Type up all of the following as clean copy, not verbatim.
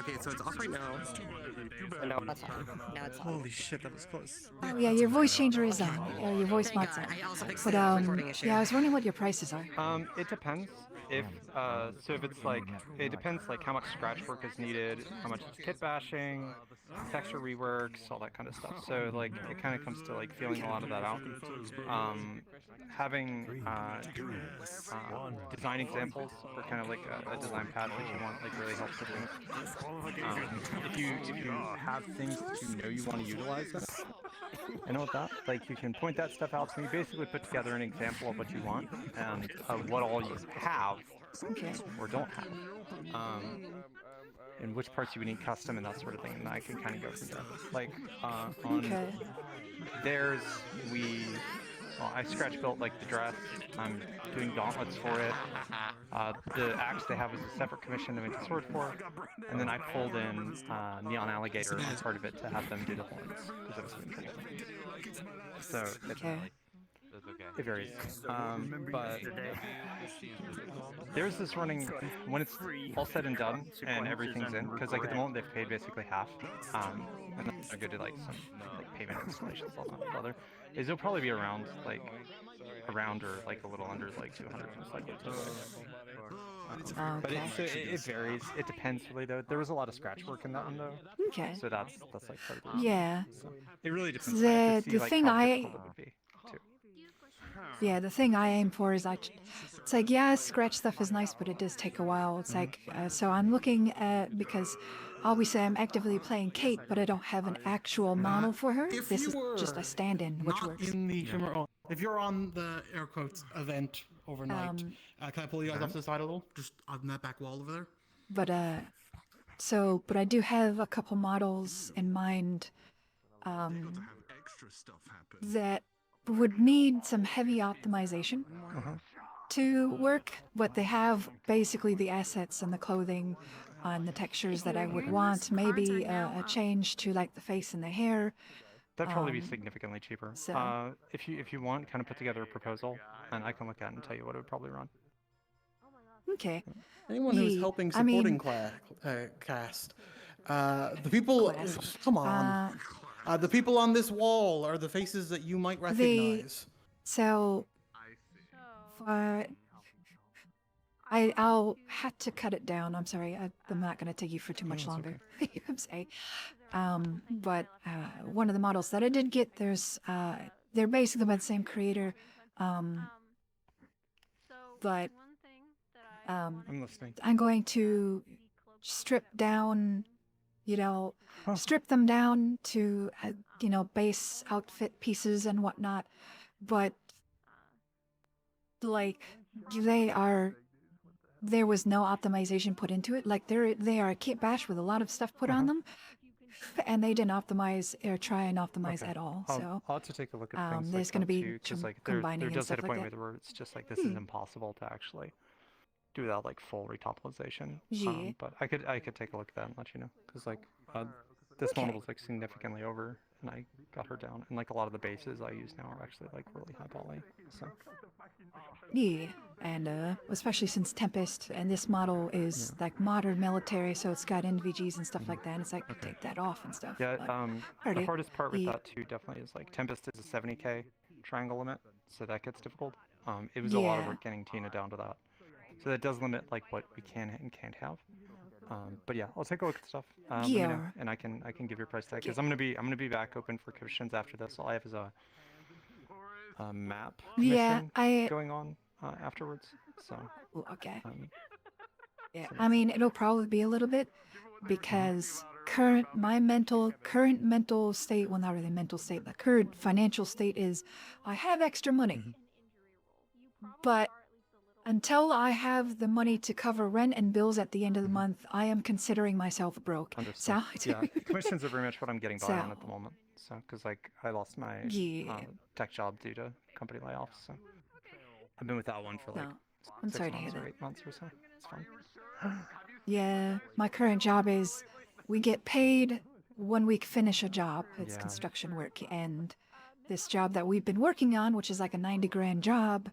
Okay, so it's off right now. No, that's fine. Now it's on. Holy shit, that was close. Oh yeah, your voice changer is on, or your voice Thank mod's God. on. I also fixed But the recording issue. yeah, I was wondering what your prices are. It depends. If so, if it's like it depends like how much scratch work is needed, how much is kit bashing, texture reworks, all that kind of stuff. So like it kind of comes to like feeling a lot of that out. Having design examples or kind of like a design pad that you want like really helps with things. If you have things that you know you want to utilize in it, I know what that like you can point that stuff out to me. Basically, put together an example of what you want and what all you have Okay. or don't have, and which parts you would need custom and that sort of thing. And I can kind of go from there. Like on Okay. theirs, well, I scratch built like the dress. I'm doing gauntlets for it. The axe they have is a separate commission to make a sword for, and then I pulled in Neon Alligator as part of it to have them do the horns because it was so interesting. So Okay. it varies. But there's this running when it's all said and done and everything's in, because like at the moment they've paid basically half, and then I go to like some like payment installations, all that other. Is it'll probably be around around or like a little under like 200 most likely. But it varies. It depends really though. There was a lot of scratch work in that one though. Okay. So that's like part of the Yeah. So it really depends. The thing the thing I aim for is it's like, yeah, scratch stuff is nice, but it does take a while. It's like, so I'm looking at, because obviously I'm actively playing Kate, but I don't have an actual model for her. This is just a stand-in, which works. In the if you're on the air quotes event overnight, can I pull you guys off to the side a little? Just on that back wall over there. But but I do have a couple models in mind that would need some heavy optimization to work, but they have basically the assets and the clothing and the textures that I would want. Maybe a change to like the face and the hair. That'd probably be significantly cheaper. So- If you want, kind of put together a proposal, and I can look at it and tell you what it would probably run. Okay. Anyone who's helping supporting cast, the people. Come on. The people on this wall are the faces that you might recognize. So, I'll have to cut it down. I'm sorry. I'm not going to take you for too much longer. I'm sorry. But one of the models that I did get, they're basically by the same creator. But I'm listening. I'm going to strip down, strip them down to, base outfit pieces and whatnot. But like there was no optimization put into it. Like they are a kit bash with a lot of stuff put on them, and they didn't optimize or try and optimize at all. So I'll have to take a look at things. there's going to be like combining there and does stuff hit a like point that. where it's just like this is impossible to actually do without like full retopolization. Yeah. But I could take a look at that and let you know, because like this model was like significantly over, and I got her down, and like a lot of the bases I use now are actually like really high poly. So Yeah, and especially since Tempest and this model is like modern military, so it's got NVGs and stuff like that. And it's like take that off and stuff. yeah, but the hardest part with that too definitely is like Tempest is a 70K triangle limit, so that gets difficult. It was a lot of work getting Tina down to that, so that does limit like what we can and can't have. But yeah, I'll take a look at stuff. Let me know, and I can give your price tag, because I'm gonna be back open for commissions after this. All I have is a map mission going on afterwards. So okay. I mean, it'll probably be a little bit, because current mental state, well, not really mental state, the current financial state is I have extra money, but until I have the money to cover rent and bills at the end of the month, I am considering myself broke. Understood. Yeah, commissions are very much what I'm getting by on at the moment. So, because like I lost my tech job due to company layoffs, so I've been with that one for like I'm 6 sorry to months hear or that. 8 months or so. It's fine. Yeah, my current job is we get paid when we finish a job. It's construction work, and this job that we've been working on, which is like a 90 grand job,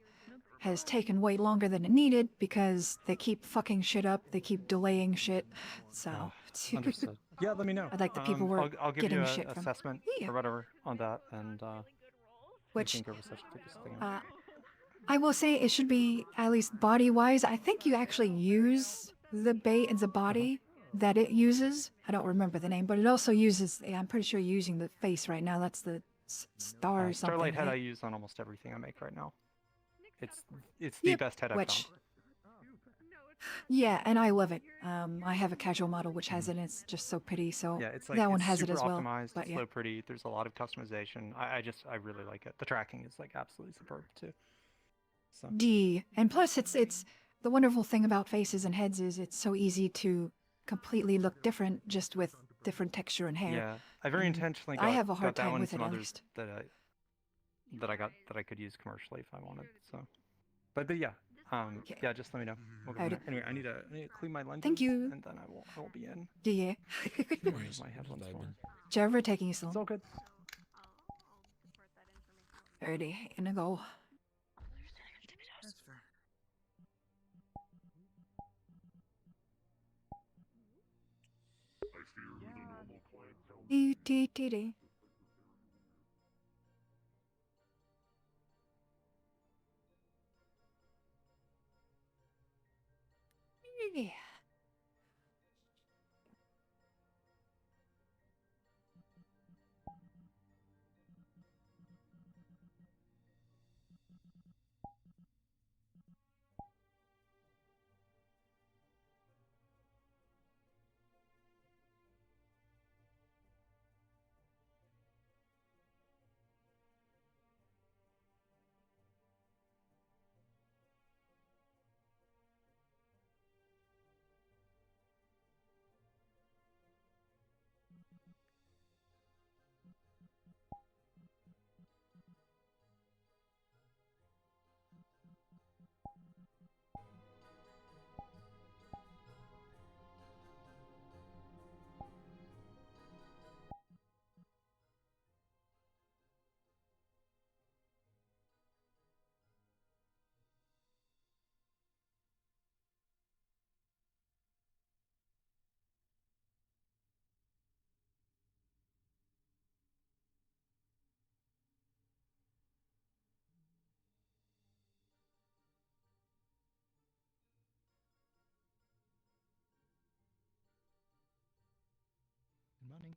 has taken way longer than it needed because they keep fucking shit up. They keep delaying shit. So Understood. Yeah, let me know. I'd like the people we're I'll give getting you shit an from. assessment Yeah. or whatever on that, and we Which can go research this thing out. I will say it should be, at least body-wise, I think you actually use the bait and the body that it uses. I don't remember the name, but it also uses, I'm pretty sure you're using the face right now. That's the star or something, Starlight head I right? use on almost everything I make right now. It's the best head I've found. Yeah, and I love it. I have a casual model which has it, and it's just so pretty, so Yeah, it's like that one it's has it super as well. optimized. But It's yeah. so pretty. There's a lot of customization. I really like it. The tracking is like absolutely superb too. So And plus it's the wonderful thing about faces and heads is it's so easy to completely look different just with different texture and hair. yeah, I very intentionally I have a hard got that time one and with some it, at others least. that I could use commercially if I wanted. So, but yeah, yeah, just let me know. We'll go from there. Anyway, I need to clean my lenses. Thank you. And then I will be in. Yeah. My head once more. Trevor taking you so It's long. all good. Alrighty, gonna go. That's fair. Dee. Yeah. Good morning.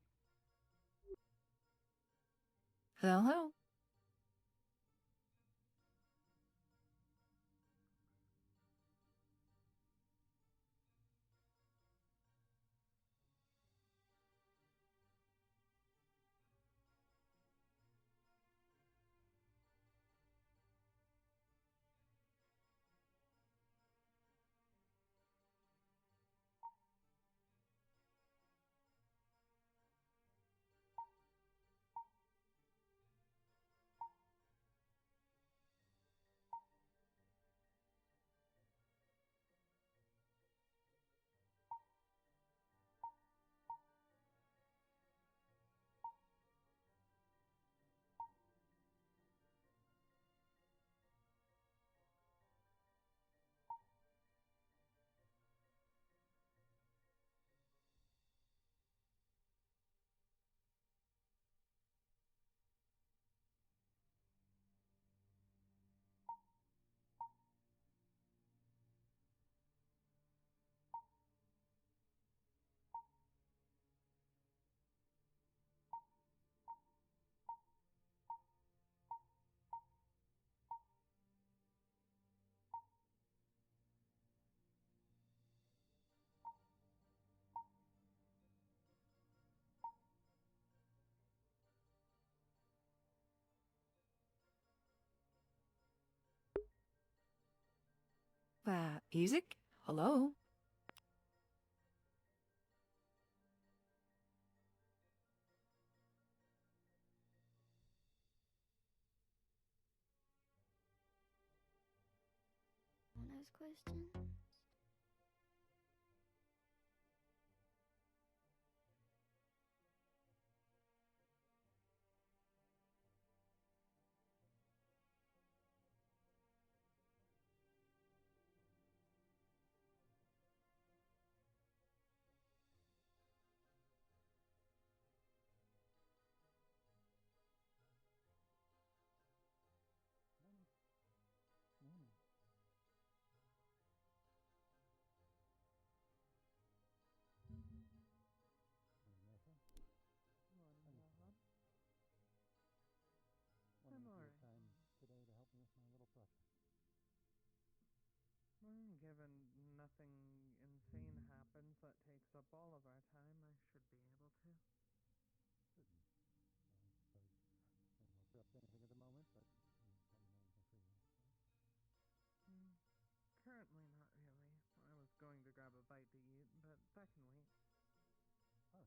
Hello. Music? Hello? One has questions. given nothing insane happens that takes up all of our time, I should be able to. Currently not really. I was going to grab a bite to eat, but that can wait. Sure.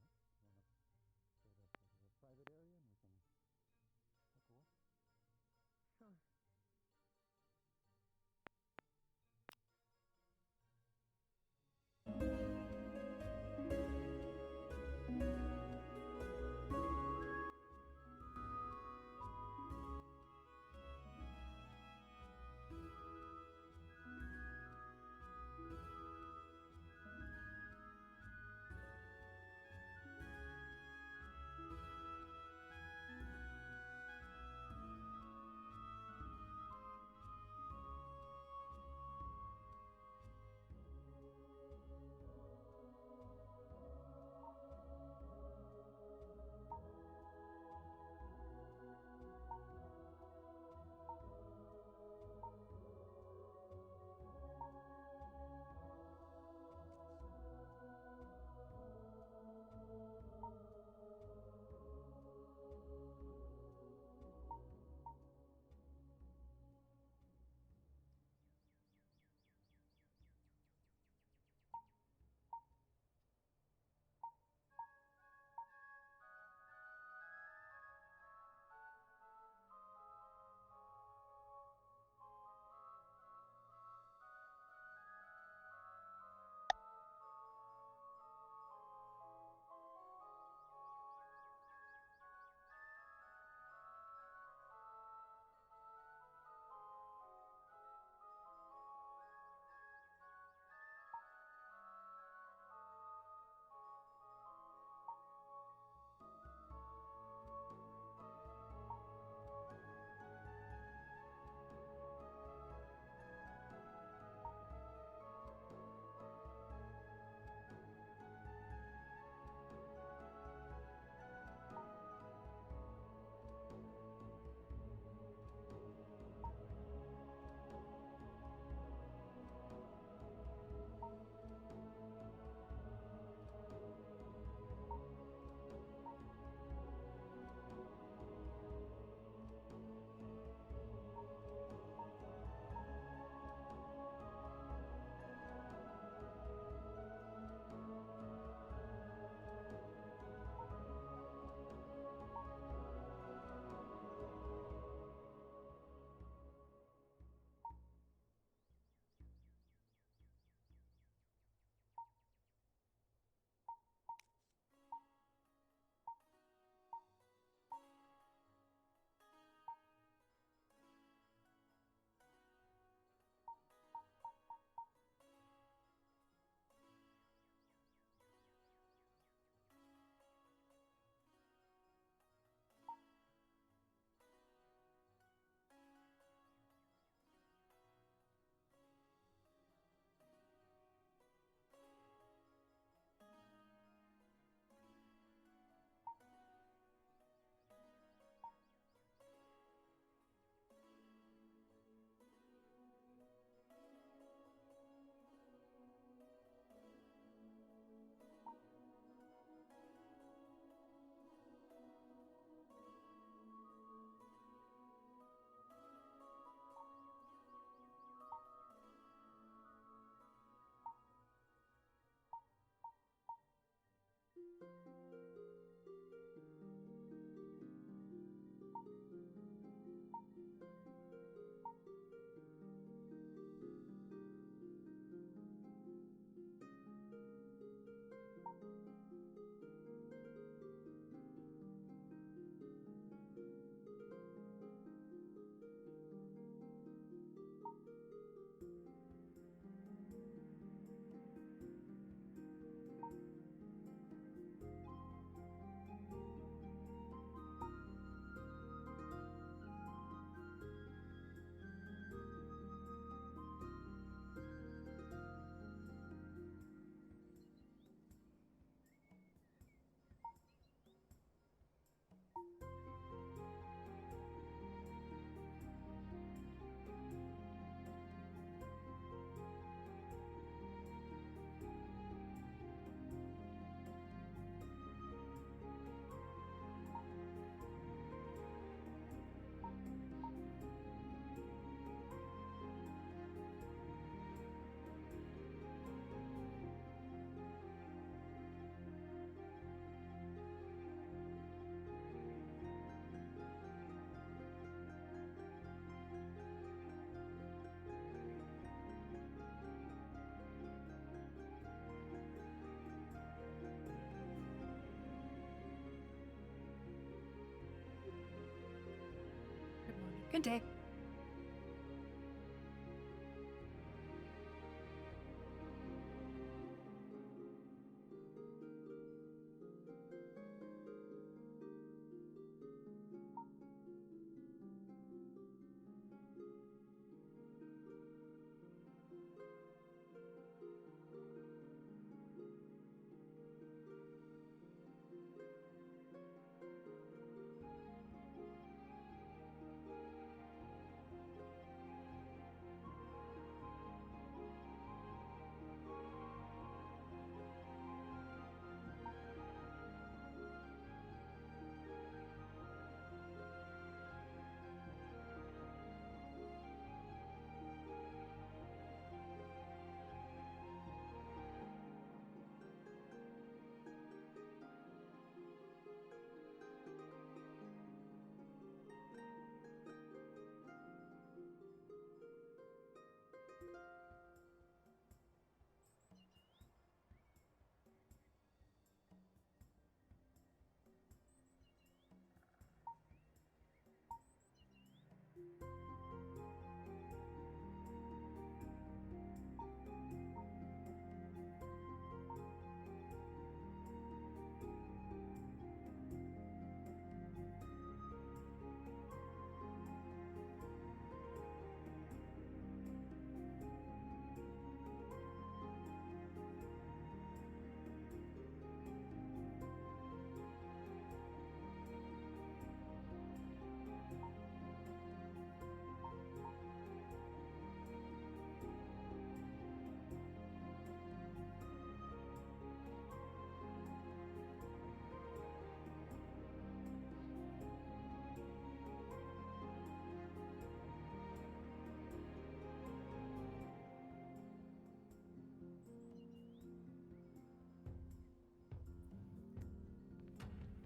Good day.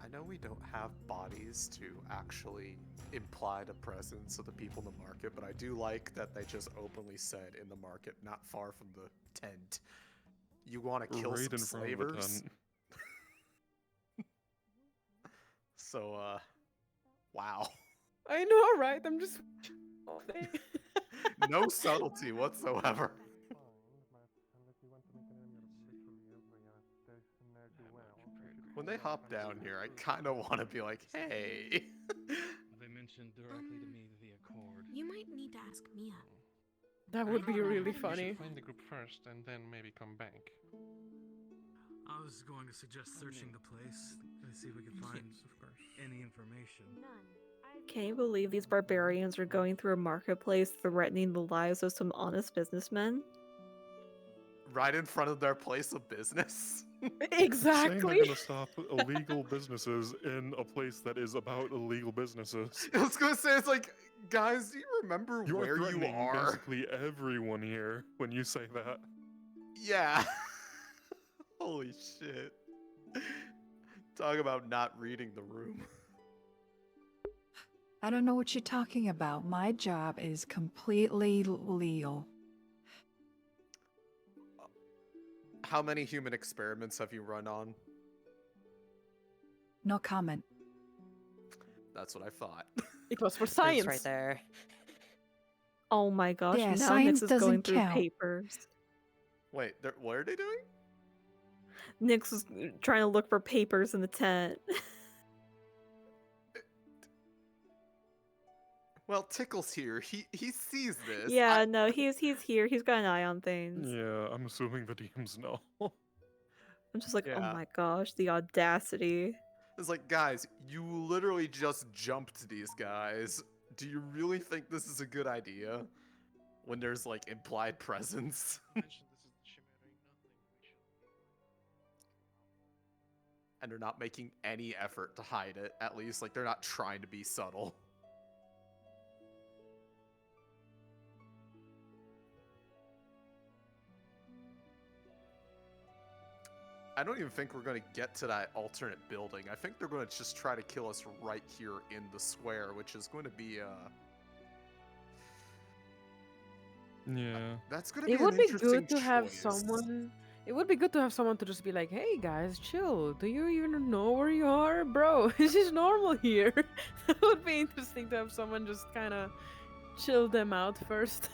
I know we don't have bodies to actually imply the presence of the people in the market, but I do like that they just openly said in the market, not far from the tent, you want to kill Right some in front of the slavers? tent. So, wow. I know, right? I'm just. No subtlety whatsoever. When they hop down here, I kind of want to be like, hey. They mentioned directly to me the Accord. You might need to ask Mia. That would be really You funny. should find the group first and then maybe come back. I was going to suggest searching the place to see if we could find any information. Can you believe these barbarians are going through a marketplace threatening the lives of some honest businessmen? Right in front of their place of business. Saying Exactly. they're gonna stop illegal businesses in a place that is about illegal businesses. I was gonna say, it's like, guys, do you remember You are where you threatening are? basically everyone here when you say that. Yeah. Holy shit. Talk about not reading the room. I don't know what you're talking about. My job is completely legal. How many human experiments have you run on? No comment. That's what I thought. It was for science. Right there. Oh my gosh, Yeah, now science Nyx is going doesn't through count. papers. Wait, what are they doing? Nyx is trying to look for papers in the tent. Well, Tickle's here. He sees this. Yeah, no, he's here. He's got an eye on things. Yeah, I'm assuming the DMs know. I'm just like, oh Yeah. my gosh, the audacity. It's like, guys, you literally just jumped these guys. Do you really think this is a good idea? When there's, like, implied presence? And they're not making any effort to hide it, at least. Like, they're not trying to be subtle. I don't even think we're going to get to that alternate building. I think they're going to just try to kill us right here in the square, which is going to be, Yeah. that's going to be It an would be interesting good to have choice. someone. It would be good to have someone to just be like, "Hey guys, chill. Do you even know where you are, bro? This is normal here." That would be interesting to have someone just kind of chill them out first.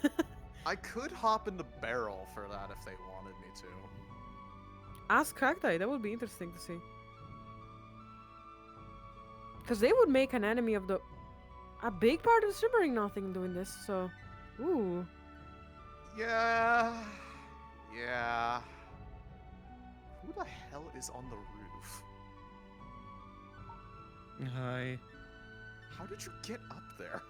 I could hop in the barrel for that if they wanted me to. Ask Cacti. That would be interesting to see. Because they would make an enemy of a big part of Shimmering Nothing doing this. So, ooh. Yeah. Yeah. Who the hell is on the roof? Hi. How did you get up there?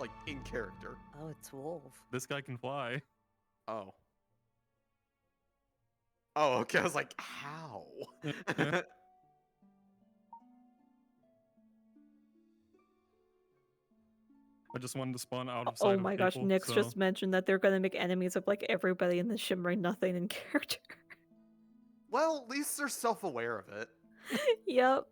Like, in character. Oh, it's Wolf. This guy can fly. Oh. Oh, okay. I was like, how? I just wanted to spawn out of sight Oh of my gosh, people, Nyx so- just mentioned that they're gonna make enemies of like everybody in the Shimmering Nothing in character. Well, at least they're self-aware of it. Yep.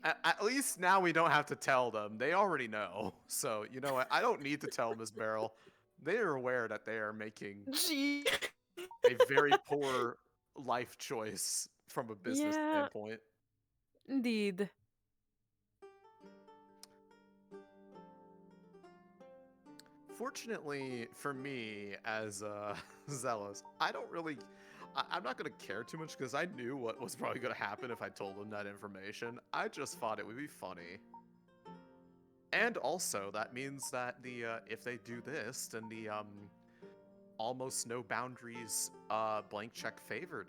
At least now we don't have to tell them. They already know. So, you know what? I don't need to tell Miss Beryl. They are aware that they are making Gee. a very poor life choice from a business Yeah. standpoint. Indeed. Fortunately for me, as Zealous, I don't really... I'm not going to care too much because I knew what was probably going to happen if I told them that information. I just thought it would be funny. And also, that means that if they do this, then the almost no boundaries blank check favor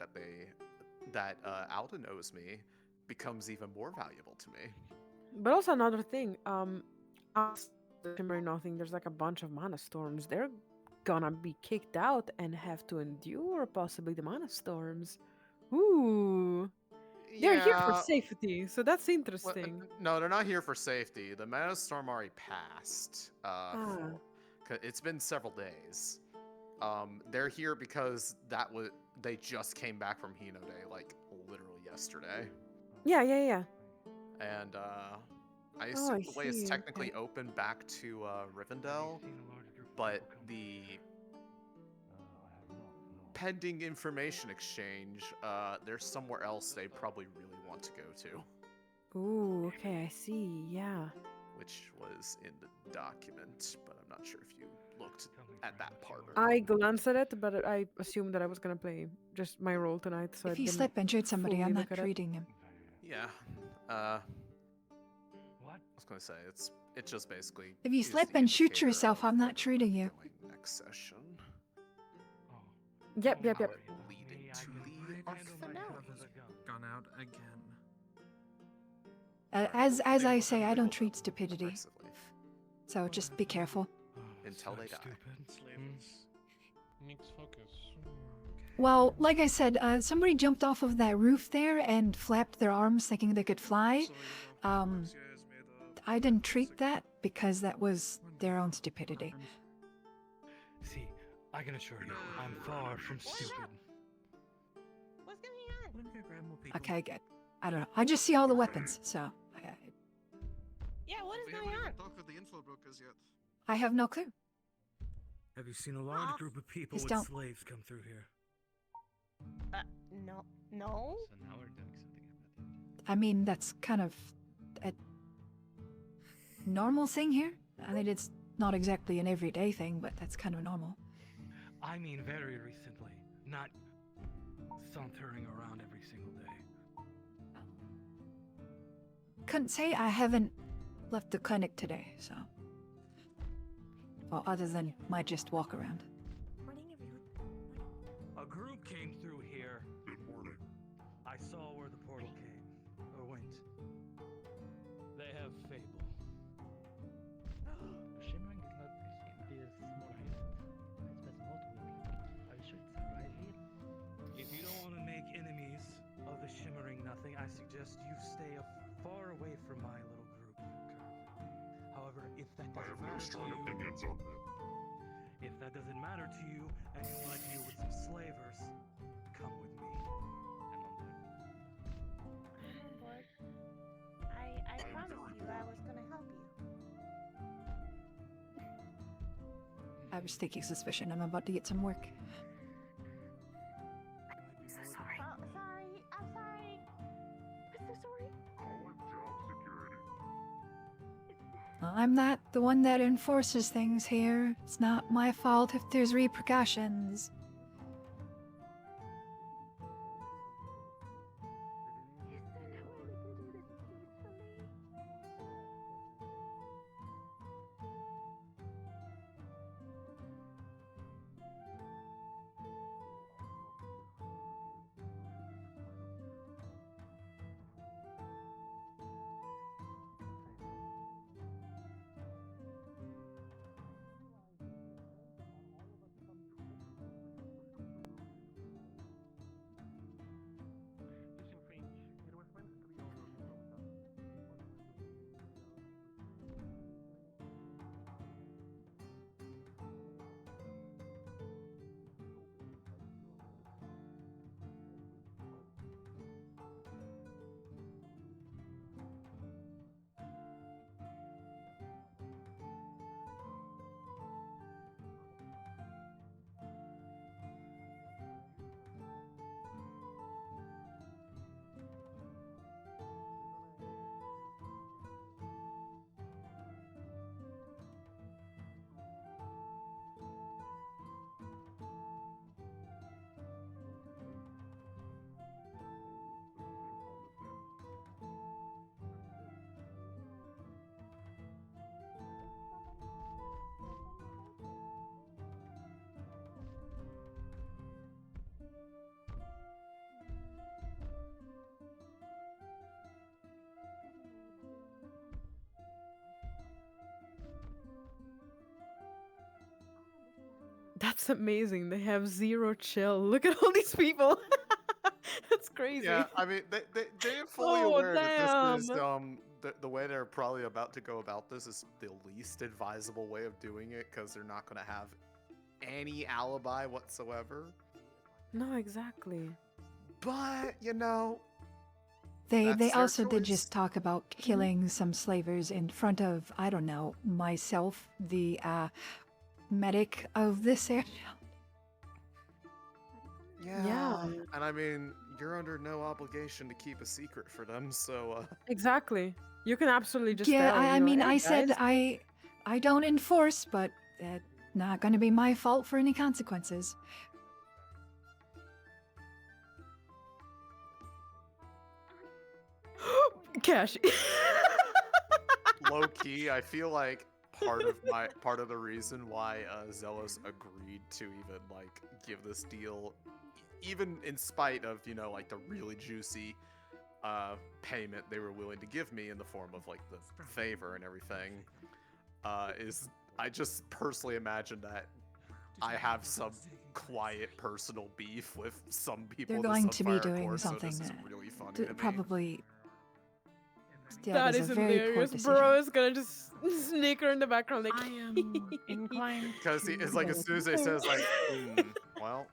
that Alden owes me becomes even more valuable to me. But also another thing, Shimmering Nothing, there's like a bunch of mana storms. They're gonna be kicked out and have to endure possibly the mana storms. Ooh. They're here for safety, so that's interesting. No, they're not here for safety. The mana storm already passed. It's been several days. They're here because they just came back from Hino Day, like literally yesterday. Yeah. And I assume the way is technically open back to Rivendell, but the pending information exchange, there's somewhere else they probably really want to go to. Ooh, okay, I see, yeah. Which was in the document, but I'm not sure if you looked at that part. I glanced at it, but I assumed that I was gonna play just my role tonight. So If you slip and shoot somebody, I'm not treating him. Yeah. What? I was gonna say it's just basically. If you slip and shoot yourself, I'm not treating you. Next session. Yep. Leading to the arc finale. Gone out again. As I say, I don't treat stupidity. So just be careful. Until they die. Well, like I said, somebody jumped off of that roof there and flapped their arms thinking they could fly. I didn't treat that because that was their own stupidity. See, I can assure you, I'm far from stupid. What's going on? Okay, good. I don't know. I just see all the weapons, so... Yeah, what is going on? Talk with the info brokers yet. I have no clue. Have you seen a large group of people Just with don't. slaves come through here? No. So now we're doing something about it. I mean, that's kind of a normal thing here. I mean, it's not exactly an everyday thing, but that's kind of normal. I mean very recently, not sauntering around every single day. Couldn't say I haven't left the clinic today, so... Well, other than my just walk around. A group came through here. Good morning. I saw where the portal came, or went. They have fable. Shimmering is not this more It's best multiple. Are you sure it's right here? If you don't want to make enemies of the Shimmering Nothing, I suggest you stay far away from my little group currently. However, if that doesn't matter to you, opinions on that. if that doesn't matter to you, and you want to deal with some slavers, come with me. But I promised you I was gonna help you. I was taking suspicion. I'm about to get some work. I'm not the one that enforces things here. It's not my fault if there's repercussions. That's amazing. They have zero chill. Look at all these people. That's crazy. Yeah, I mean, they're fully Oh, aware that this is damn. the way they're probably about to go about this is the least advisable way of doing it because they're not going to have any alibi whatsoever. No, exactly. But you know, They that's their also did choice. just talk about killing some slavers in front of, I don't know, myself, the medic of this area. Yeah. And I mean, you're under no obligation to keep a secret for them, so Exactly. You can absolutely just Yeah, tell, I you know, mean, "Hey, I said guys." I don't enforce, but that's not going to be my fault for any consequences. Cash. low key, I feel like part of the reason why Zealous agreed to even like give this deal, even in spite of, you know, like the really juicy payment they were willing to give me in the form of like the favor and everything, is I just personally imagine that I have some quiet personal beef with some people. They're in the going to be Sunfire doing Corps, so something this is really funny to me. probably. Yeah, That is is a very poor hilarious. decision. Bro is gonna just sneak her in the background like. I am inclined. Because it's like as soon as they says like, well,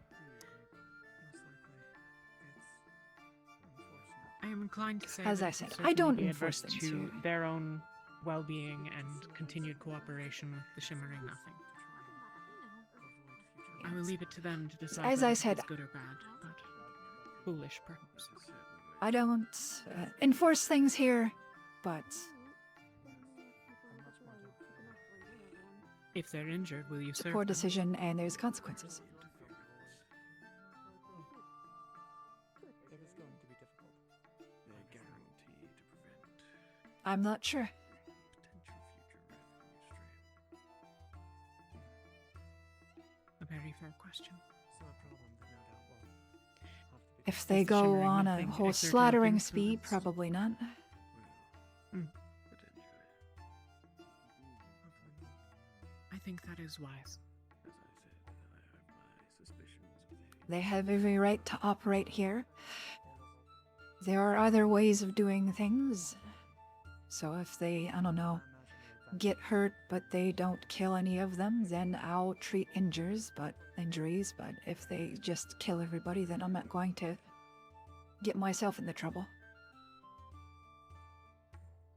I am inclined to say As that I it would said, I don't certainly be enforce adverse things to here. their own well-being and continued cooperation with the Shimmering Nothing. I will leave it to them to decide As whether I it said, is good or bad, but foolish perhaps. I don't enforce things here, but If they're injured, will you it's a serve poor them? decision and there's consequences. I'm not sure. A very fair question. If they Does the go Shimmering on a Nothing whole exert slaughtering enough spree, influence? probably not. I think that is wise. They have every right to operate here. There are other ways of doing things. So if they, I don't know, get hurt but they don't kill any of them, then I'll treat injuries. But if they just kill everybody, then I'm not going to get myself into trouble.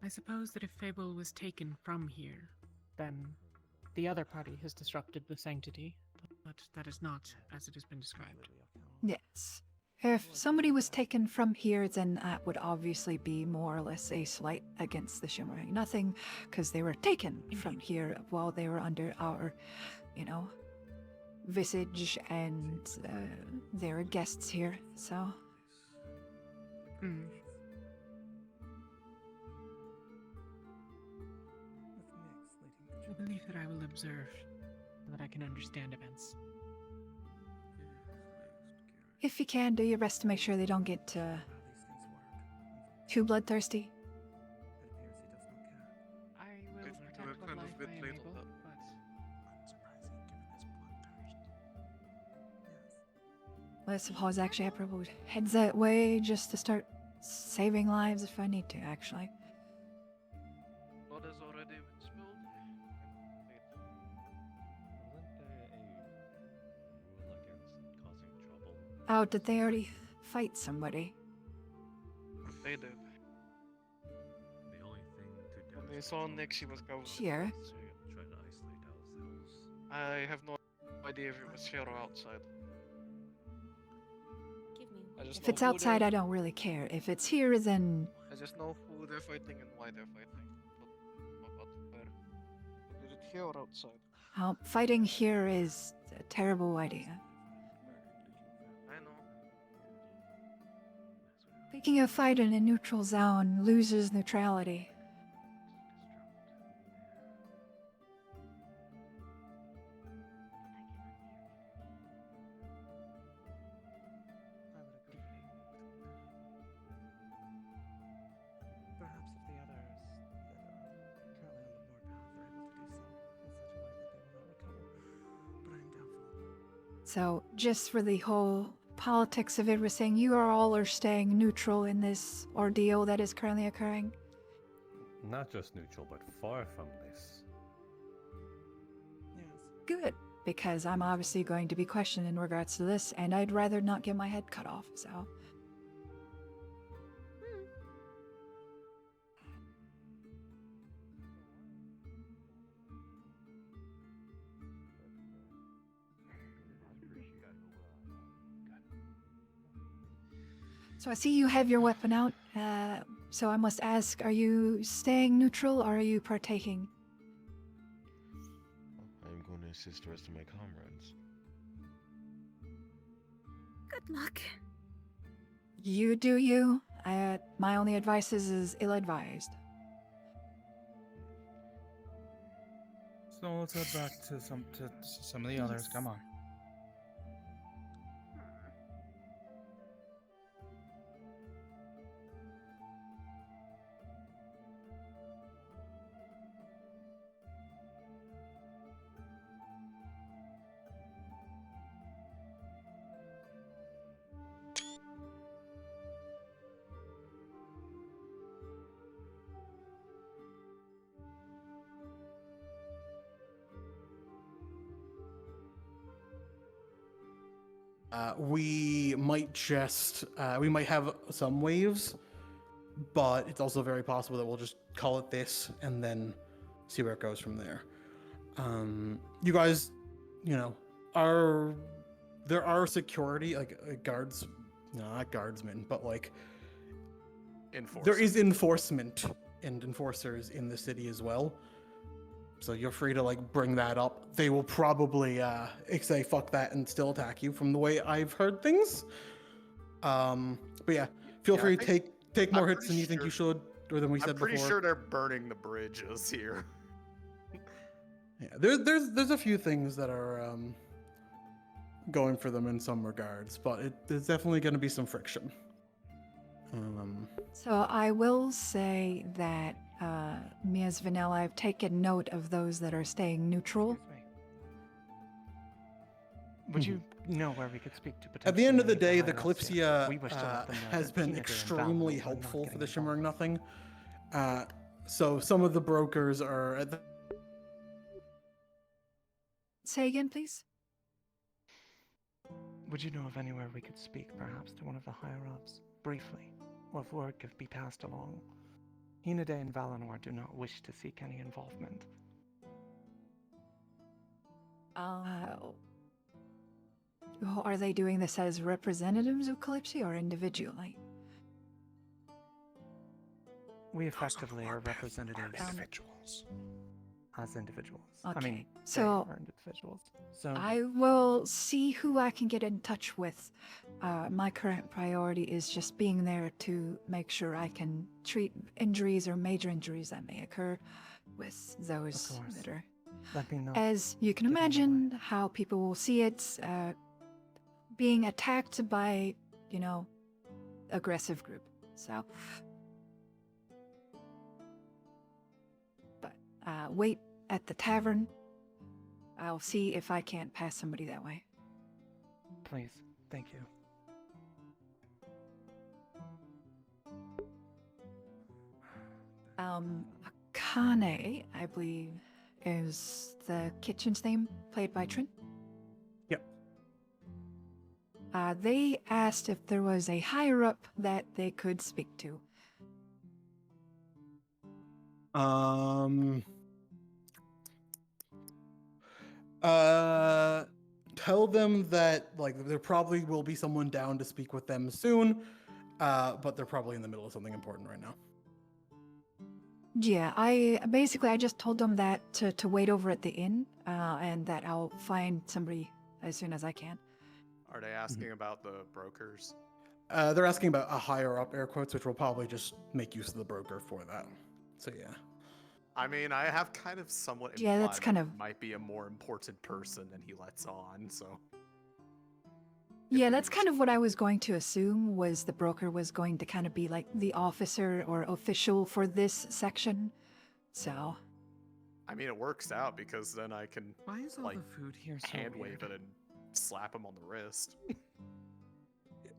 I suppose that if Fable was taken from here, then the other party has disrupted the sanctity, but that is not as it has been described. Yes. If somebody was taken from here, then that would obviously be more or less a slight against the Shimmering Nothing, because they were taken from here while they were under our, visage, and they were guests here, so. Hmm. I believe that I will observe so that I can understand events. If you can, do your best to make sure they don't get too bloodthirsty. I will protect what life I am able, but... I suppose actually I probably would head that way just to start saving lives if I need to, actually. Blood has already been spilled. Oh, did they already fight somebody? They did. The only thing to When they saw Nick, she was going. Here. try to isolate ourselves. I have no idea if it was here or outside. If it's outside, I don't really care. If it's here, then... I just know who they're fighting and why they're fighting. But where? Is it here or outside? Well, fighting here is a terrible idea. I know. Picking a fight in a neutral zone loses neutrality. Perhaps if the others that are currently on the Nord path are able to do so in such a way that they will not recover, but I am doubtful. So, just for the whole politics of everything, you all are staying neutral in this ordeal that is currently occurring? Not just neutral, but far from this. Yes. Good, because I'm obviously going to be questioned in regards to this, and I'd rather not get my head cut off, so... So I see you have your weapon out, so I must ask, are you staying neutral or are you partaking? I'm going to assist the rest of my comrades. Good luck. You do you. My only advice is ill-advised. So let's head back to some of the others. Come on. We might just, we might have some waves, but it's also very possible that we'll just call it this and then see where it goes from there. You guys, there are security, like guards, no, not guardsmen, but like, there is enforcement and enforcers in the city as well. So you're free to bring that up. They will probably say fuck that and still attack you from the way I've heard things. But yeah, feel free to take more hits than you think you should, or than we said before. I'm pretty sure they're burning the bridges here. Yeah, there's a few things that are going for them in some regards, but there's definitely going to be some friction. So I will say that Ms. Vanilla, I've taken note of those that are staying neutral. Would you know where we could speak to potentially? At the end of the day, higher the ups Kalypsia if we wish to let them know has that been Tina and extremely Val are not helpful for getting the Shimmering involved. Nothing. So some of the brokers are at the... Say again, please? Would you know of anywhere we could speak, perhaps, to one of the higher-ups, briefly, or if word could be passed along? Hinade and Valinor do not wish to seek any are they doing this as representatives of Kalypsia or individually? We effectively are representatives individuals. as individuals. Okay, I mean, so they are individuals. So I will see who I can get in touch with. My current priority is just being there to make sure I can treat injuries or major injuries that may occur with those course. that are. let me know. As you can imagine, how people will see it being attacked by, aggressive group. So, but wait at the tavern. I'll see if I can't pass somebody that way. Please, thank you. Akane, I believe, is the kitchen's name, played by Trin. Yep. They asked if there was a higher up that they could speak to. Tell them that there probably will be someone down to speak with them soon, but they're probably in the middle of something important right now. Yeah, I just told them that to wait over at the inn, and that I'll find somebody as soon as I can. Are they asking about the brokers? They're asking about a higher up, air quotes, which will probably just make use of the broker for that. So yeah. I mean, I have kind of somewhat Yeah, that's implied kind that of- he might be a more important person than he lets on, so. Yeah, that's kind of what I was going to assume, was the broker was going to kind of be like the officer or official for this section. So. I mean, it works out because then I can, Why is all the food here so hand weird? wave it and slap him on the wrist.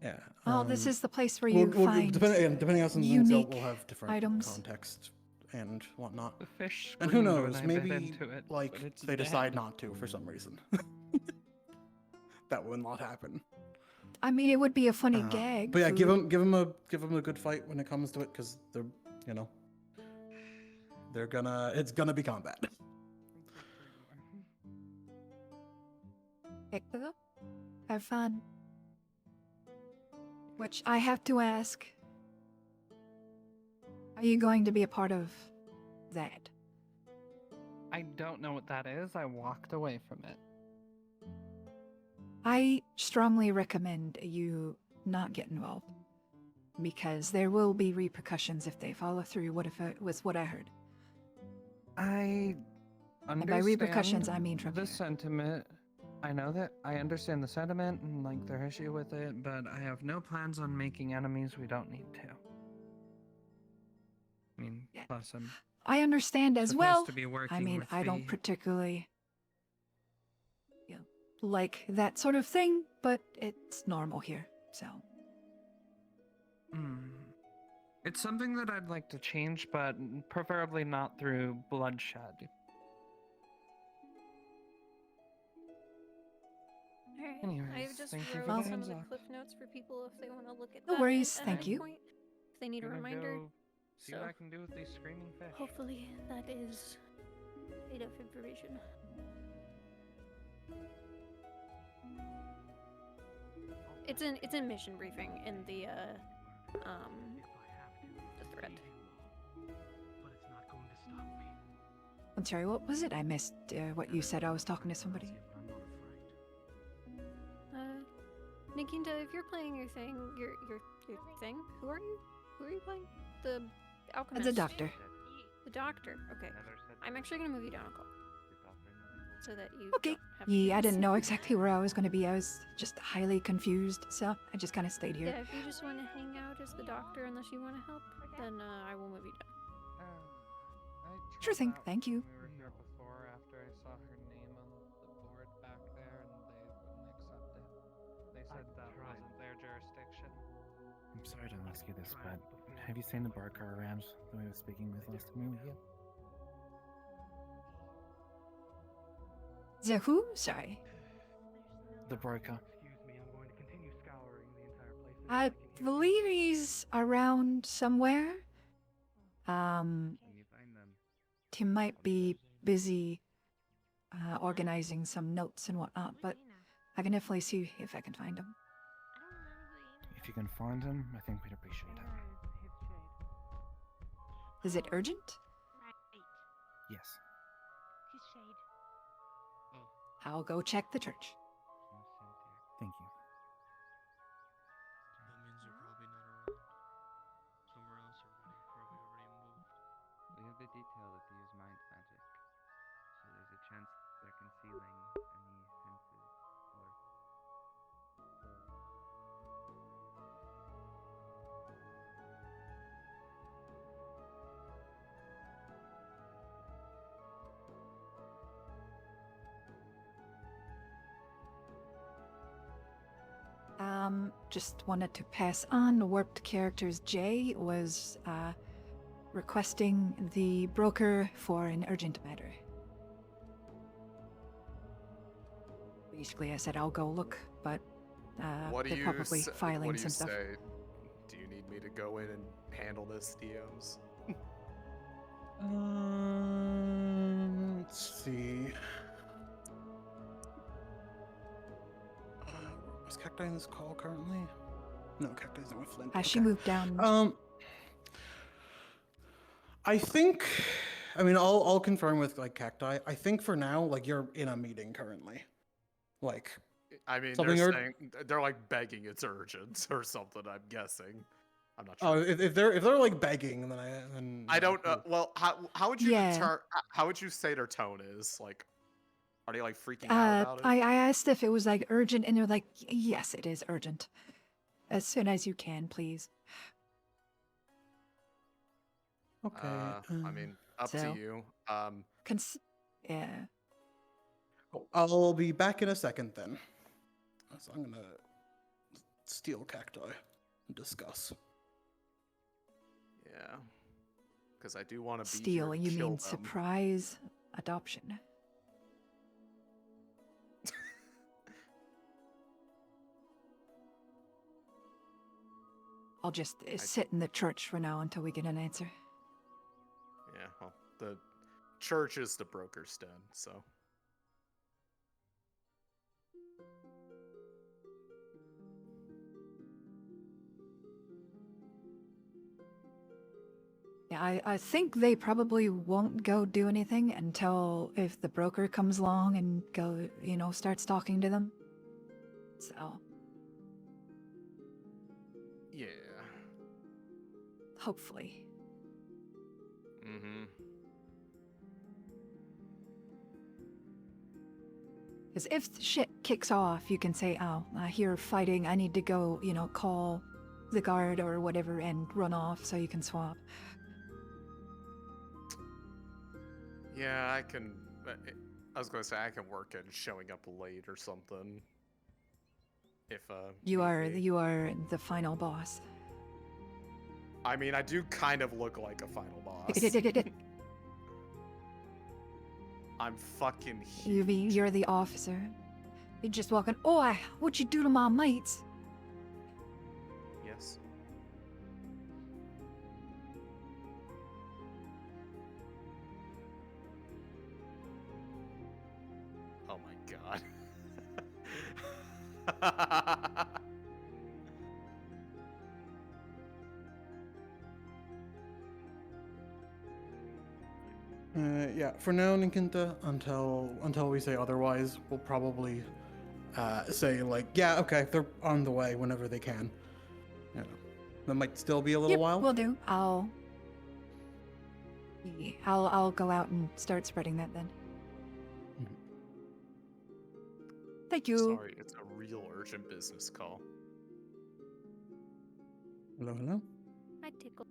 Yeah. Oh, this is the place where you find depending on some things, unique we'll have different items. context and whatnot. The fish And who screamed when knows, I bit maybe into it, but it's they decide dead. not to for some reason. That will not happen. I mean, it would be a funny gag. But yeah, give food. them a good fight when it comes to it, because they're it's gonna be combat. Hector, have fun. Which I have to ask, are you going to be a part of that? I don't know what that is. I walked away from it. I strongly recommend you not get involved, because there will be repercussions if they follow through with what I heard. I understand. And by repercussions, I mean from the here. sentiment. I know that I understand the sentiment and their issue with it, but I have no plans on making enemies we don't need to. I mean, plus I'm I understand as supposed well. to be working I mean, with I don't the- particularly like that sort of thing, but it's normal here, so. It's something that I'd like to change, but preferably not through bloodshed. Alright, Anyways, I've just thank you wrote for the some of heads the up. cliff notes for people if they want to look at No that worries, at thank any you. point, if they need a Gonna reminder. go see what I can do with these screaming fish. Hopefully that is enough information. It's in mission briefing in the thread. I'm sorry, what was it? I missed what you said. I was talking to somebody. Nikinta, if you're playing your thing, your thing, who are you? Who are you playing? The alchemist. The doctor. The doctor. Okay. I'm actually gonna move you down a call. So that you Okay. don't have to Yeah, I didn't sit. know exactly where I was going to be. I was just highly confused, so I just kind of stayed here. Yeah, if you just want to hang out as the doctor unless you want to help, then I will move you down. Sure thing, thank you. We were here before after I saw her name on the board back there, and they wouldn't accept it. They said that wasn't their jurisdiction. I'm sorry to ask you this, but have you seen the Barker around that we were speaking with last time we were here? The who? Sorry. The broker. I believe he's around somewhere. He might be busy organizing some notes and whatnot, but I can definitely see if I can find him. If you can find him, I think we'd appreciate it. Is it urgent? Yes. His shade. I'll go check the church. Thank you. That means you're probably not around. Somewhere else already. Probably already moved. We have the detail that they use mind magic, so there's a chance they're concealing any senses or Just wanted to pass on. Warped Characters J was requesting the broker for an urgent matter. Basically, I said I'll go look, but What do they're you probably filing what do you some stuff. say? Do you need me to go in and handle this, DMs? Let's see. Is Cacti in this call currently? No, Cacti's not with Flint. She Okay. moved down. I think. I mean, I'll confirm with like Cacti. I think for now, like you're in a meeting currently. Like. I mean, something they're saying they're like begging it's urgent or something. I'm guessing. I'm not sure. Oh, if they're like begging, then I don't. Well, how would you Yeah. how would you say their tone is? Like, are they like freaking out about it? I asked if it was like urgent, and they're like, "Yes, it is urgent. As soon as you can, please." Okay. I mean, up to so- you. Yeah. I'll be back in a second then. So I'm gonna steal Cacti and discuss. Yeah, because I do want to be Steal, here to you kill mean them. surprise adoption? I'll just sit in the church for now until we get an answer. Yeah, well, the church is the broker's den, so. Yeah, I think they probably won't go do anything until if the broker comes along and starts talking to them. So. Yeah. Hopefully. Mm-hmm. Because if shit kicks off, you can say, "Oh, I hear fighting. I need to go, call the guard or whatever and run off so you can swap." Yeah, I can. I was gonna say I can work at showing up late or something. If You need are be. you are the final boss. I mean, I do kind of look like a final boss. I'm fucking huge. You're the officer. You just walk in. "Oi, what'd you do to my mates?" Yes. Oh my god. Yeah, for now, Ninkinta, until we say otherwise, we'll probably say like, yeah, okay, they're on the way whenever they can. You know, that might still be a little while. Will do. I'll go out and start spreading that then. Thank you. Sorry, it's a real urgent business call. Hello, hello. I tickle.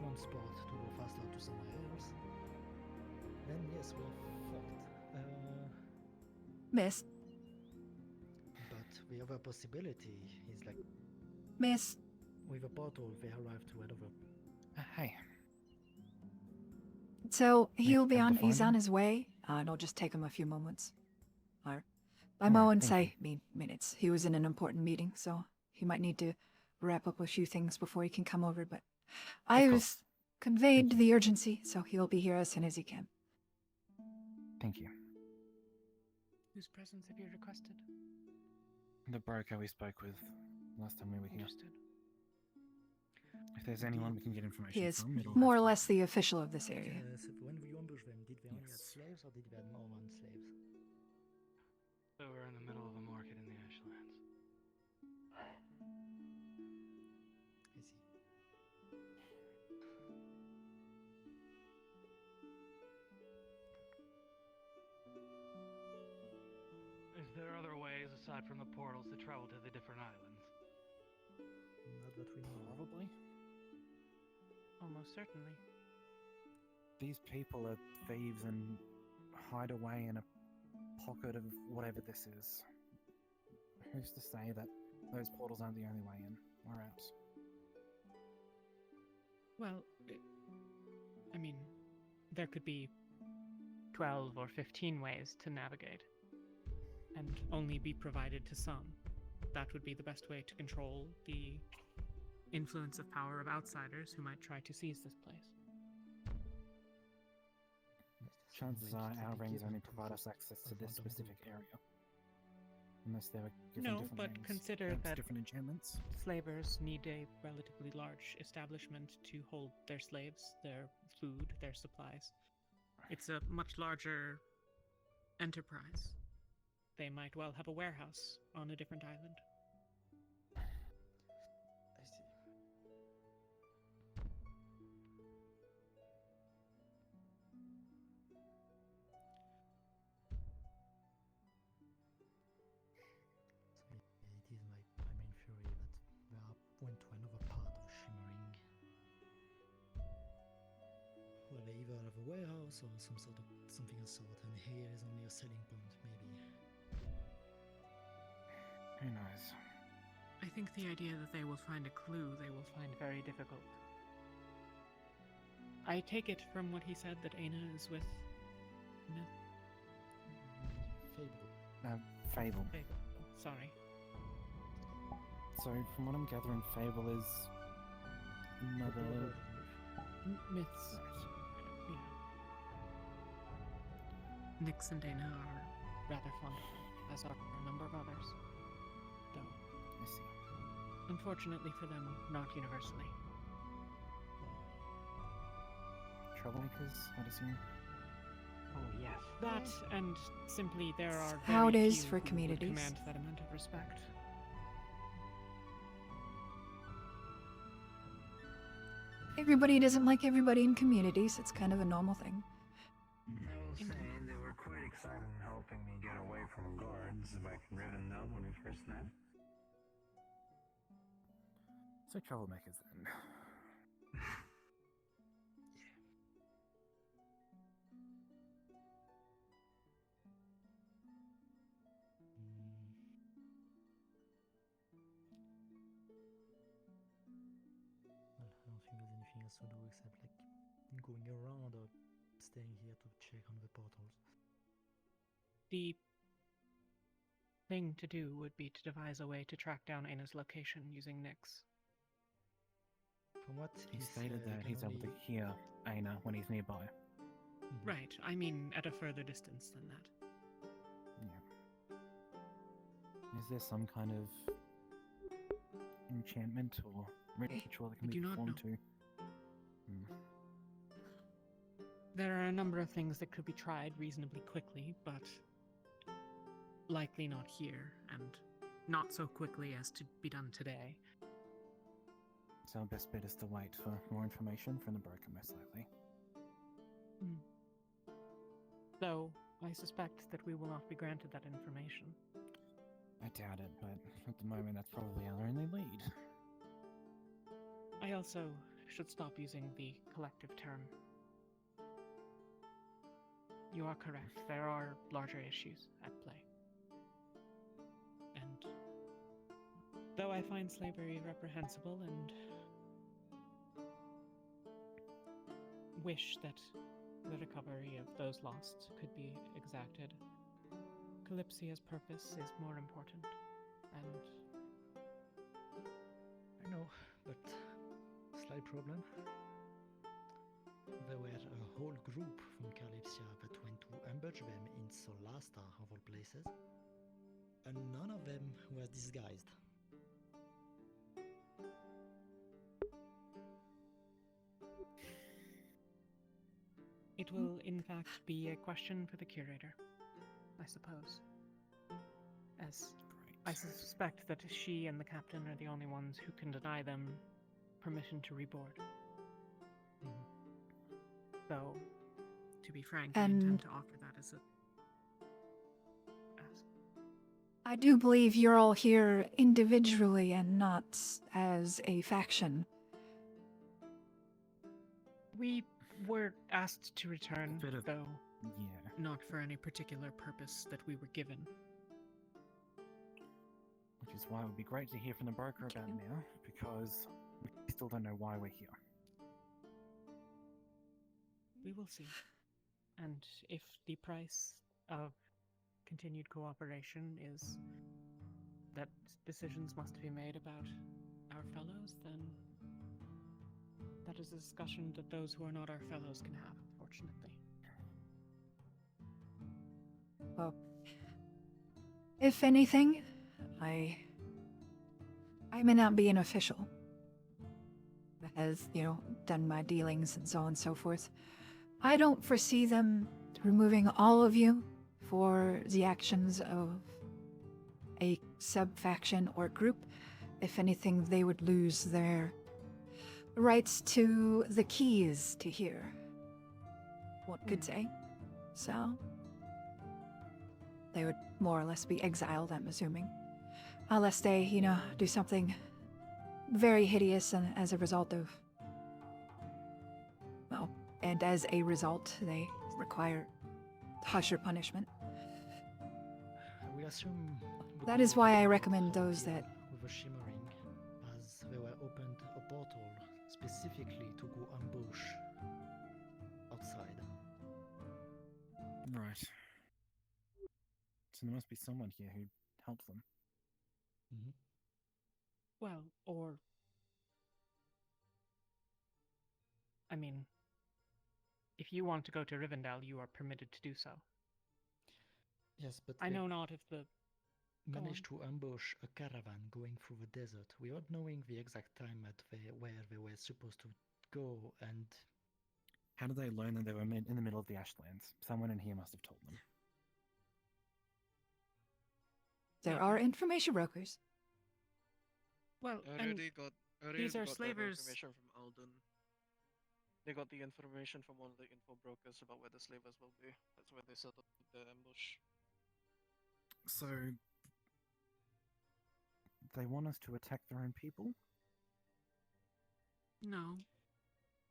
transport to go faster to somewhere else, then yes, we're fucked. Miss, But the other possibility is like Miss. with a portal they arrive to whatever. Hey. So he'll be able to on. He's find on him? his way. It'll just take him a few moments. Or by Alright, moments, thank I mean minutes. He was in an important meeting, so he might need to wrap up a few things before he can come over. But I Of was course. conveyed the urgency, so he'll be here as soon as he can. Thank you. Whose presence have you requested? The broker we spoke with last time we were here. Understood. If there's anyone we can get information He is from, it'll more or have to- less the official of this area. So when we ambush them, did they only have Yes. slaves or did they have more than slaves? So we're in the middle of a market in the Ashlands. I see. Is there other ways aside from the portals to travel to the different islands? Not that we know. Probably. Almost certainly. These people are thieves and hide away in a pocket of whatever this is. Who's to say that those portals aren't the only way in or out? Well, I mean, there could be 12 or 15 ways to navigate, and only be provided to some. That would be the best way to control the influence of power of outsiders who might try to seize this place. Chances are our rings only provide us access to this specific area. Unless they were given No, different but rings, consider perhaps that different enchantments. slavers need a relatively large establishment to hold their slaves, their food, their supplies. It's a much larger enterprise. They might well have a warehouse on a different island. I see. So it is my main theory that they went to another part of Shimmering. Well, they either have a warehouse or some sort of something of sort, and here is only a selling point, maybe. Who knows? I think the idea that they will find a clue they will find very difficult. I take it from what he said that Aina is with Myth? Fable. Fable. Fable. Sorry. So, from what I'm gathering, Fable is another... Myths. Yeah. Nyx and Dana are rather fond of them, as are a number of others. Though, I see. unfortunately for them, not universally. Troublemakers, I'd assume. Oh yes. That, and simply there are How very it is few for who would communities. command that amount of respect. Everybody doesn't like everybody in communities. It's kind of a normal thing. I will say they were quite excited in helping me get away from guards back in Rivendell when we first met. So, troublemakers then. Well, I don't think there's anything else to do except like going around or staying here to check on the portals. The thing to do would be to devise a way to track down Aina's location using Nyx. From what He said, stated you that can he's able to only- hear Aina when he's nearby. Right, I mean at a further distance than that. Yeah. Is there some kind of enchantment or ritual that can I be do not performed know. to? Hmm. There are a number of things that could be tried reasonably quickly, but likely not here, and not so quickly as to be done today. So our best bet is to wait for more information from the broker, most likely. Though, I suspect that we will not be granted that information. I doubt it, but at the moment that's probably our only lead. I also should stop using the collective term. You are correct. There are larger issues at play. And though I find slavery reprehensible and wish that the recovery of those lost could be exacted, Kalypsia's purpose is more important. And I know, but slight problem. There were a whole group from Kalypsia that went to ambush them in Solasta, of all places, and none of them were disguised. it will, in fact, be a question for the curator, I suppose. As I suspect that she and the captain are the only ones who can deny them permission to reboard. Though, to be frank, I intend to offer that as a ask. I do believe you're all here individually and not as a faction. We were asked to return, though Yeah. not for any particular purpose that we were given. Which is why it would be great to hear from the broker about now, because we still don't know why we're here. We will see. And if the price of continued cooperation is that decisions must be made about our fellows, then that is a discussion that those who are not our fellows can have, unfortunately. Well, if anything, I may not be an official that has, done my dealings and so on and so forth. I don't foresee them removing all of you for the actions of a sub-faction or group. If anything, they would lose their rights to the keys to here. One could say. So, they would more or less be exiled, I'm assuming. Unless they, do something very hideous and as a result of... Well, and as a result, they require harsher punishment. We assume... That is why I recommend those that... With the shimmering, as they were opened a portal specifically to go ambush outside. Right. So there must be someone here who helps them. Well, or... I mean, if you want to go to Rivendell, you are permitted to do so. Yes, but I know not if the... managed to ambush a caravan going through the desert without knowing the exact time where they were supposed to go, and... How did they learn that they were in the middle of the Ashlands? Someone in here must have told them. There are information brokers. Well, I already got these are that slavers. information from Alden. They got the information from one of the info brokers about where the slavers will be. That's where they set up the ambush. So... they want us to attack their own people? No.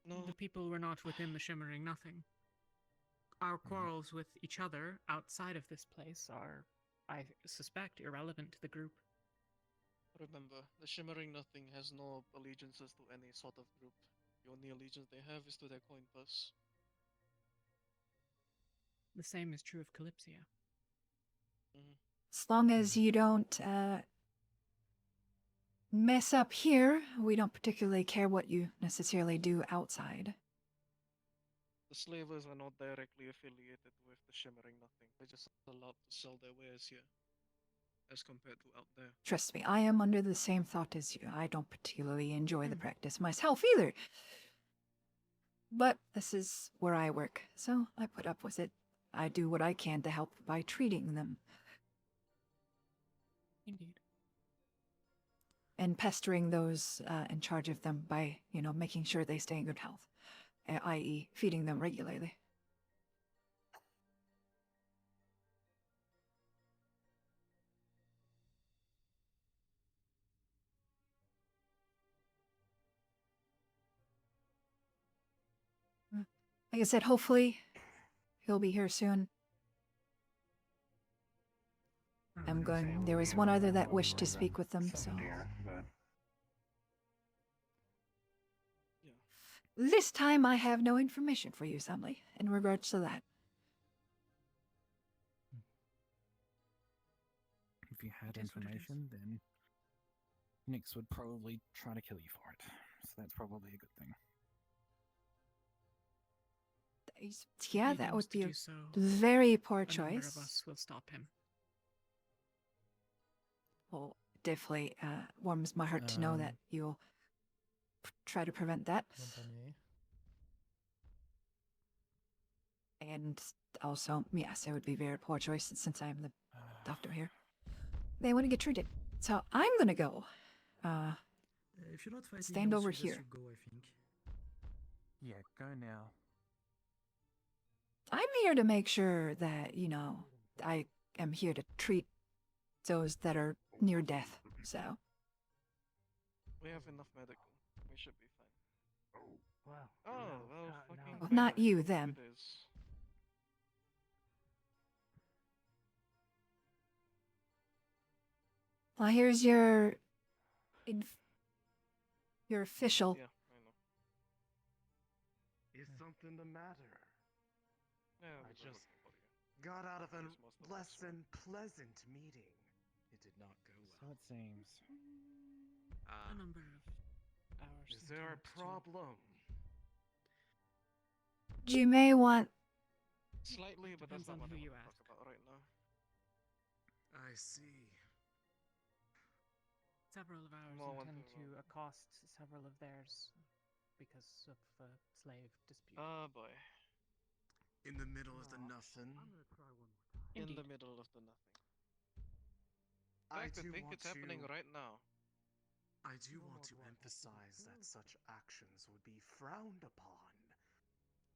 No. The people were not within the Shimmering Nothing. Our quarrels with each other outside of this place are, I suspect, irrelevant to the group. Remember, the Shimmering Nothing has no allegiances to any sort of group. The only allegiance they have is to their coin purse. The same is true of Kalypsia. As long as you don't mess up here, we don't particularly care what you necessarily do outside. The slavers are not directly affiliated with the Shimmering Nothing. They're just allowed to sell their wares here, as compared to out there. Trust me, I am under the same thought as you. I don't particularly enjoy the practice myself either. But this is where I work, so I put up with it. I do what I can to help by treating them. Indeed. And pestering those in charge of them by, making sure they stay in good health, i.e. feeding them regularly. Like I said, hopefully he'll be here soon. I'm going. There was one other that wished to speak with them, so. This time I have no information for you, Samley, in regards to that. If you had information, then Nyx would probably try to kill you for it. So that's probably a good thing. Yeah, If he that aims would to be a do so, very poor a number of choice. us will stop him. Well, definitely warms my heart to know that you'll try to prevent that. And also, yes, it would be a very poor choice since I'm the doctor here. They want to get treated. So I'm going to go. If you're not fighting, Stand I'll over suggest here. you go, I think. Yeah, go now. I'm here to make sure that, you know, I am here to treat those that are near death, so. We have enough medical. We should be fine. Well. Oh, well, fucking. Well, not you, them. It is. Well, here's your official. Yeah, I know. Is something the matter? Yeah, I just got out of a less than pleasant meeting. It did not go well. So it seems. A number of hours. Is there a problem? You may want. Slightly, but that's Depends not on what who I you want to ask. talk about right now. I see. Several of ours More intend one thing to accost several of theirs because of a slave dispute. Oh boy. In the middle of the nothing. In Indeed. the middle of the nothing. I I think it's happening right now. I do want to emphasize that such actions would be frowned upon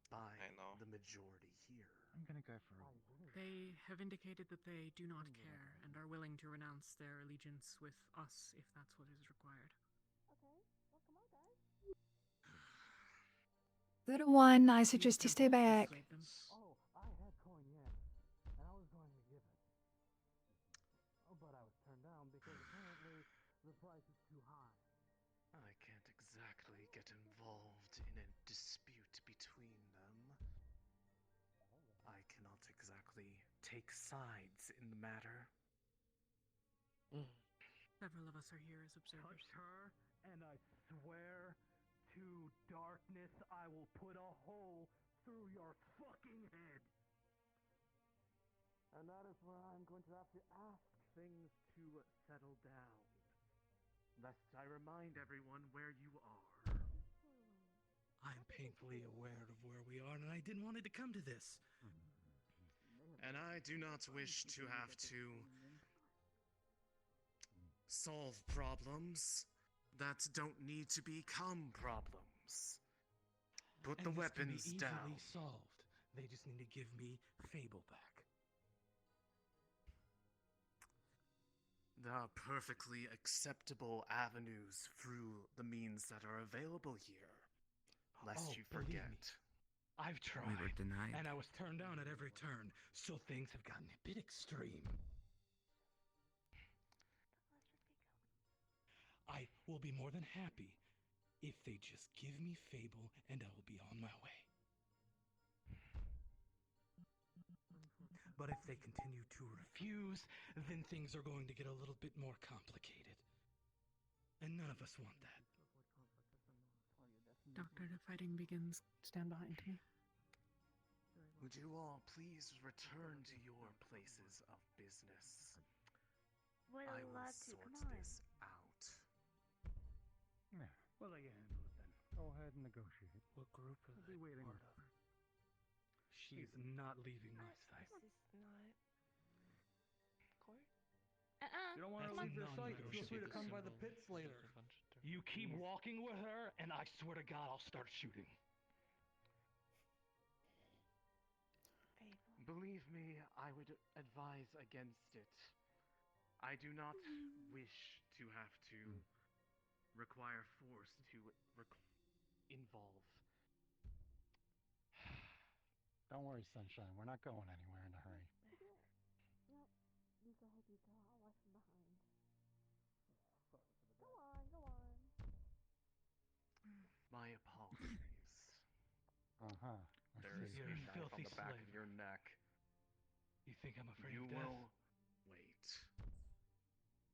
by the majority here. I'm gonna go for a walk. They have indicated that they do not care and are willing to renounce their allegiance with us if that's what is required. Little one, I suggest you stay back. Oh, I had cognac, and I was going to give it. Oh, but I was turned down because apparently the price is too high. I can't exactly get involved in a dispute between them. I cannot exactly take sides in the matter. Several of us are here as observers. Touch her, and I swear to darkness I will put a hole through your fucking head. And that is where I'm going to have to ask things to settle down. Lest I remind everyone where you are. I'm painfully aware of where we are, and I didn't want it to come to this. And I do not wish to have to solve problems that don't need to become problems. Put the And this can be weapons easily down. solved. They just need to give me Fable back. There are perfectly acceptable avenues through the means that are available here. Lest you believe me, forget. I've tried. We were denied. And I was turned down at every turn, so things have gotten a bit extreme. I will be more than happy if they just give me Fable, and I will be on my way. But if they continue to refuse, then things are going to get a little bit more complicated. And none of us want that. Doctor, the fighting begins. Stand behind me. Would you all please return to your places of business? Would I will love to. sort Come on. this out. Yeah, we'll let you handle it then. Go ahead and negotiate. What group are I'll they be waiting. part of? She's not leaving my sight. This is not. Court? You don't want to That's leave their sight. Feel free to come by the pits later. You keep walking with her, and I swear to God, I'll start shooting. Believe me, I would advise against it. I do not wish to have to require force to involve Don't worry, Sunshine. We're not going anywhere in a hurry. No, you go ahead, you go. I'll watch from behind. Go on, go on. My apologies. Uh-huh. There's You're a a knife on filthy the back slave. of your neck. You think I'm afraid You of death? will wait.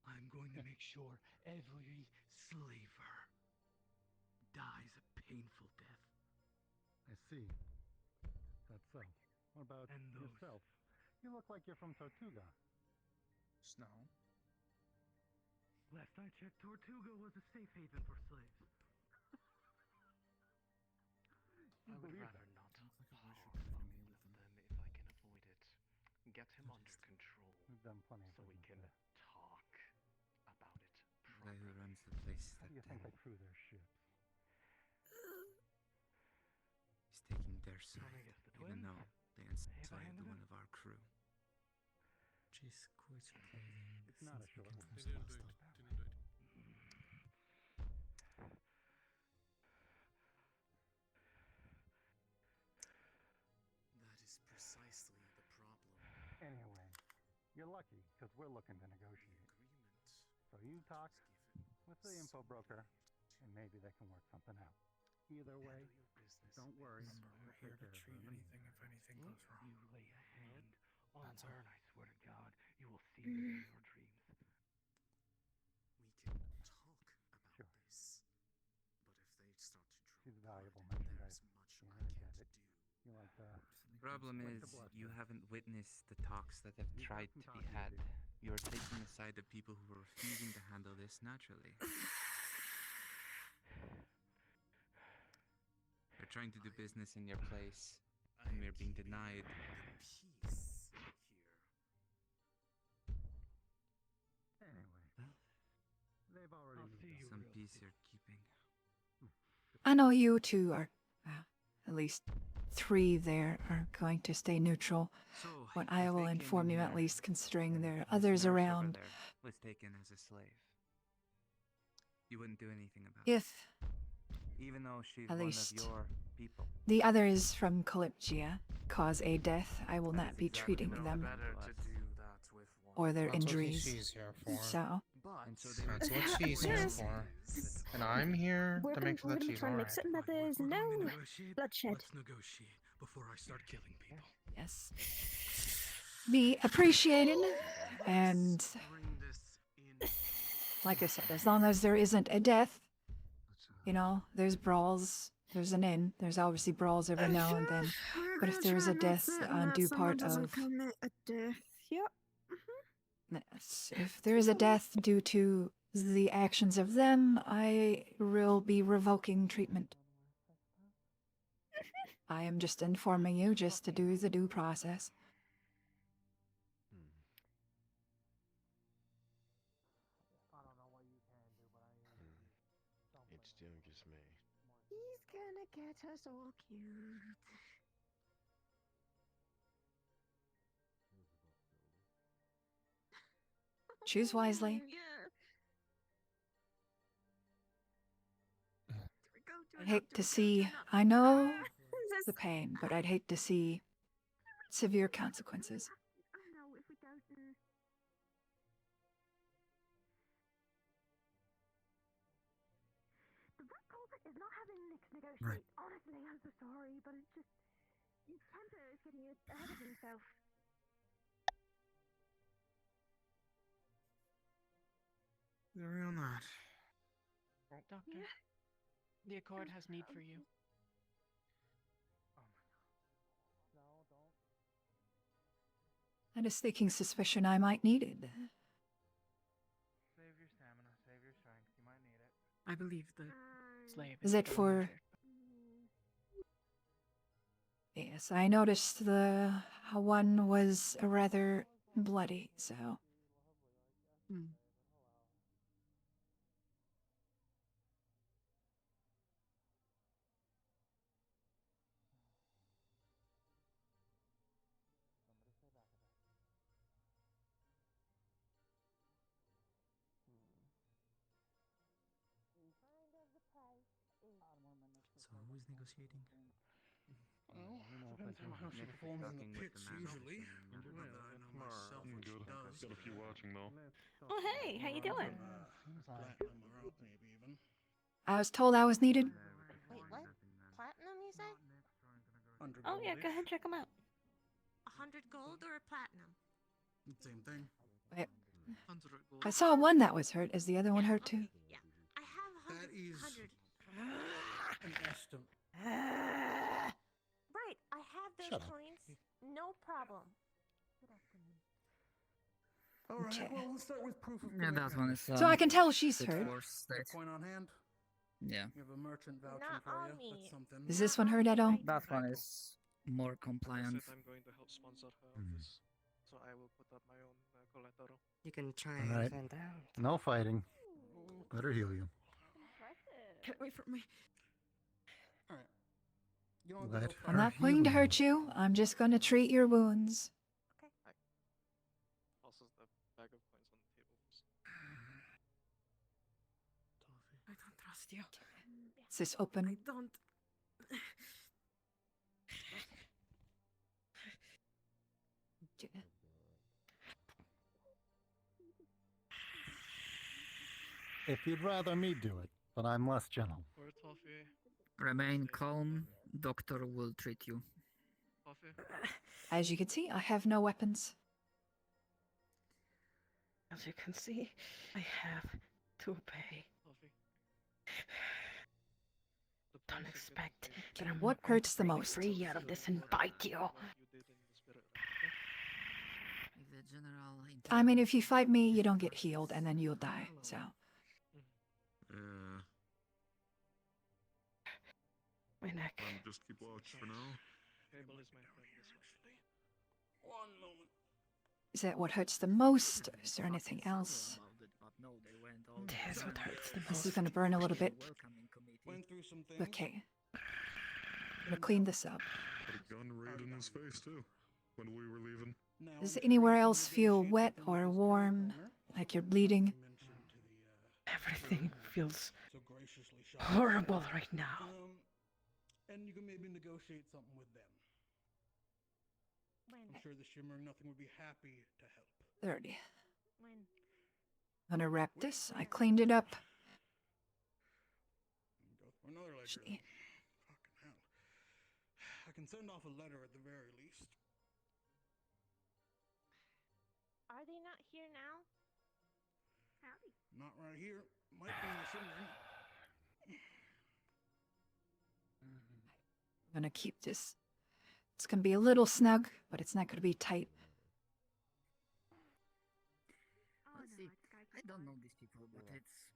I'm going to make sure every slaver dies a painful death. I see. That's so. What about yourself? You look like you're from Tortuga. Snow. Last I checked, Tortuga was a safe haven for slaves. I would believe rather that? not Looks like a harm racial both enemy of with them if I can avoid it. Get him under control We've done plenty of so we business can there. talk about it The guy who properly. runs the place How do you stepped think in. I crew their ships? He's taking their side, Wanna guess the even twins? though they enslaved one of our crew. Which is quite surprising. It's not a short one. That is precisely the problem. Anyway, you're lucky, because we're looking to negotiate. Agreement. So you talk Given with the info broker, and maybe they can work something out. Either way, Handle your business. don't worry. Remember, we're here to treat anything if anything goes wrong. You lay a hand on That's her, all. and I swear to God, you will see me in your dreams. We can talk about Sure. this. But if they start to draw She's valuable blood, merchandise. there's much You I know, I can't get it. do. You like Problem like is, to bluster. you haven't witnessed the talks that have You've got tried some to be talking to had. do. You're taking aside the people who are refusing to handle this naturally. You're trying to do business in your place, and we're being denied. The peace here. Anyway, they've already moved on. Some peace you're keeping. I know you two are, at least 3 there, are going to stay neutral. So, But if I they will came inform in you at here, least, considering there are this others nurse over around. there was taken as a slave. You wouldn't do anything about it. If Even though she's at one least of your people. the others from Kalypsia cause a death, I will not be treating them Better to do that with one. or their That's what injuries. she's here for. So, And so they That's would what she's here Yes. for. And I'm here We're to gonna, make sure we're that gonna be she's trying to alright. make certain that there's We're going to no negotiate. bloodshed. Let's negotiate before I start killing people. yes. Be appreciated, and Bring this in. like I said, as long as there isn't a death, you know, there's brawls, there's an inn, there's obviously brawls every now and then. We're But if gonna there's try a and make death certain on that due someone part doesn't of, commit a death. Yep. yes, if there is a death due to the actions of them, I will be revoking treatment. I am just informing you just to do the due process. It's still just me. He's gonna get us all cute. Choose wisely. Yeah. I'd hate to see, I know the pain, but I'd hate to see severe consequences. I know if we don't. The root cause is not having Nick negotiate. Right. Honestly, I'm so sorry, but it's just his temper is getting ahead of himself. They're real not. Doctor, the Accord has need for you. I had a sneaking suspicion I might need it. Save your stamina, save your strength. You might need it. I believe the slave Is it being for... injured. Yes, I noticed the one was rather bloody, so... Hmm. So who is negotiating? Well, You know, depends if on how she Nick's performs in the talking with pits the mouse usually. and Well, I know myself I'm what she good. does. Got a few watching though. Oh, hey, how you doing? Platinum or up maybe even. I was told I was needed. Wait, what? Platinum, you say? 100 Oh, yeah, gold-ish. go ahead, check them out. 100 gold or a platinum? Same thing. Wait, 100 gold. I saw one that was hurt. Is the other one hurt too? Yeah. I have 100. That is 100. an estimate. Right, I have those Shut up. coins. No problem. All right. Okay. Well, we'll start with proof of Yeah, that commitment. one is. So I can tell she's fit hurt. for Got state. coin on hand. Yeah. You have a merchant vouching Not for on you. me. That's something. Is this one hurt at all? That one is more Like I compliant. said, I'm going to help sponsor her of this, so I will put up my own collateral. You can try All right. and find out. No fighting. Let her heal you. Get away from me. All right. You don't Let have to go I'm her not going to heal hurt you. I'm just going to treat your wounds. Also, the bag of coins on the table. I don't trust you. Is this open? I don't. If you'd rather me do it, but I'm less gentle. Or Toffee. Remain calm. Doctor will treat you. Toffee. As you can see, I have no weapons. As you can see, I have to obey. Toffee. Don't expect that I'm What not going hurts to the break most? free out of this and bite you. The general. I mean, if you fight me, you don't get healed, and then you'll die. So, Yeah. My neck. Just keep watch for now. Cable is my friend this way. One moment. is that what hurts the most? Is there anything else? That's what hurts the This is most. going to burn a little bit. Went through some things. Okay. I'm going to clean this up. Put a gun right in his face too. When we were leaving. Now, Does anywhere else feel wet or warm? Like you're bleeding? Everything feels so graciously shot. horrible right now. And you can maybe negotiate something with them. When? I'm sure the Shimmering Nothing would be happy to help. 30. When? I'm going to wrap this. I cleaned it up. Go for another leg. Actually, Fucking hell. I can send off a letter at the very least. Are they not here now? Howdy. Not right here. Might be in the Shimmering. I'm going to keep this. It's going to be a little snug, but it's not going to be tight. Let's see. I don't know these people, but it's.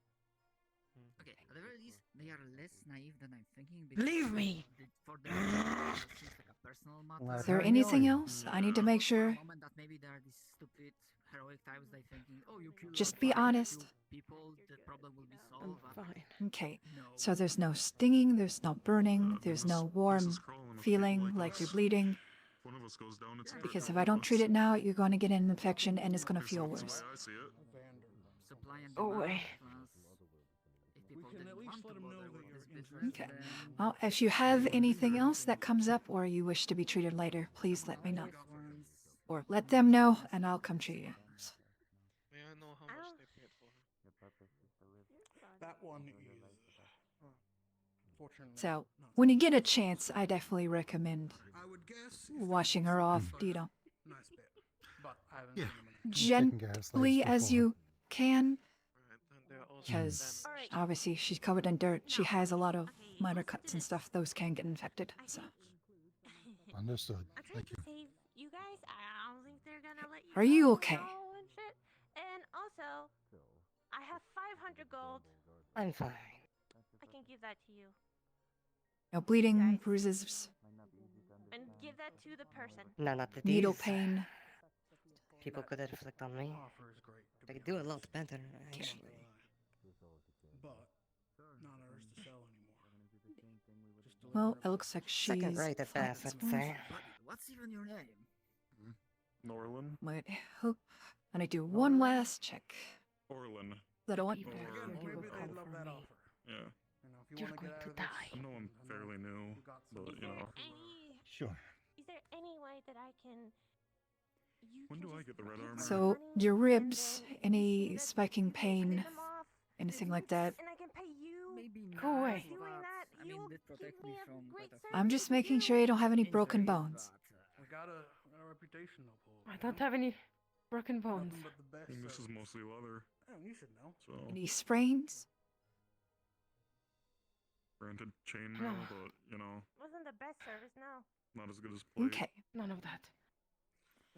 Okay, at the very least, they are less naive than I'm thinking. Leave me! For them, it seems like a personal matter. Is there anything else? I need to make sure. Moment that maybe there are these stupid heroic types they thinking, oh, you kill Just like be 5 honest. people, the problem will be solved. Fine. Okay, so there's no stinging, there's no burning, there's no warm feeling like you're bleeding. One of us goes down, it's Because if I don't treat it now, you're going to get an infection and it's going to feel worse. I see it. Supply and Go demand, away. plus if We people can didn't at least want to let 'em know bother that with you're this business, Okay. then Well, if you have anything else that comes up or you wish to be treated later, please let me know. Or let them know and I'll come treat you. May I know how much they paid for her? That one is. Fortunately. So, when you get a chance, I definitely recommend I would guess. washing her off, you know, Nice bit. But I haven't Yeah. seen them in taken care of slaves gently as before. you can. Alright, then they're also Because Alright. obviously she's covered in dirt. She has a lot of minor cuts and stuff. Those can get infected. So, Understood. I'm trying Thank you. to save you guys. I don't think they're gonna let you. Are you go, okay? know, and shit. And also, I have 500 gold. I'm fine. I can give that to you. no bleeding, bruises, And give that to the person. No, not the needle these. pain. People could inflict on me. Offer is great. They could do a lot better, actually. But not ours to sell anymore. Just deliver Well, it. it looks like she's. Second rate at best, I'd say. what's even your name? Norlin? Wait, who? And I do one last check. Orlin. Little one. People Again, you maybe will they'd come love for that me. offer. Yeah. You know, if you You're want to going get out to of this, die. I know I'm fairly new, but you know. Any Sure. Is there any way that I can? When do I get the red armor? So your ribs, any spiking pain, anything like that. And I can pay you. Maybe Go not, away. but Doing that, I mean, this protects me from quite a few I'm just making sure you don't have any broken bones. We got a reputation to uphold. I don't have any broken bones. Nothing but the best. And this is mostly leather. Oh, you should know. So, Any sprains? granted, chainmail, but, you know, Wasn't the best service, no. not as good as plate. Okay. None of that.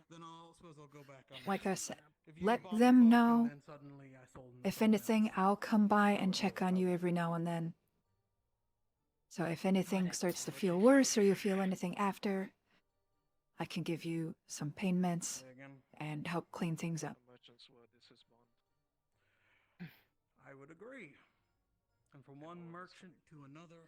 Then I suppose I'll go back on. Like I said, If you let bought them both know. and then suddenly I sold them to If someone anything, else. I'll come by and check on you every now and then. So if anything starts to feel worse or you feel anything after, I can give you some pain meds and help clean things up. Merchant's word is his bond. I would agree. And from one merchant to another,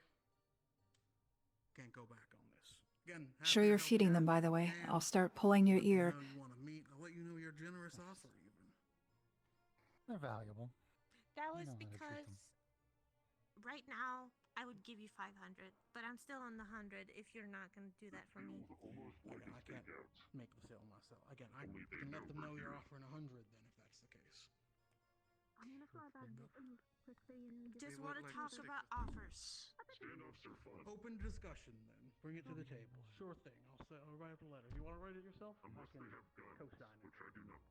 can't go back on this. Again, Sure you're feeding them, by the way. I'll start pulling your ear. you want to meet. I'll let you know your generous offer even. They're valuable. That I was know how to treat because them. right now I would give you 500, but I'm still on the 100 if you're not going to do that for me. Again, I can't make the sale myself. Again, I can let them know you're offering 100 then if that's the case. I'm going to fly back quickly and just We want would to like talk to stick about with offers. Standoffs are fun. Open discussion then. Bring it to the table. Sure thing. I'll write up a letter. You want to write it yourself? Unless I they can have guns, co-sign it. which I do not.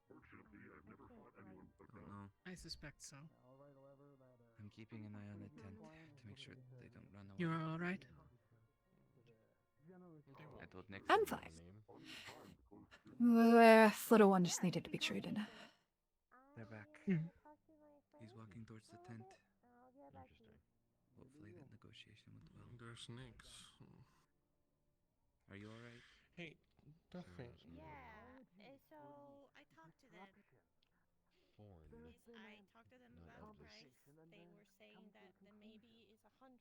Fortunately, I've never fought anyone with a gun. No, I suspect so. I'll write a letter that. I'm keeping an eye on the tent to make sure they don't run away. You're all right? I told Nick I'm the fine. name. Little one just needed to be treated. They're back. Hmm. He's walking towards the tent. Interesting. Hopefully that negotiation went well. They're snakes. Are you alright? Hey, nothing. Yeah, so I talked to them. Foreign. I talked to them Not about the Elvis. price. They were saying that the maybe is 100,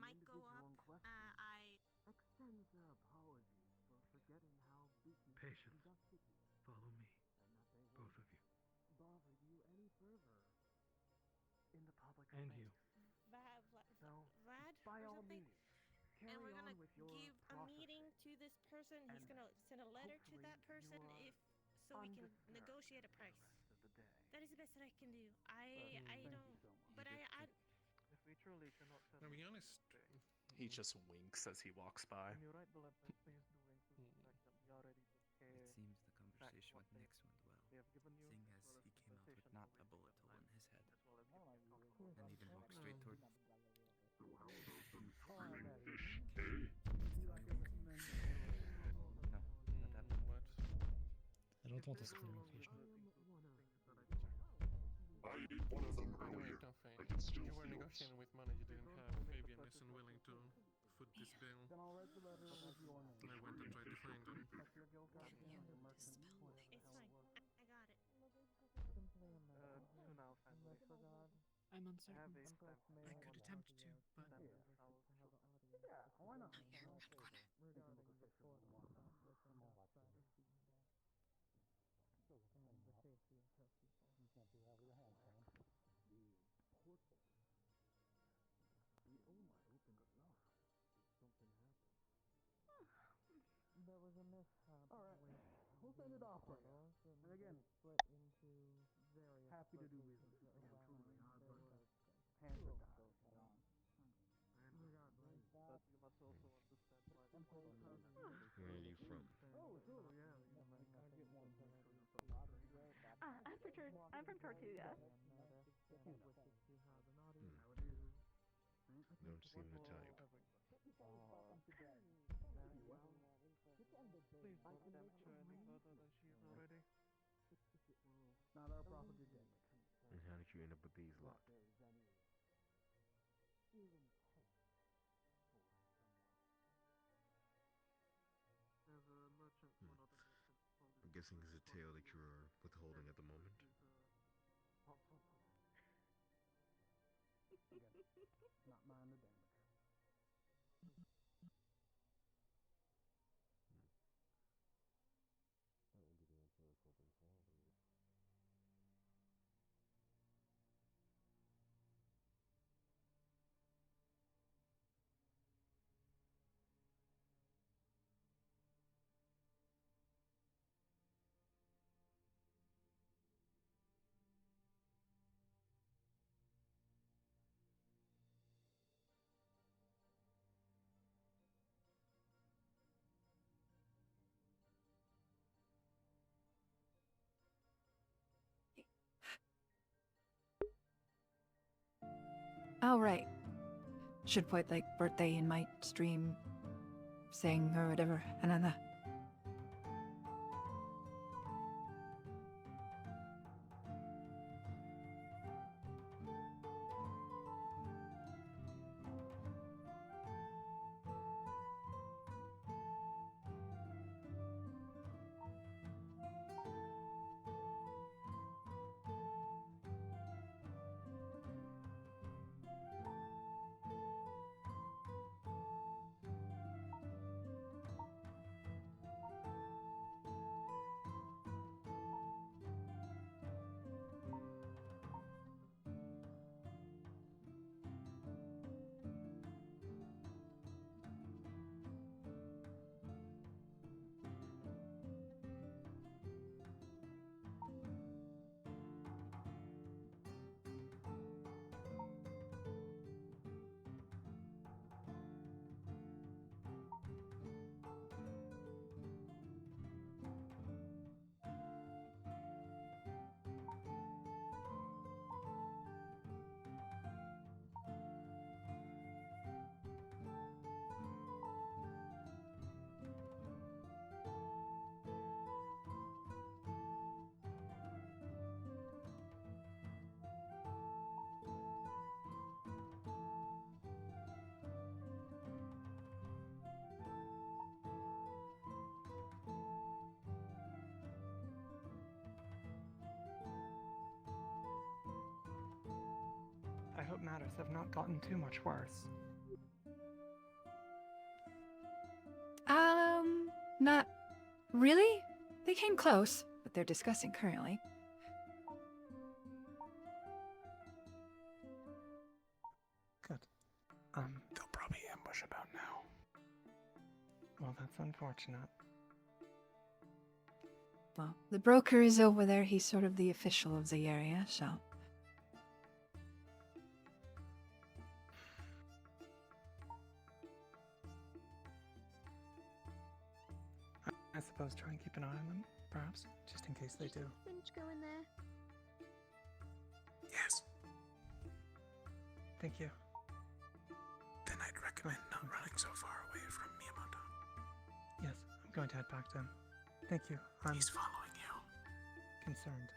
might go up. I Extends their apologies for forgetting how business Patience. conducted you. Follow me, And that they both of you. bother you any further in the public And space. you. So, Vlad by or all something. means, carry And we're gonna on with your give a process. meeting to this person. He's And gonna send a letter to that hopefully person you if so we can undisturbed negotiate a price. the rest of the day. That is the best that I can do. I Thank you don't. so much. But I If we truly cannot settle I'll be honest. He just winks as he walks by. when you write the letter, please do include the fact that we already took care. It seems the conversation with Nix went well, We have given you seeing as as well he as came out with compensation not for a bullet wasting hole in time, his head, as well as giving you comfortable and even walked straight toward. So how about some screaming fish, eh? No, not that one. What? I don't want to scream fish. I ate one of them By the way, earlier. nothing. I can still You were feel it. negotiating with money you didn't have. Maybe I'm less unwilling to foot this bill. Then I'll write the letter with your name. And I went and tried to find them. Check your guilt out and the merchant explain It's how fine. it works. I got it. Simply a matter to now, family. unless for God. I'm Have uncertain. a Unless plan. may I could attempt to, but Yeah. Yeah, why not? Regarding the report on the privacy and the safety of her people. You can't do that with your hands, man. Portal. Oh my, opened enough. Something happened. There was a mishap. All right, we'll send it off for you. And again, split into various. Happy to do business. Again, truly, hands are tied. Regardless, but you must also understand why the Where are you from? Oh, sure, yeah. You might get one to I'm from Tortuga. Don't seem the type. Please don't damage her any further than she is already. Not our property, Dick. And how did you end up with these lot? As a merchant, one of the merchants told I'm guessing it's a tale that you're withholding at the moment. Not mine to damage. That will be the answer I was hoping for. Oh, right. Should put like birthday in my stream, saying or whatever. And then I hope matters have not gotten too much worse. Not really. They came close, but they're discussing currently. Good. They'll probably ambush about now. Well, that's unfortunate. Well, the broker is over there. He's sort of the official of the area, so. I suppose try and keep an eye on them, perhaps, just in case they do. Finch go in there? Yes. Thank you. Then I'd recommend not running so far away from Miyamoto. Yes, I'm going to head back to him. Thank you. He's following you. Concerned.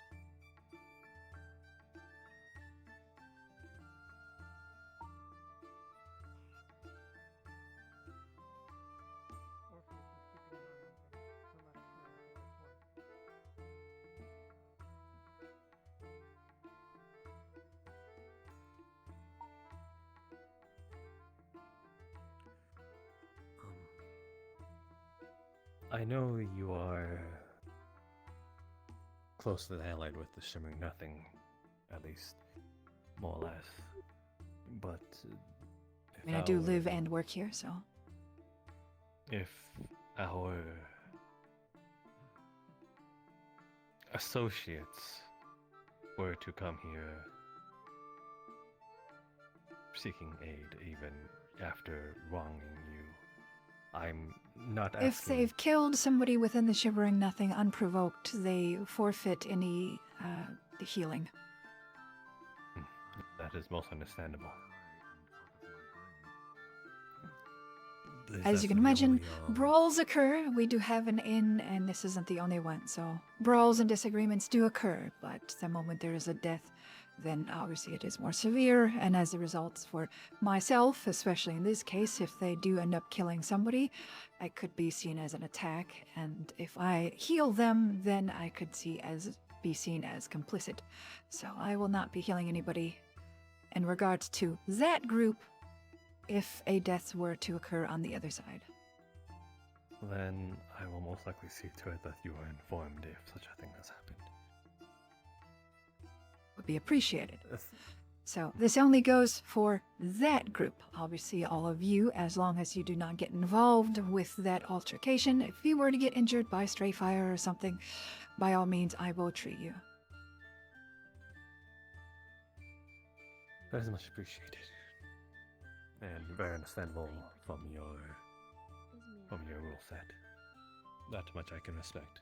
I know you are closely allied with the Shimmering Nothing, at least more or less. But I mean, I do live and work here, so. If our associates were to come here seeking aid, even after wronging you, I'm not asking. If they've killed somebody within the Shivering Nothing unprovoked, they forfeit any healing. That is most understandable. As you can imagine, brawls occur. We do have an inn, and this isn't the only one. So brawls and disagreements do occur, but the moment there is a death, then obviously it is more severe. And as a result, for myself, especially in this case, if they do end up killing somebody, I could be seen as an attack. And if I heal them, then I could be seen as complicit. So I will not be healing anybody. In regards to that group, if a death were to occur on the other side. Then I will most likely see to it that you are informed if such a thing has happened. Would be appreciated. So this only goes for that group. Obviously, all of you, as long as you do not get involved with that altercation. If you were to get injured by stray fire or something, by all means, I will treat you. That is much appreciated. And very understandable from your rule set. That much I can respect.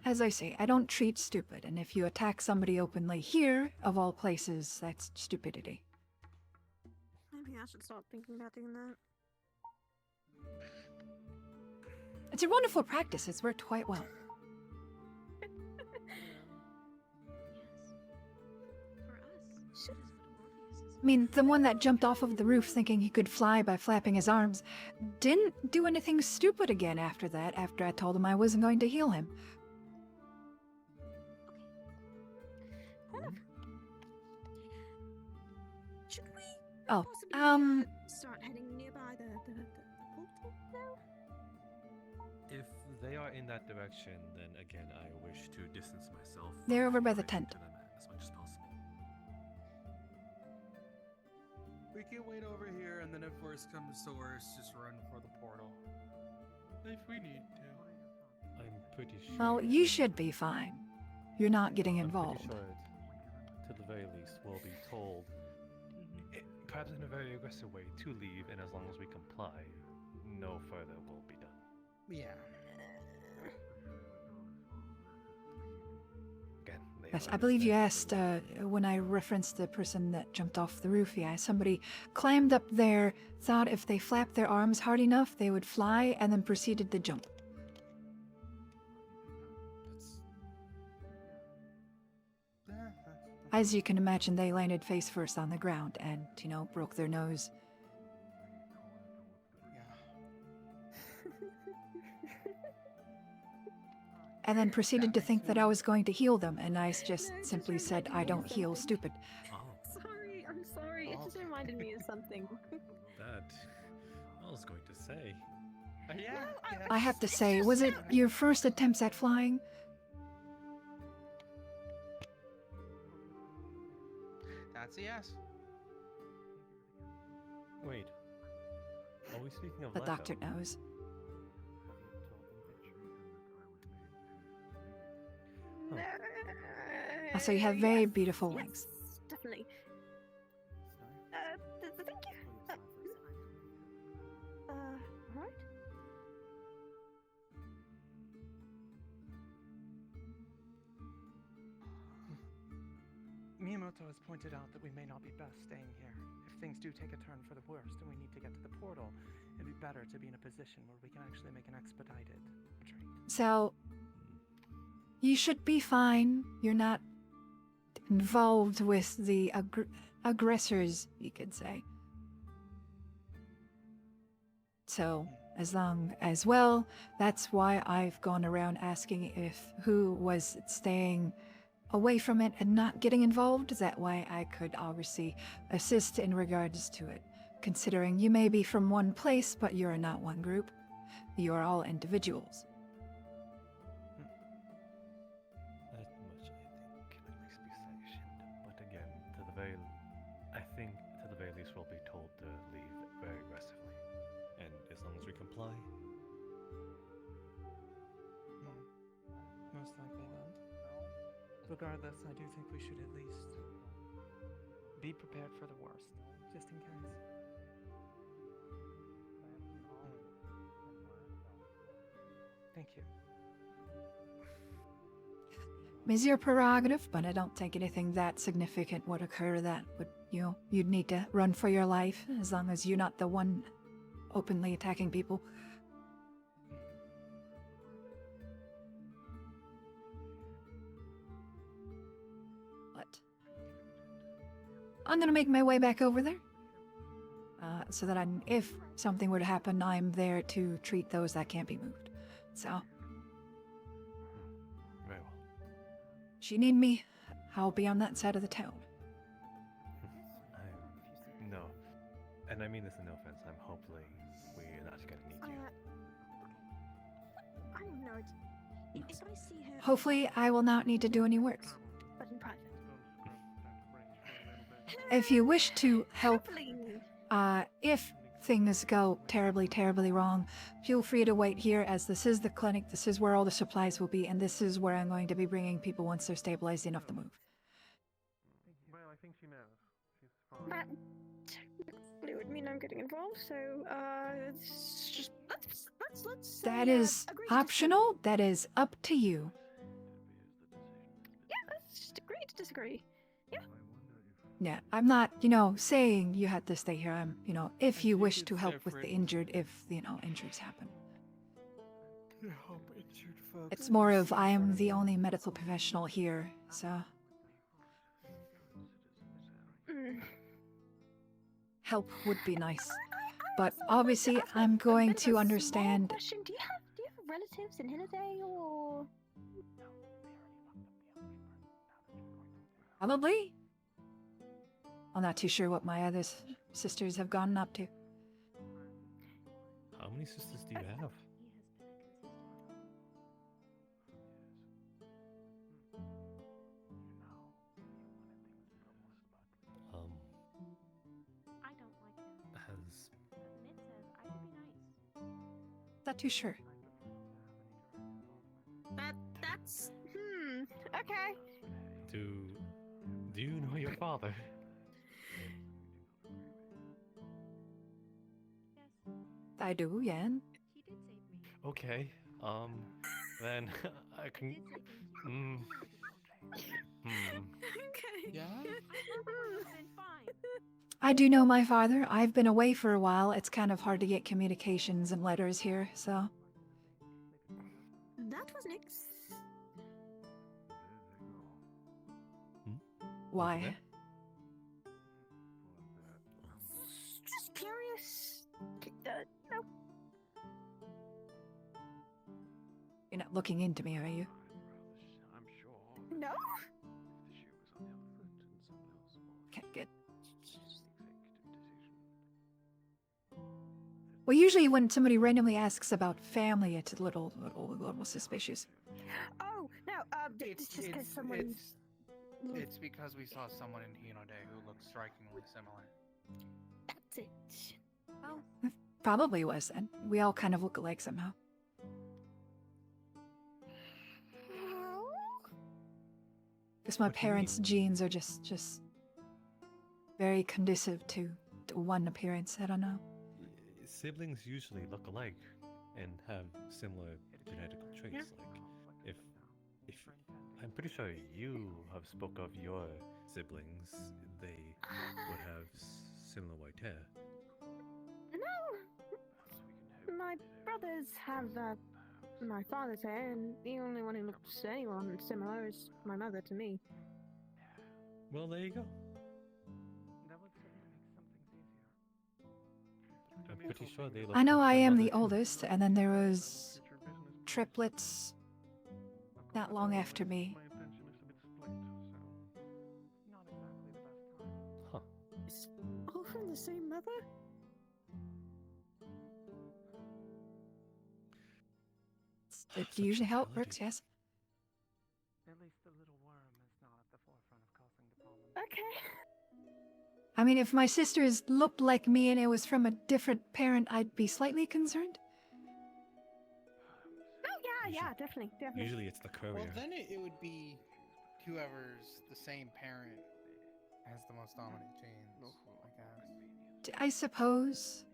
as I say, I don't treat stupid, and if you attack somebody openly here, of all places, that's stupidity. Maybe I should start thinking about doing that. It's a wonderful practice. It's worked quite well. I mean, the one that jumped off of the roof thinking he could fly by flapping his arms didn't do anything stupid again after that, after I told him I wasn't going to heal him. Should we Oh, start heading nearby the portal now? If they are in that direction, then again, I wish to distance myself. They're over by the tent. As much as possible. We can wait over here, and then if worse comes to worse, just run for the portal. If we need to. I'm pretty sure. Well, you should be fine. You're not getting involved. I'm pretty sure, to the very least, we'll be told, perhaps in a very aggressive way, to leave, and as long as we comply, no further will be done. Yeah. Again, Yes, I believe you asked when I referenced the person that jumped off the roof. Yeah, somebody climbed up there, thought if they flapped their arms hard enough, they would fly, and then proceeded to jump. As you can imagine, they landed face first on the ground and, broke their nose. And then proceeded to think that I was going to heal them, and I just simply said, I don't heal stupid. Sorry, I'm sorry. It just reminded me of something. That I was going to say. Yeah. I have to say, was it your first attempts at flying? That's a yes. Wait. Are we speaking of The Leto? doctor knows. So you have very beautiful wings. Definitely. Thank you. Right? Miyamoto has pointed out that we may not be best staying here. If things do take a turn for the worst and we need to get to the portal, it'd be better to be in a position where we can actually make an expedited retreat. So, you should be fine. You're not involved with the aggressors, you could say. So, as long as well, that's why I've gone around asking if who was staying away from it and not getting involved. That way I could obviously assist in regards to it. Considering you may be from one place, but you're not one group. You are all individuals. That much, I think, can at least be sanctioned. But again, I think to the very least we'll be told to leave very aggressively. And as long as we comply. Most likely then. Regardless, I do think we should at least be prepared for the worst, just in case. Thank you. Is your prerogative, but I don't think anything that significant would occur that would, you'd need to run for your life, as long as you're not the one openly attacking people. But I'm gonna make my way back over there, so that if something were to happen, I'm there to treat those that can't be moved. So, Very well. if you need me, I'll be on that side of the town. No. And I mean this in no offense. I'm hopefully we're not gonna need you. I don't know. If I see her, Hopefully, I will not need to do any work. but in private. If you wish to help, Hopefully. if things go terribly, terribly wrong, feel free to wait here, as this is the clinic, this is where all the supplies will be, and this is where I'm going to be bringing people once they're stabilized enough to move. Well, I think she knows. She's That technically would mean I'm getting involved, so it's just let's That is agree to optional, that is up to you. disagree. Yeah. Yeah, I'm not, saying you had to stay here. I'm, if you wish to help with the injured, if, injuries happen. It's more of I am the only medical professional here, so. Help would be nice. But obviously, I'm going to understand. Question: Do you have relatives in Hinaday or? Probably. I'm not too sure what my other sisters have gotten up to. How many sisters do you have? I don't like him. Has Nit says I should be nice. Not too sure. That's okay. Do you know your father? I do, yeah. He did save me. Okay. Then I can. Okay. Yeah? I do know my father. I've been away for a while. It's kind of hard to get communications and letters here, so. That was Nick's. Why? Just curious. No. You're not looking into me, are you? No. Okay, good. Well, usually when somebody randomly asks about family, it's a little suspicious. Oh no. It's just because someone. It's because we saw someone in Hinode who looked strikingly similar. That's it. Well, it probably was then. We all kind of look alike somehow. Because my parents' genes are just very conducive to one appearance. I don't know. Siblings usually look alike and have similar genetical traits. Like, if I'm pretty sure you have spoke of your siblings, they would have similar white hair. No. My brothers have my father's hair, and the only one who looks anyone similar is my mother to me. Well, there you go. I'm pretty sure they look I know like I their am mother, the too. oldest, and then there was triplets not long after me. Huh. It's all from the same mother? It's usually how it works, yes. At least the little worm is not at the forefront of causing the problem. Okay. I mean, if my sisters looked like me and it was from a different parent, I'd be slightly concerned. Oh yeah, definitely. Usually it's the courier. Well, then it would be whoever's the same parent has the most dominant genes, I guess. I suppose.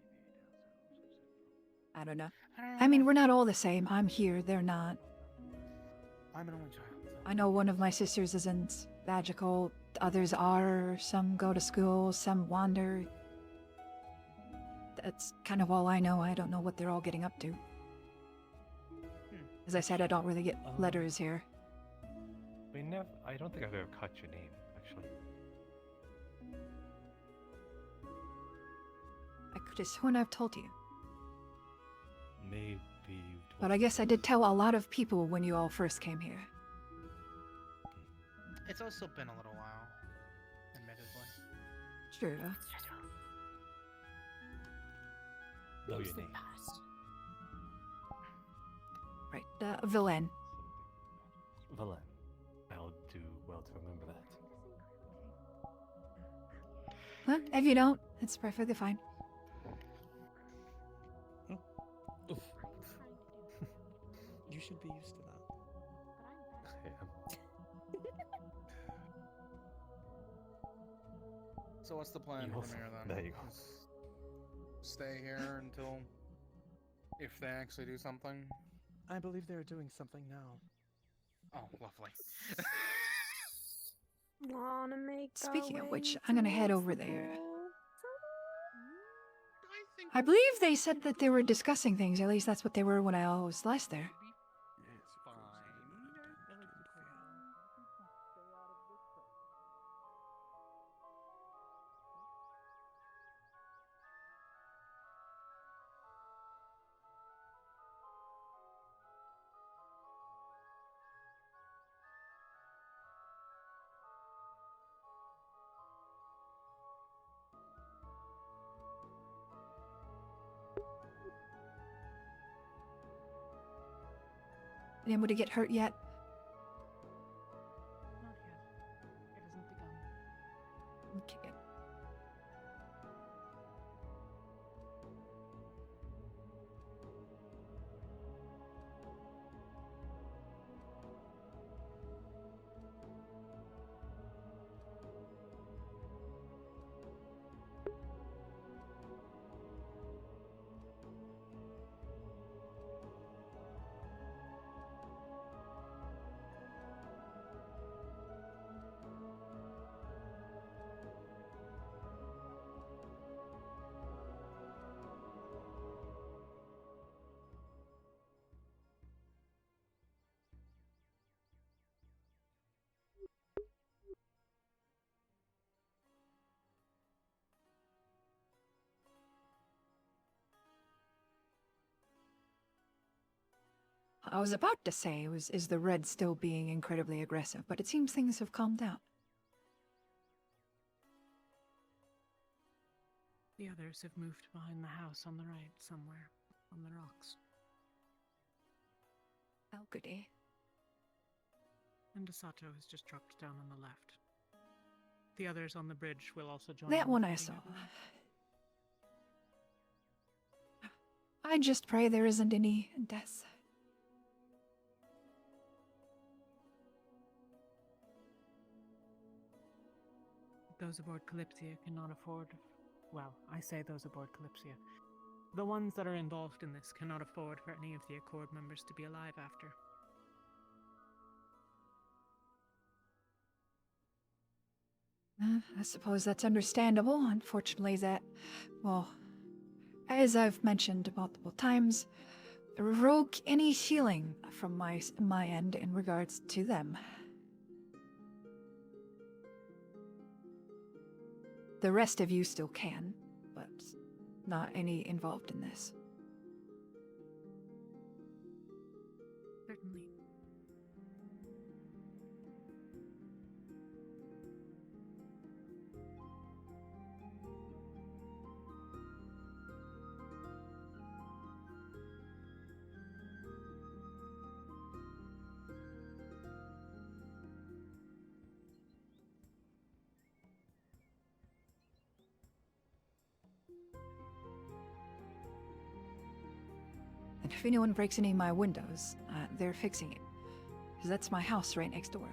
I don't know. I don't know. I mean, we're not all the same. I'm here, they're not. I'm an only child. I know one of my sisters isn't magical, others are, some go to school, some wander. That's kind of all I know. I don't know what they're all getting up to. As I said, I don't really get letters here. I don't think I've ever caught your name, actually. I could have sworn I've told you. Maybe you've told But I guess I did tell a lot of people when you all first came here. It's also been a little while, admittedly. True. Know your name. Right, Villain. Villain. I'll do well to remember that. Huh? If you don't, it's perfectly fine. You should be used to that. I am. So what's the plan You from also- here then? there you go. Just stay here until if they actually do something. I believe they're doing something now. Oh, lovely. Wanna make our Speaking of which, way I'm gonna head towards over the there. portal? I believe they said that they were discussing things. At least that's what they were when I was last there. It's fine. Anybody get hurt yet? Not yet. It hasn't begun. Okay. I was about to say, is the red still being incredibly aggressive, but it seems things have calmed down. The others have moved behind the house on the right, somewhere on the rocks. Oh, goody. And Asato has just dropped down on the left. The others on the bridge will also join. That in one I fighting, saw. believe. I just pray there isn't any deaths. Those aboard Kalypsia cannot afford. Well, I say those aboard Kalypsia. The ones that are involved in this cannot afford for any of the Accord members to be alive after. I suppose that's understandable. Unfortunately, well, as I've mentioned multiple times, revoke any healing from my end in regards to them. The rest of you still can, but not any involved in this. Certainly. And if anyone breaks any of my windows, they're fixing it. Because that's my house right next door.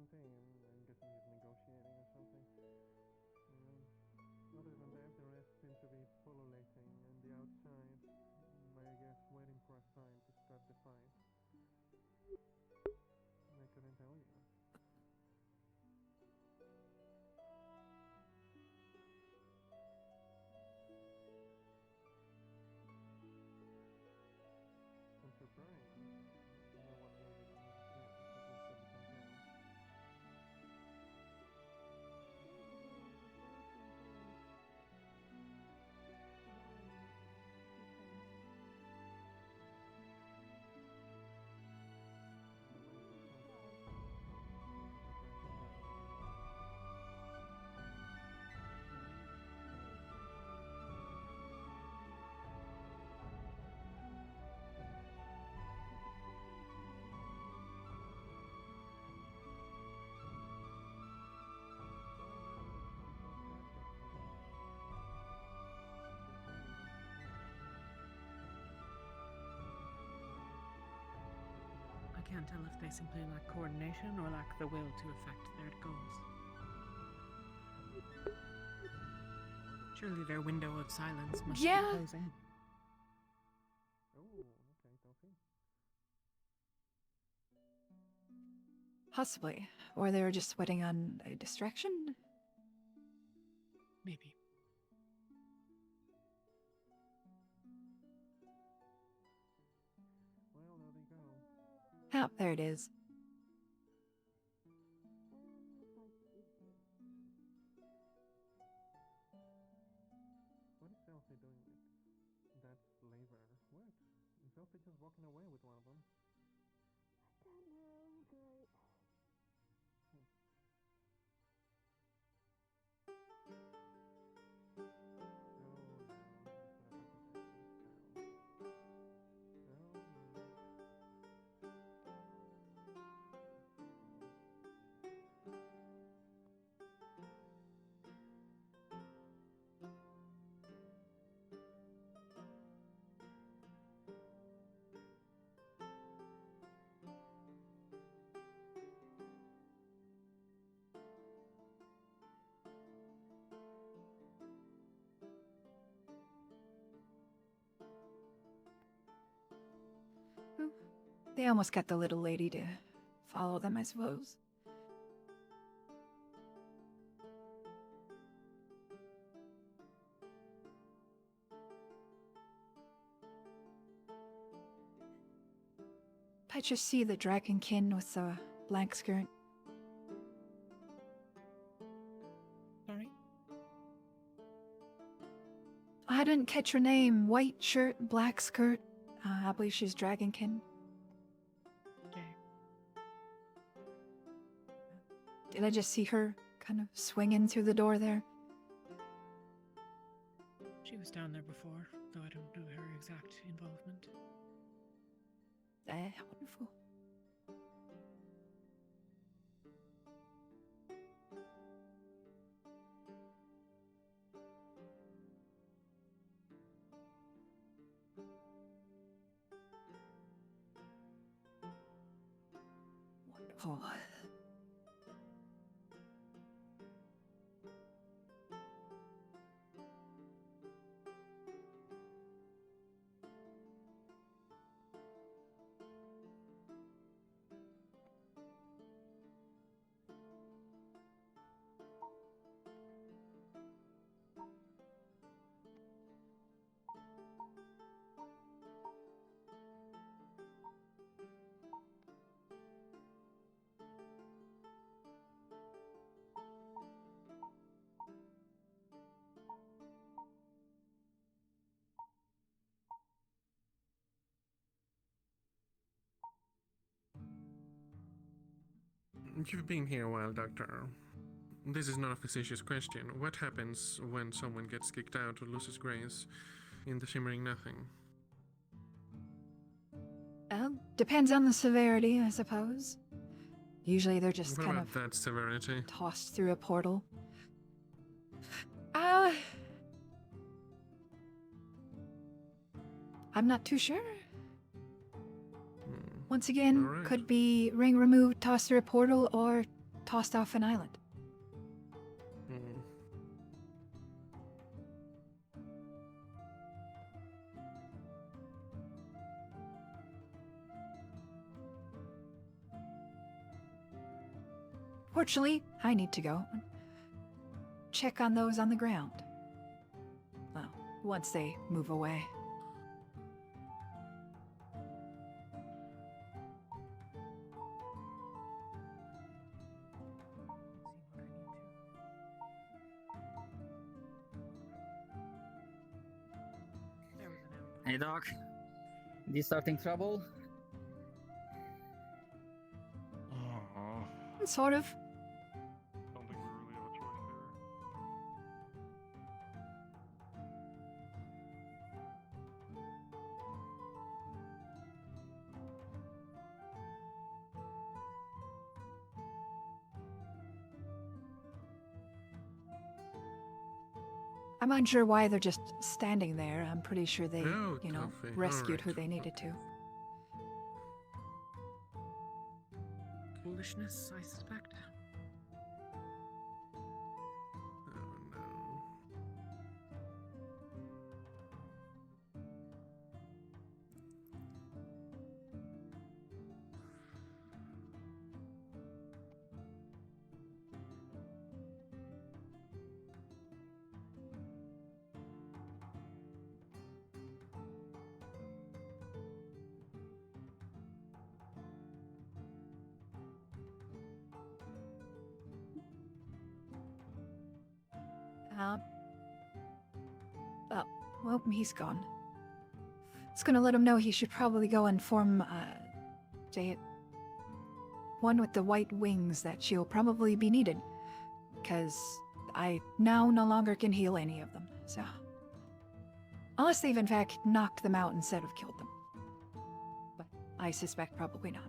Fontaine. I'm guessing he's negotiating or something. Other than that, the rest seem to be pullulating, and the outside, I guess, waiting for a sign to start the fight. I couldn't tell you. I'm surprised. I don't know what made it make sense, but let's get it on down. I can't tell if they simply lack coordination or lack the will to effect their goals. Surely their window of silence must Yeah. be closing. Oh, okay, don't see. Possibly. Or they were just waiting on a distraction? Maybe. Well, there they go. Ah, there it is. What is Elsie doing with that slaver? What? Is Elsie just walking away with one of them? I don't know. Great. They almost got the little lady to follow them, I suppose. I just see the dragonkin with the black skirt. Sorry? I didn't catch her name. White shirt, black skirt. I believe she's dragonkin. Okay. Did I just see her kind of swinging through the door there? She was down there before, though I don't know her exact involvement. Wonderful. Wonderful. You've been here a while, Doctor. This is not a facetious question. What happens when someone gets kicked out or loses grace in the Shimmering Nothing? Depends on the severity, I suppose. Usually they're just What kind about of that severity? tossed through a portal. I'm not too sure. Once again, Alright. could be ring removed, tossed through a portal, or tossed off an island. Hmm. Fortunately, I need to go check on those on the ground. Well, once they move away. Hey, Doc. You starting trouble? Sort of. Don't think we really have a choice here. I'm unsure why they're just standing there. I'm pretty sure they, Oh, you know, Coffee. rescued who Alright. they needed to. Foolishness, I suspect. Oh no. Oh, well, he's gone. It's gonna let him know he should probably go and form, one with the white wings that she'll probably be needed. Because I now no longer can heal any of them, so. Unless they've in fact knocked them out instead of killed them. But I suspect probably not.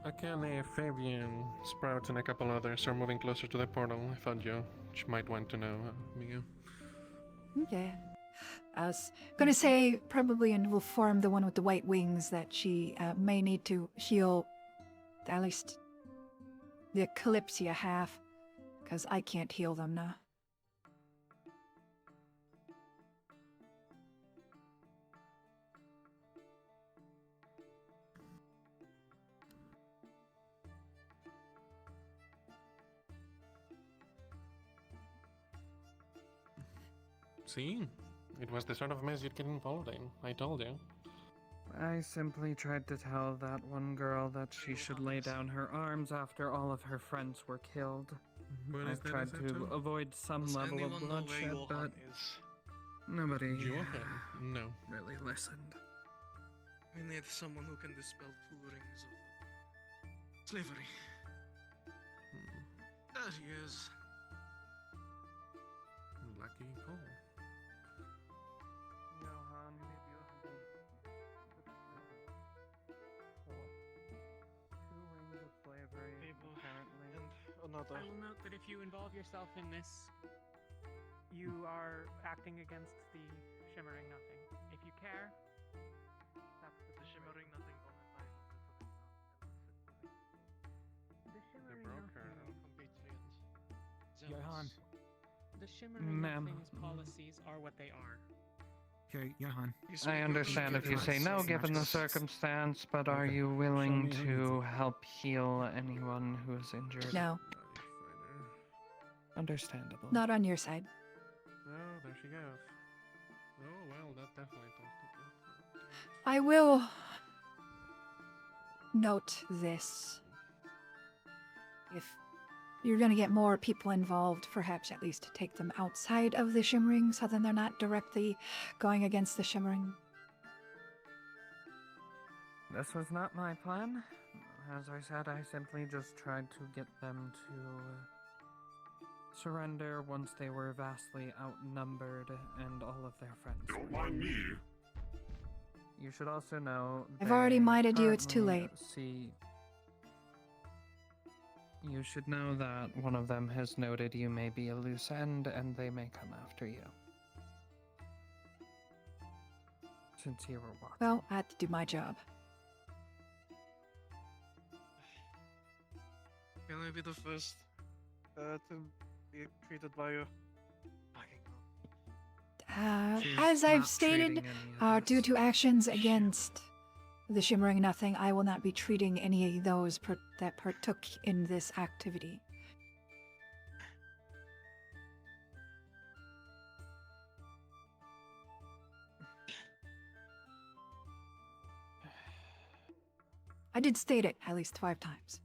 Akane, Fabian, Sprout, and a couple others are moving closer to the portal. I thought you might want to know, Mio. Okay. I was gonna say probably and will form the one with the white wings that she may need to heal at least the Kalypsia half, because I can't heal them now. See? It was the sort of mess you'd get involved in. I told you. I simply tried to tell that one girl that she should lay down her arms after all of her friends were killed. What is I've that, tried is that to true? avoid some Does level of anyone know where bloodshed, Johan but is? nobody Johan? No. Really listened. We need someone who can dispel two rings of slavery. There he is. Lucky call. Johan, two rings of slavery, apparently. And another. I will note that if you involve yourself in this, you are acting against the Shimmering Nothing. If you care, that's the Shimmering Nothing on the title. The Shimmering broker. Nothing. Johan. The Shimmering Ma'am. Nothing's policies are what they are. Okay, Johan. I understand if you say no given the circumstance, but are you willing to help heal anyone who is injured? No, Understandable. not on your side. Oh, there she goes. Oh, well, that definitely talked it. I will note this. If you're gonna get more people involved, perhaps at least take them outside of the Shimmering so then they're not directly going against the Shimmering. This was not my plan. As I said, I simply just tried to get them to surrender once they were vastly outnumbered and all of their friends. Don't mind me. You should also know I've already they minded you, it's too currently late. See, you should know that one of them has noted you may be a loose end and they may come after you. since you were watching. Well, I had to do my job. Can I be the first to be treated by you? She's As I've not stated, treating any of due to actions against the Shimmering Nothing, I will not be treating any of those that partook in this activity. I did state it at least 5 times.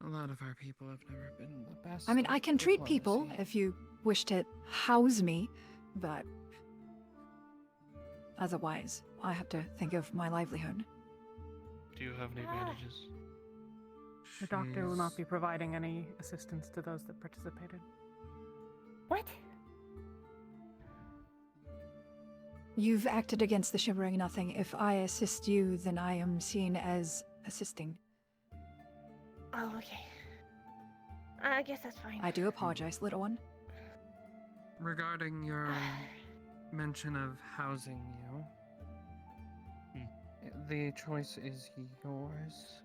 A lot of our people have never been the best. I mean, at I can treat people diplomacy. if you wish to house me, but otherwise, I have to think of my livelihood. Do you have any bandages? The doctor will not be providing any assistance to those that participated. What? You've acted against the Shimmering Nothing. If I assist you, then I am seen as assisting. Oh, okay. I guess that's fine. I do apologize, little one. Regarding your mention of housing you, the choice is yours.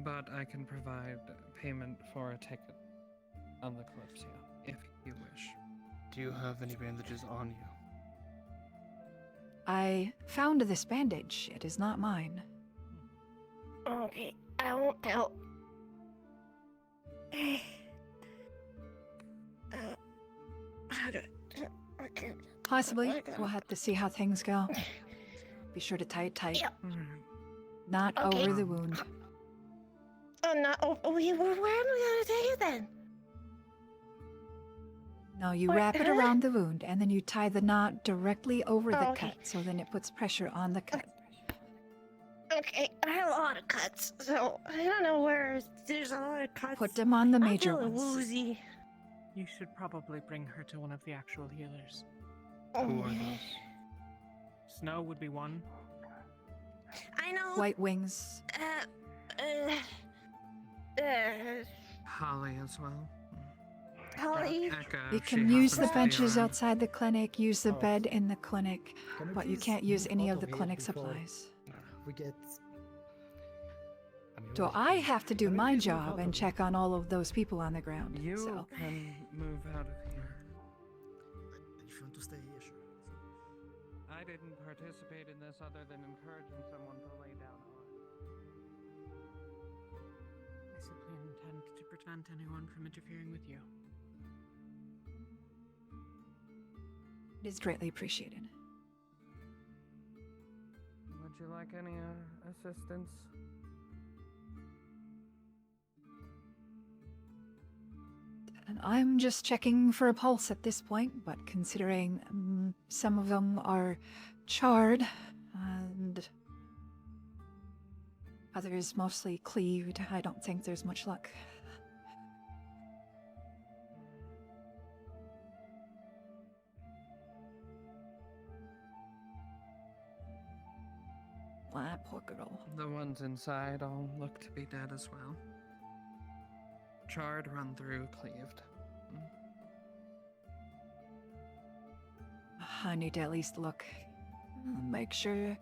But I can provide payment for a ticket on the Kalypsia, if you wish. Do you have any bandages on you? I found this bandage. It is not mine. Okay, I won't tell. Possibly. We'll have to see how things go. Be sure to tie it tight. Not Okay. over the wound. Oh, no. Where am I gonna take it then? No, you What? wrap it around the wound, and then you tie the knot directly over the Okay. cut, so then it puts pressure on the cut. Okay, I have a lot of cuts, so I don't know where there's a lot of cuts. Put them on the I'm major feeling ones. woozy. You should probably bring her to one of the actual healers. Who are those? Snow would be one. I know. White wings. Holly as well. Holly. Echo, You she can use the happens to be benches around. outside the clinic, use the bed in the clinic, Can we but you please can't use move any out of the here clinic before supplies. We get. So I have to do my job and check on all of those people on the ground. You So can move out of here. If you want to stay here, sure. I didn't participate in this other than encouraging someone to lay down arms. I simply intend to prevent anyone from interfering with you. it is greatly appreciated. Would you like any assistance? And I'm just checking for a pulse at this point, but considering some of them are charred and others mostly cleaved, I don't think there's much luck. Ah, poor girl. The ones inside all look to be dead as well. Charred, run through, cleaved. I need to at least look. Make sure.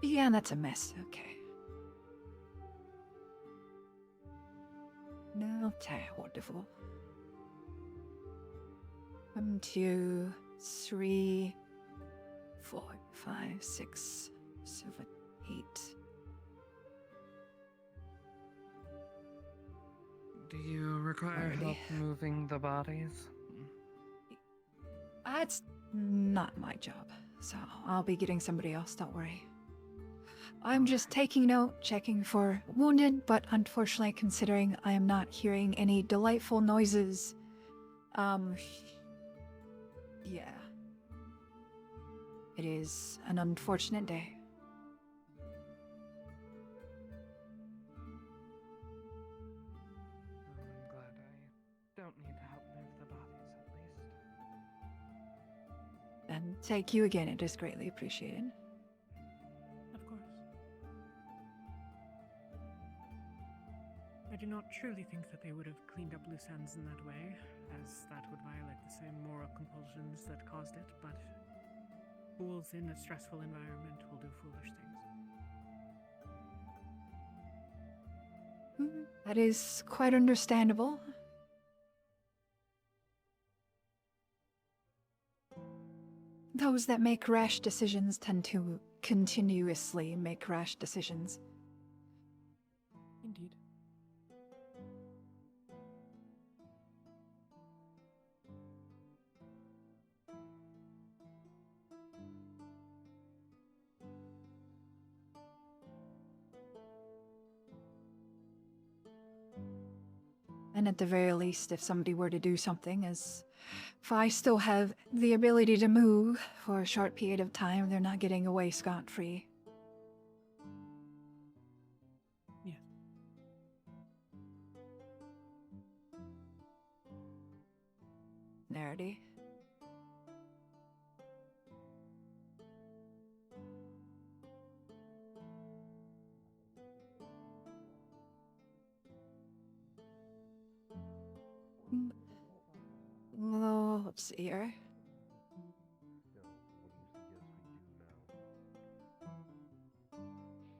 Yeah, that's a mess. Okay. No, wonderful. 1, 2, 3, 4, 5, 6, 7, 8. Do you require Alrighty. help moving the bodies? That's not my job, so I'll be getting somebody else, don't worry. I'm just taking note, checking for wounded, but unfortunately, considering I am not hearing any delightful noises, yeah. It is an unfortunate day. I'm glad I don't need to help move the bodies, at least. And thank you again, it is greatly appreciated. Of course. not truly think that they would have cleaned up loose ends in that way, as that would violate the same moral compulsions that caused it, but fools in a stressful environment will do foolish things. That is quite understandable. Those that make rash decisions tend to continuously make rash decisions. Indeed. And at the very least, if somebody were to do something, as if I still have the ability to move for a short period of time, they're not getting away scot-free. Yeah. Nerdy. Well, let's see here.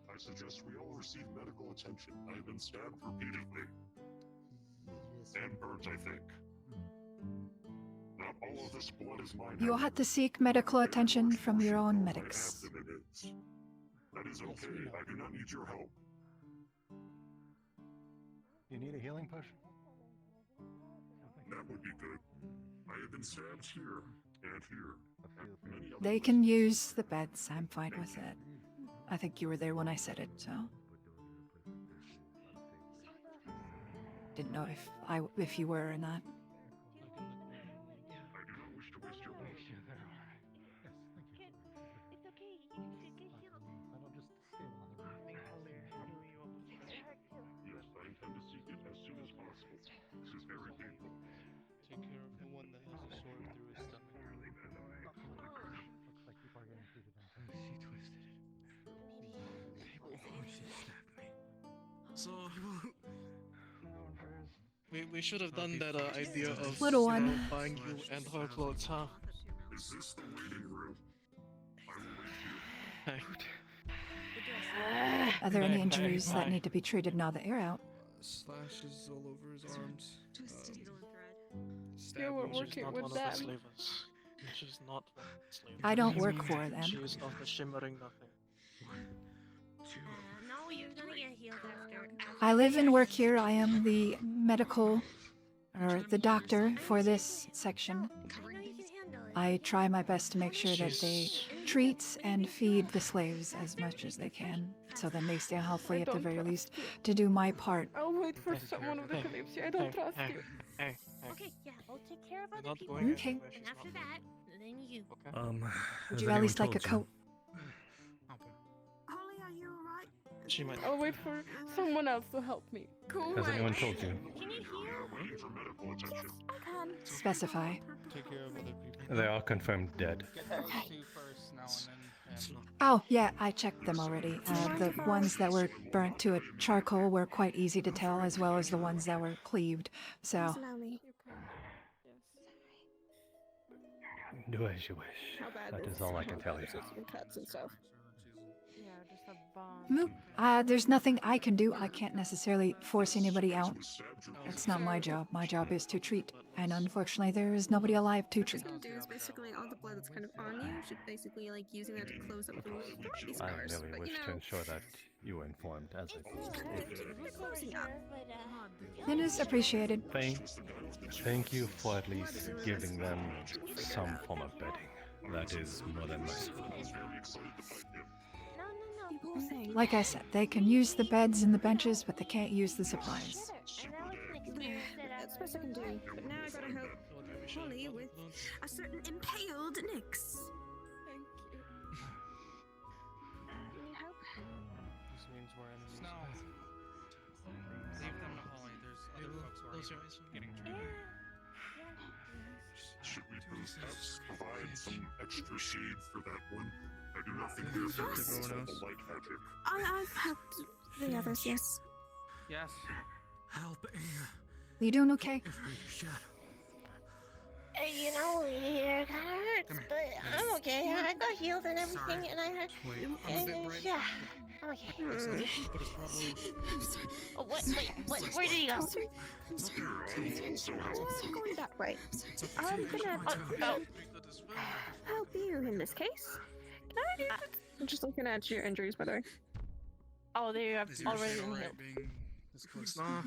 I suggest we all receive medical attention. I have been stabbed repeatedly. And burnt, I think. Not all of this blood is mine. You'll have to seek medical attention from your own medics. That is okay. I do not need your help. You need a healing potion? That would be good. I have been stabbed here and here. Many other They can use the beds. I'm fine with it. I think you were there when I said it, so. Didn't know if you were or not. I do not wish to waste your life. Yes, I intend to seek it as soon as possible. This is very painful. Take care of the one that has a sword through his stomach. Looks like people are getting treated then. She twisted it. Oh, she stabbed me. So, We should have done that idea of Little one. buying you and her clothes, huh? Is this the waiting room? I will wait here. Hey. Are there any Hey, injuries hey, that hey. need to be treated now that you're out? Slashes all over his arms. Stab we're wounds. She's working not with one of them. the slavers. She's not one of the slavers. I don't work for them. She is not the shimmering nothing. No, you're gonna get healed after. I live and work here. I am the medical, or the doctor for this section. I try my best to make sure that they treat and feed the slaves as much as they can, so then they stay healthy at the very least, to do my part. I'll wait for someone of the Kalypsia. I don't trust you. Hey. Okay, yeah, I'll take care of You're other not people. going Okay. anywhere. And She's after not that, then you. Okay. Would you at least like a coat? Holly, are you alright? She might. I'll wait for someone else to help me. Cool. Has anyone told you? Can you heal? Waiting for medical attention. I can. Specify. Take care of other people. They are confirmed dead. Get those two first now and then. Oh, yeah, I checked them already. The ones that were burnt to a charcoal were quite easy to tell, as well as the ones that were cleaved. So, Allow me. Do as you wish. How bad That is is all I can tell you. Cuts and stuff. Yeah, just a bomb. there's nothing I can do. I can't necessarily force anybody out. It's not my job. My job is to treat. And unfortunately, there is nobody alive to treat. What you can do is basically all the blood that's kind of on you should basically like using that to close up the wound. There might be I scars, merely but wish you to know, ensure that you were informed as they're closing up. It is appreciated. Thank you for at least giving them some form of bedding. That is more than merciful. Like I said, they can use the beds and the benches, but they can't use the supplies. That's the best I can do. But now I gotta help Holly with a certain impaled Nyx. Thank you. You need help? This means we're enemies. Snow. Leave them to Holly. There's other folks who are Close your eyes. getting treated. Should we perhaps provide some extra shade for that one? I do not think we are very Everyone good else? the light magic. I've helped the others, yes. Yes. Help me. Are you doing okay? You know, it kind of hurts, but I'm okay. I got healed and everything, and I had. Wait, I'm a bit bright. Yeah, I'm okay. But it's probably. Oh, what? Wait, where did he go? I'm going that way. I'm gonna help you in this case. I'm just looking at your injuries, by the way. Oh, they have Is your already shit been alright healed. being this close? Nah.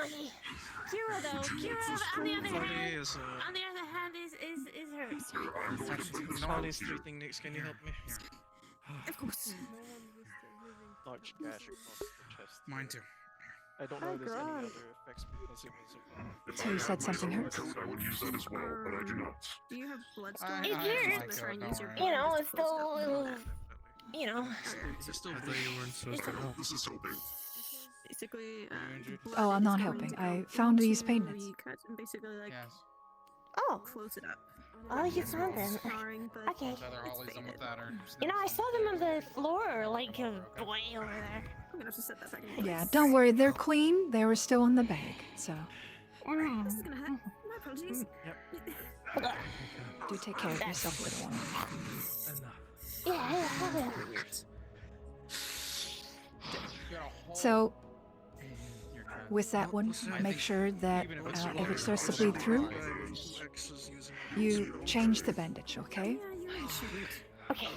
Okay. Kira though, on the other hand, Is, is hurt. Charlie's treating Nix. Can you help me? Of course. Dodge gash across the chest. Mine too. I don't know Oh, if there's any God. other effects because it was a... So you said something hurts? I would use that as well, but I do not. Do you have blood I- stored? I- It I- hurts. I- don't worry. You know, it's still, you know. I thought you weren't supposed to help. This is helping. Basically, Oh, I'm not helping. I found these pain meds. Basically, like, Yes. oh, close it up. Oh, you found them. Okay. Other Hollies and with that are. You know, I saw them on the floor, like way over there. I'm gonna have to set that back in place. Yeah, don't worry. They're clean. They were still in the bag. So This is gonna hurt. My apologies. do take care of yourself, little one. Yeah. So with that one, make sure that if it starts to bleed through, you change the bandage, okay? Okay.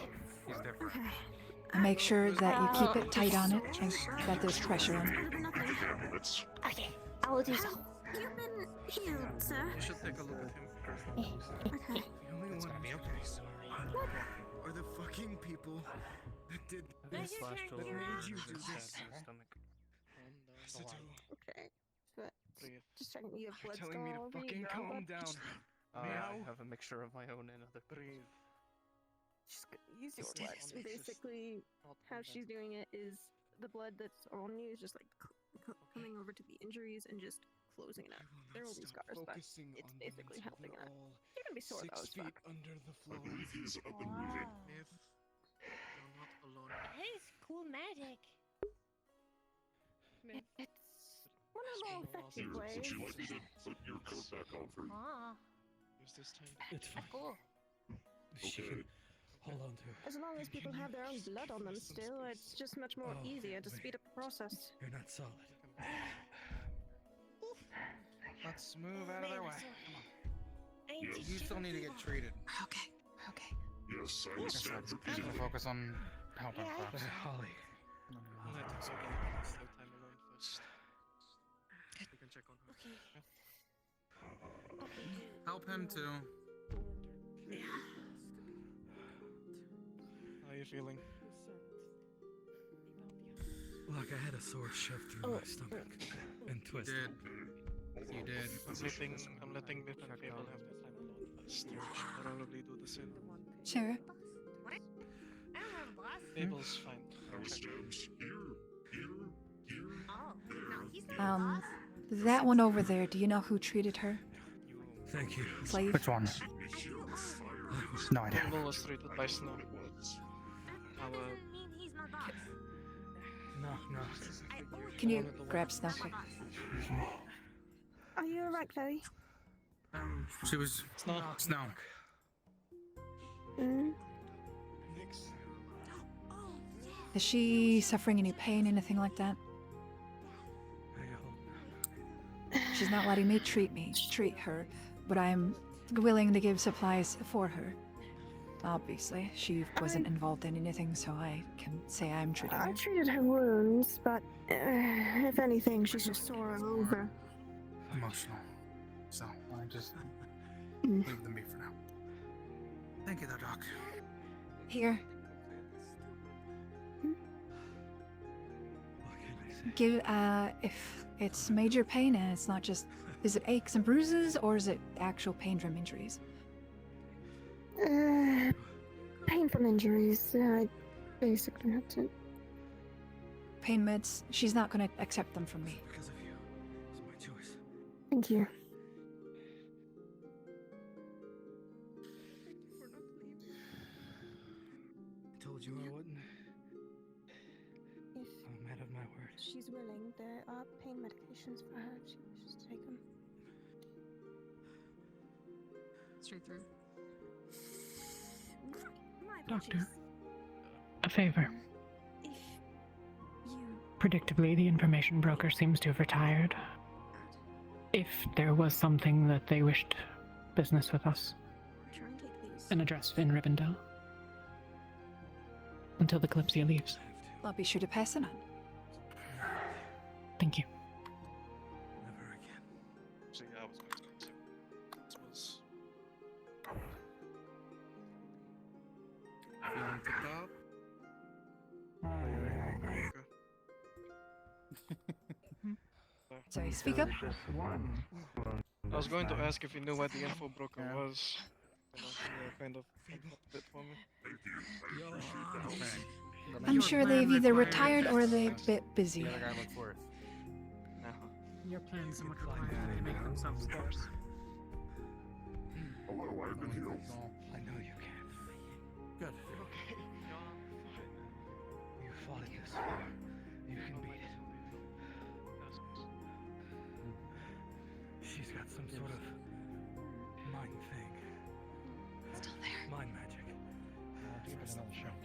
And make sure that you keep it tight on it and that there's pressure on it. Okay, I will do so. You've been healed, sir. You should take a look at him first. Okay. The only ones are the fucking people that did this. That made you do this. Okay. But just checking you have blood Telling me to all over fucking your calm blood. down. I Meow. have a mixture of my own and other breathe. Just use your blood. Basically, how she's doing it is the blood that's on you is just like coming over to the injuries and just closing it up. There will be scars, but it's basically helping it up. You're gonna be sore though as fuck. Under the floor. Is up and moving. If you're not alone. That is cool magic. It's one of the more effective Here, ways. would you like me to put your coat back on for you? Ah, Use this time. It's fine. cool. She can hold on to it. As long as people have their own blood on them still, it's just much more easier to speed up the process. You're not solid. Let's move out of their way. Yes. You still need to get treated. Okay. Okay. Yes, I stand for Just Peter. gonna focus on helping folks. Holly. I'll let us okay. Slow time alone first. We can check on her. Yeah. Help him too. How are you feeling? Like I had a sword shoved through my stomach and You twisted. did. You did. I'm letting different people have their time alone first. You should probably do the same. Sure. What? I don't have a boss. Mabel's fine. Our stabs here, here, here. Oh, no, he's not a boss. That one over there, do you know who treated her? Thank you. Slave? Which one? No idea. Mabel was treated by Snow. Our Doesn't mean he's my boss. No. I always Can you grab Snow quick? Are you alright, Chloe? She was Snow. Snow. Is she suffering any pain, anything like that? She's not letting me treat her, but I'm willing to give supplies for her. Obviously, she wasn't involved in anything, so I can say I'm treating her. I treated her wounds, but if anything, she's just sore all over. Emotional. So I just leave them be for now. Thank you, though, Doc. Here. Give, if it's major pain and it's not just, is it aches and bruises or is it actual pain from injuries? Pain from injuries. I basically have to. Pain meds, she's not going to accept them from me. Because of you. It's my choice. Thank you. I told you I wouldn't. I'm a man of my word. she's willing, there are pain medications for her. She wishes to take them. Straight through. My Doctor, apologies. a favor. If you Predictably, the information broker seems to have retired. If there was something that they wished business with us, try and take these. an address in Rivendell. Until the Kalypsia leaves. I'll be sure to pass it on. Thank you. Never again. So yeah, I was going to say this was Feeling picked up? Sorry, speak up. I was going to ask if you knew what the info broker was. Kind of unlocked it for me. I'm sure they've either retired or they're a bit busy. The other guy looks worse. Your plans would require them to make themselves scarce. Hello, I've been healed. I know you can. Good. Okay. You fought it this far. You can beat it. She's got some sort of mind thing. Still there. Mind magic. Give it another shot.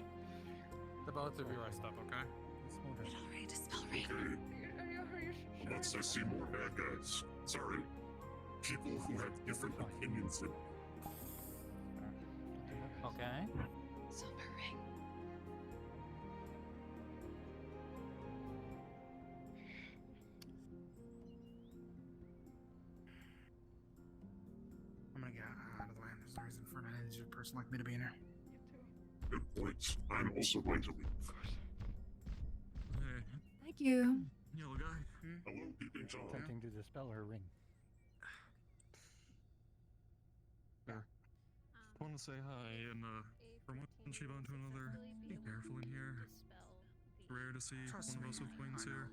The both of you rest up, okay? It's alright, it's alright. Okay. Unless I see more bad guys. Sorry. People who have different opinions than me. Okay. Silver ring. I'm gonna get out of the way. There's no reason for an injured person like me to be in here. Good point. I'm also going to leave. Hey, Thank you. yellow guy. Hello, peeping Tom. Attempting to dispel her ring. I want to say hi, and from one Shivan to another, be careful in here. It's rare to see Trust one of me, us with wings I here.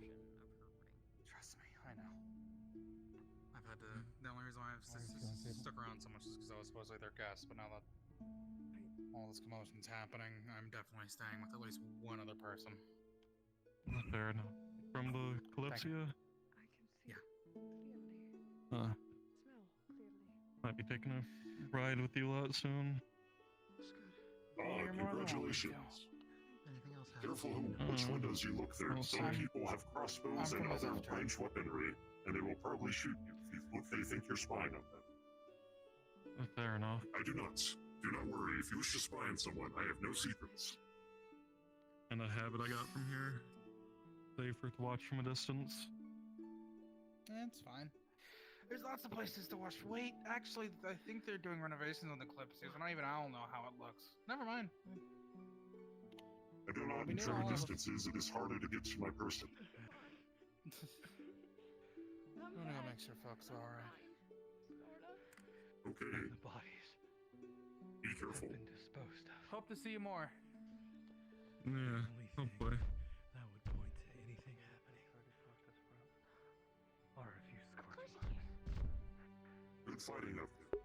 Trust me, I know. I've had to. The only reason why I've stuck around so much is because I was supposedly their guest, but now that all this commotion's happening, I'm definitely staying with at least one other person. Fair enough. From the Kalypsia? Yeah. Might be taking a ride with you a lot soon. Congratulations. Careful which windows you look through. Some people have crossbows and other ranged weaponry, and they will probably shoot you if they think you're spying on them. Fair enough. I do not. Do not worry. If you wish to spy on someone, I have no secrets. And a habit I got from here. Safer to watch from a distance. It's fine. There's lots of places to watch. Wait, actually, I think they're doing renovations on the Kalypsia, and I don't know how it looks. Never mind. I do not in short distances. It is harder to get to my person. I'm gonna go make sure folks are alright. Okay. The bodies Be careful. have been disposed of. Hope to see you more. Yeah, hopefully. That would point to anything happening. Or a few scorch marks. Good fighting up there.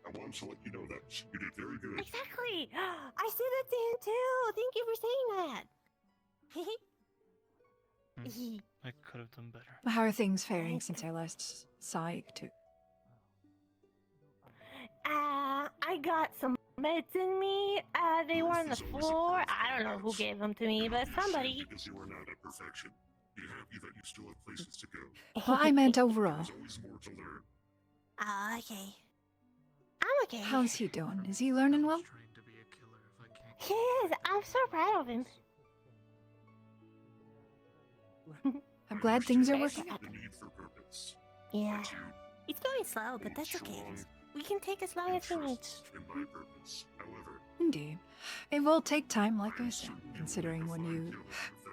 I want to let you know that you did very good. Exactly. I said that to him too. Thank you for saying that. I could have done better. How are things faring since I last saw you two? I got some meds in me. They were on the floor. I don't know who gave them to me, but somebody. Because you are not at perfection. Be happy that you still have places to go. Well, I meant overall. There's always more to learn. Okay. I'm okay. How's he doing? Is he learning well? He is. I'm so proud of him. I'm glad things are working out. The need for purpose. Yeah. It's going slow, but that's okay. We can take as long as we need. In my purpose, however, Indeed. It will take time, like I said, considering when you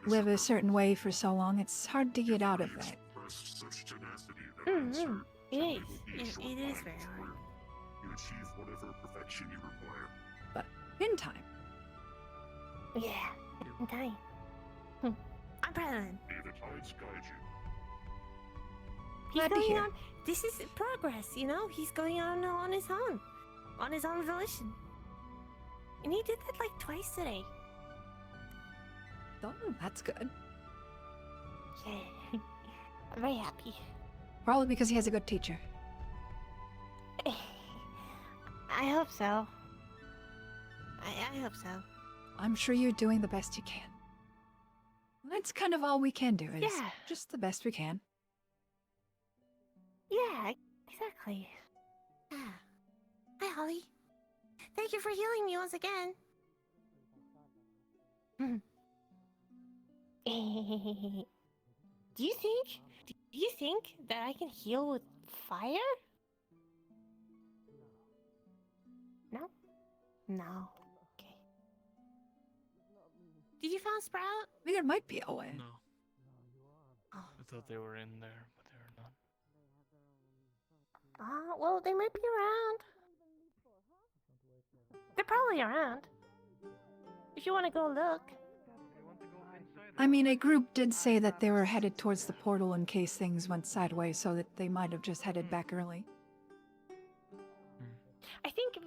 live a certain way for so long, it's hard to get out of that. expressed such tenacity that I'm certain It is. be a short It is time very before hard. you achieve whatever perfection you require. But in time. Yeah, in time. I'm proud of him. May the tides guide you. He's Glad to going hear. on. This is progress, you know? He's going on his own. On his own volition. And he did that like twice today. Oh, that's good. Yeah. I'm very happy. Probably because he has a good teacher. I hope so. I hope so. I'm sure you're doing the best you can. That's kind of all we can do, is Yeah. just the best we can. Yeah, exactly. Yeah. Hi, Holly. Thank you for healing me once again. Do you think that I can heal with fire? No? No. Okay. Did you find Sprout? I think there might be a way. No. Oh. I thought they were in there, but they're not. Well, they might be around. They're probably around. If you want to go look. I mean, a group did say that they were headed towards the portal in case things went sideways, so that they might have just headed back early. I think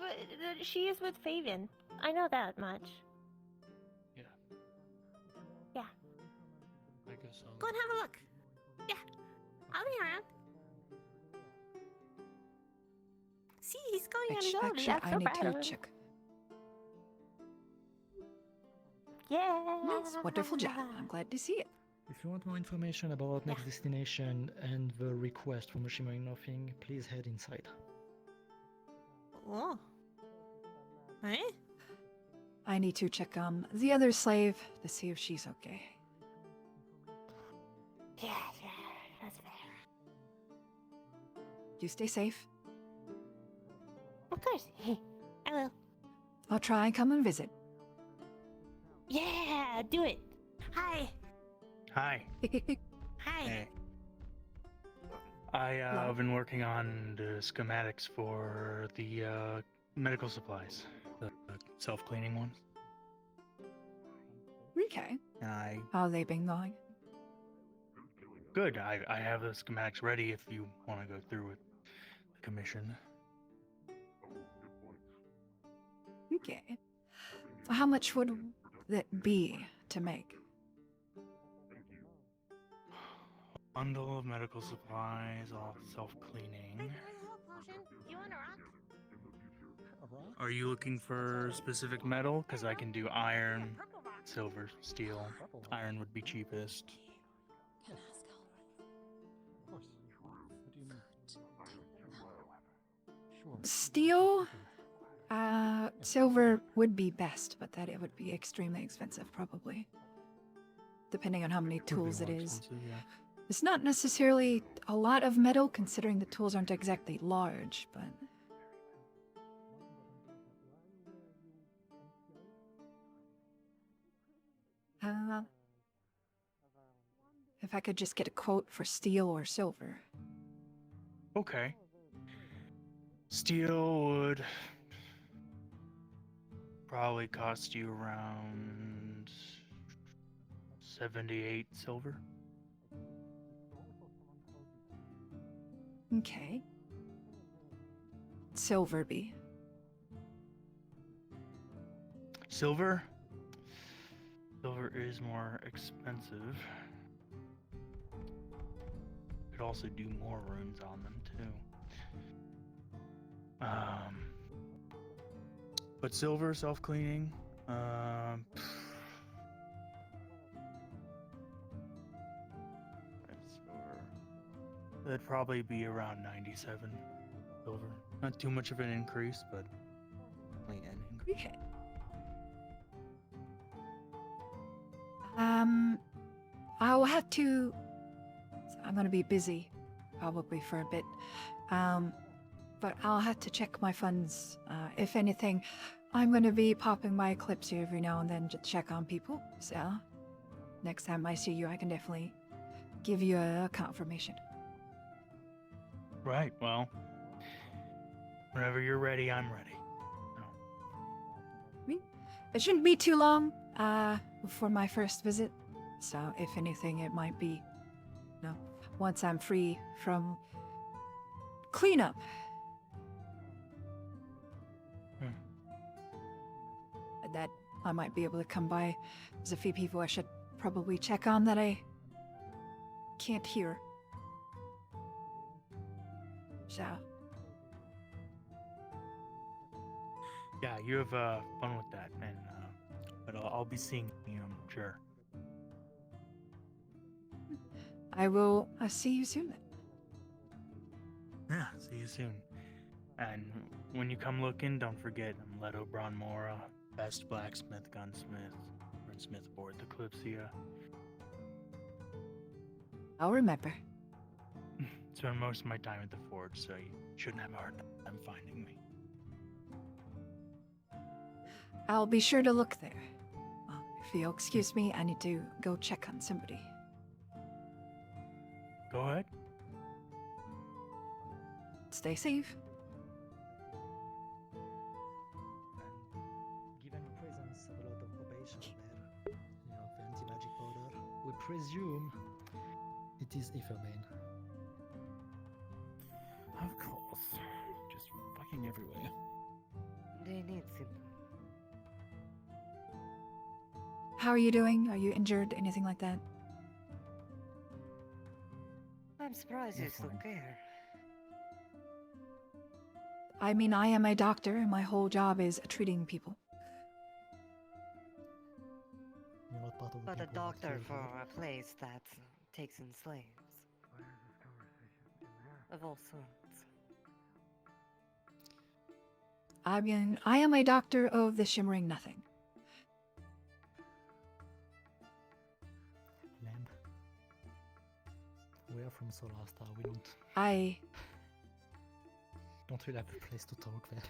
she is with Fabian. I know that much. Yeah. Yeah. I guess I'll Go and have a look. Yeah. I'll be around. See, he's going on his own. Actually, I'm I so need proud of to him. check. Yeah. Yes, wonderful job. I'm glad to see it. If you want more information about next destination and the request from the Shimmering Nothing, please head inside. Oh. Eh? I need to check the other slave to see if she's okay. Yeah, that's fair. You stay safe. Of course. I will. I'll try and come and visit. Yeah, do it. Hi. Hi. Hi. Hey. I've been working on the schematics for the medical supplies, the self-cleaning ones. Okay. And How have they been going? Good. I have the schematics ready if you want to go through with the commission. Okay. How much would that be to make? Bundle of medical supplies, all self-cleaning. You want a rock? Are you looking for specific metal? Because I can do iron, silver, steel. Iron would be cheapest. Can ask help. Of course. What do you mean? Sure. Steel? Silver would be best, but that it would be extremely expensive, probably. Depending on how many tools it is. Yeah. It's not necessarily a lot of metal, considering the tools aren't exactly large, but... if I could just get a quote for steel or silver. Okay. Steel would probably cost you around 78 silver. Okay. Silver be. Silver? Silver is more expensive. Could also do more runes on them too. But silver self-cleaning, that'd probably be around 97 silver. Not too much of an increase, but definitely an increase. Okay. I'll have to... I'm gonna be busy, probably for a bit. But I'll have to check my funds. If anything, I'm gonna be popping my Kalypsia every now and then to check on people. So, next time I see you, I can definitely give you a confirmation. Right, well, whenever you're ready, I'm ready. It shouldn't be too long before my first visit. So, if anything, it might be, once I'm free from cleanup. That I might be able to come by. There's a few people I should probably check on that I can't hear. So, Yeah, you have fun with that, and but I'll be seeing you, I'm sure. I will see you soon then. Yeah, see you soon. And when you come looking, don't forget Leto Bronmora, best blacksmith, gunsmith, gunsmith aboard the Kalypsia. I'll remember. Spend most of my time at the forge, so you shouldn't have a hard time finding me. I'll be sure to look there. If you'll excuse me, I need to go check on somebody. Go ahead. Stay safe. Given the presence of a lot of probation there, the anti-magic powder, we presume it is Ifferbane. Of course. Just fucking everywhere. They need some. How are you doing? Are you injured? Anything like that? I'm surprised you still care. I mean, I am a doctor, and my whole job is treating people. You're not part of the But a people that doctor killed for her. a place that takes in slaves. Of all sorts. I mean, I am a doctor of the Shimmering Nothing. Lamb. We are from Solastar, we don't really have a place to talk there.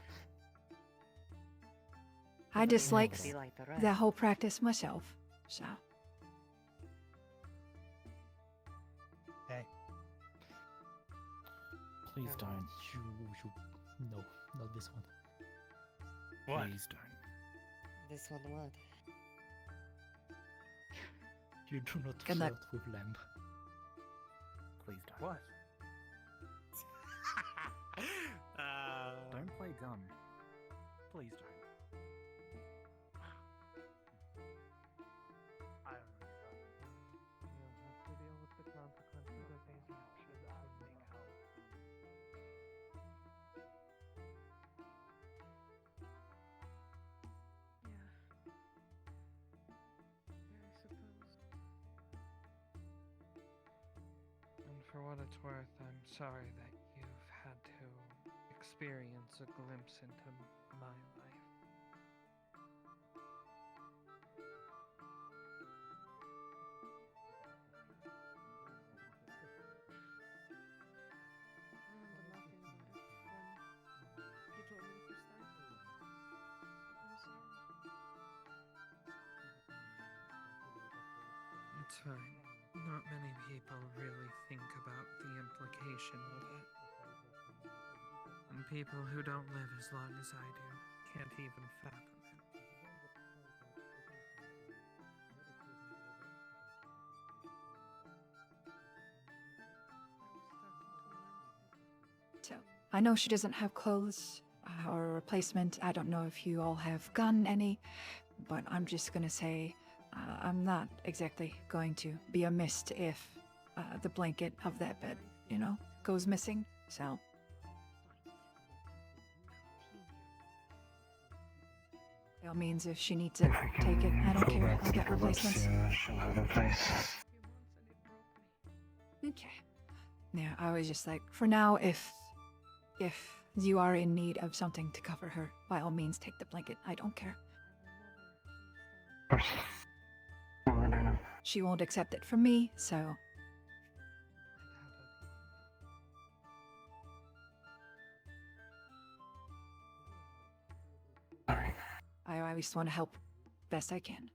I dislike Be like the rest. the whole practice myself, so. Hey. Please don't. No, not this one. What? Please don't. This one what? You do not Good luck. flirt with Lamb. Please don't. What? Don't play dumb. Please don't. I don't know. You'll have to deal with the consequences of these actions. I think help. And for what it's worth, I'm sorry that you've had to experience a glimpse into my life. It's fine. Not many people really think about the implication of it. And people who don't live as long as I do can't even fathom it. So, I know she doesn't have clothes or a replacement. I don't know if you all have gotten any, but I'm just gonna say I'm not exactly going to be amiss if the blanket of that bed, goes missing. So. By all means, if she needs it, take it. I don't care. I'll get replacements. She'll have a place. Okay. Yeah, I was just like, for now, if you are in need of something to cover her, by all means, take the blanket. I don't care. She won't accept it from me, so. I just want to help best I can.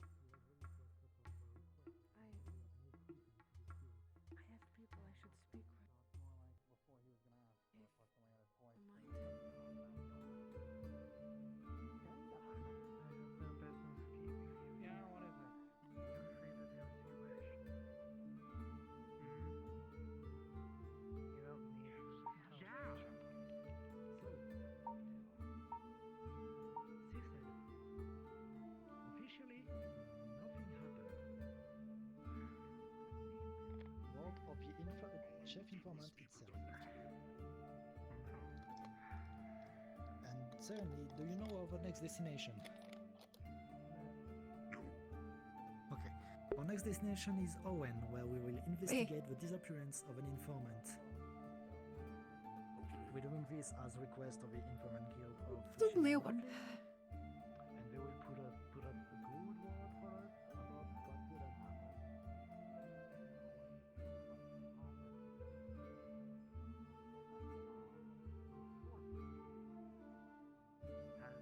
Officially, Certainly. Do you know our next destination? Okay. Our next destination is Owen, where we will investigate the disappearance of an informant. We're doing this as request of the Informant Guild of Fishing and Leon. Marketing, and they will put up a good word for us about what could have happened. Has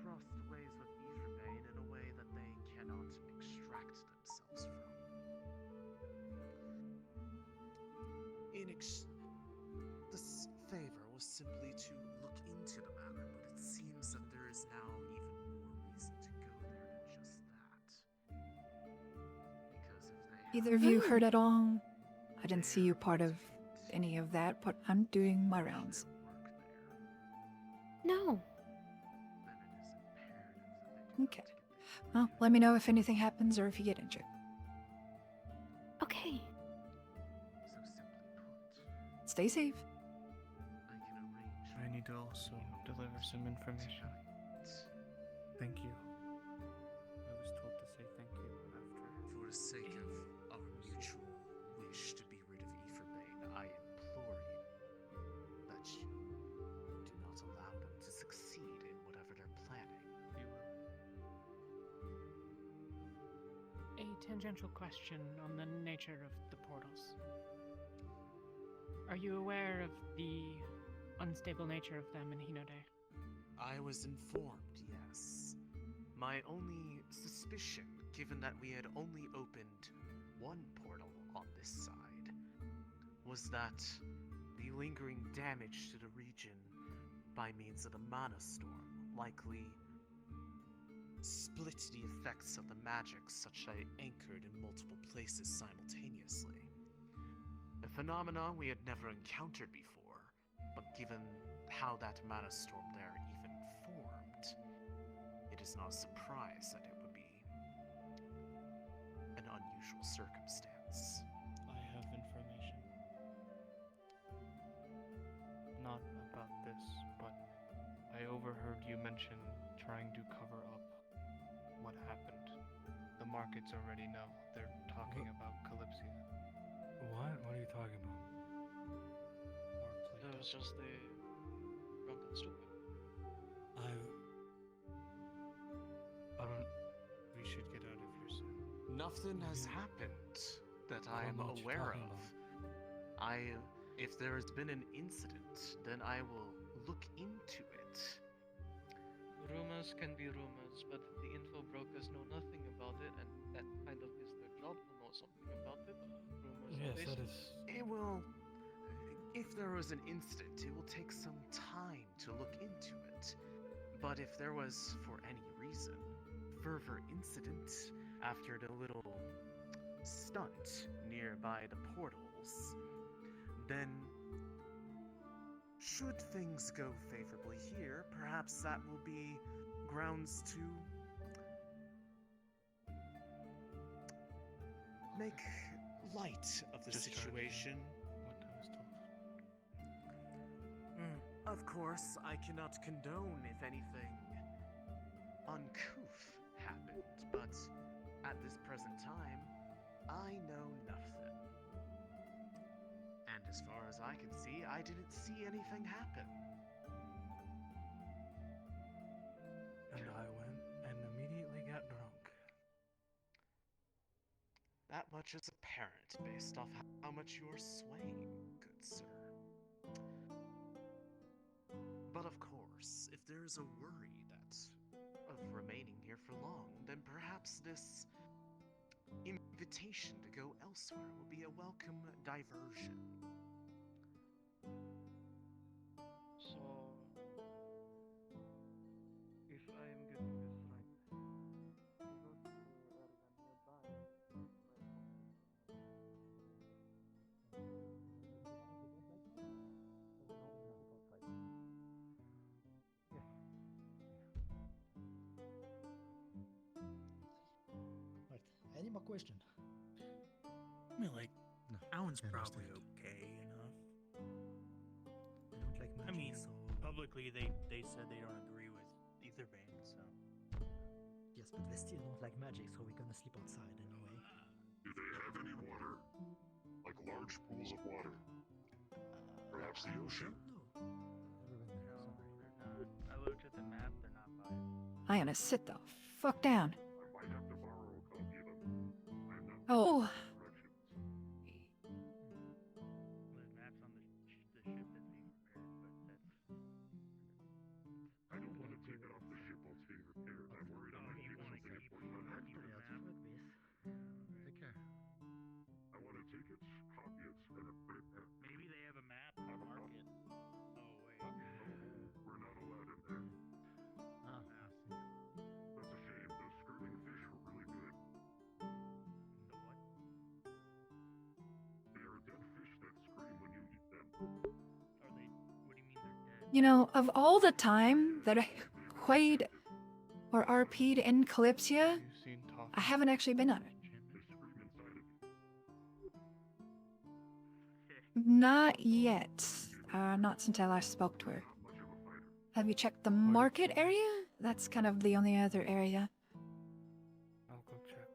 crossed ways with Etherbane in a way that they cannot extract themselves from. This favor was simply to look into the matter, but it seems that there is now even more reason to go there than just that. Because if they Either of you heard at all? I didn't see you part of any of that, but I'm doing my rounds. No. Okay. Well, let me know if anything happens or if you get injured. Okay. Stay safe. I need to also deliver some information. Thank you. I was told to say thank you after. For the sake of our mutual wish to be rid of Etherbane, I implore you that you do not allow them to succeed in whatever they're planning. A tangential question on the nature of the portals. Are you aware of the unstable nature of them in Hinode? I was informed, yes. My only suspicion, given that we had only opened one portal on this side, was that the lingering damage to the region by means of the mana storm likely split the effects of the magic such that it anchored in multiple places simultaneously. A phenomenon we had never encountered before, but given how that mana storm there even formed, it is not a surprise that it would be an unusual circumstance. I have information. Not about this, but I overheard you mention trying to cover up what happened. The markets already know. They're talking about Kalypsia. What? What are you talking about? That was just the drunk and stupid. I don't. We should get out of here soon. Nothing has happened that I am don't know what you're aware talking of. If there has been an incident, then I will look into it. Rumors can be rumors, but the info brokers know nothing about it, and that kind of is their job to know something about it. Rumors Yes, are that based- is. It will. If there was an incident, it will take some time to look into it. But if there was, for any reason, further incident after the little stunt nearby the portals, then should things go favorably here, perhaps that will be grounds to make light of the situation. What I was told. Of course, I cannot condone if anything uncouth happened, but at this present time, I know nothing. And as far as I can see, I didn't see anything happen. And I went and immediately got drunk. That much is apparent based off how much you are swaying, good sir. But of course, if there is a worry of remaining here for long, then perhaps this invitation to go elsewhere will be a welcome diversion. So, if I am getting this right, we go to an area nearby. Right. Any more question? I mean, like, Alan's probably okay enough. I don't like magic, I mean, so public publicly they said they don't agree with Aetherbane, so. Yes, but they still don't like magic, so we're gonna sleep outside anyway. Do they have any water? Like large pools of water? Perhaps the ocean? I looked at the map, they're not by it. I'm gonna sit the fuck down. I might have to borrow a copy of them. I'm not Oh. directions. There's maps on the ship that's being repaired, but that's. I don't want to take it off the ship while it's being repaired. I'm worried I might need something important on it. Take care. I want to take it, copy it, and then put it back. Maybe they have a map to market. Oh, wait. Oh, we're not allowed in there. Ah, That's a shame. Those screaming fish were really good. The what? They are dead fish that scream when you eat them. Are they? What do you mean they're dead? You know, of all the time that I played or RP'd in Kalypsia, I haven't actually been on it. They scream inside of you. Not yet. Not since I last spoke to her. Have you checked the market area? That's kind of the only other area. I'll go check.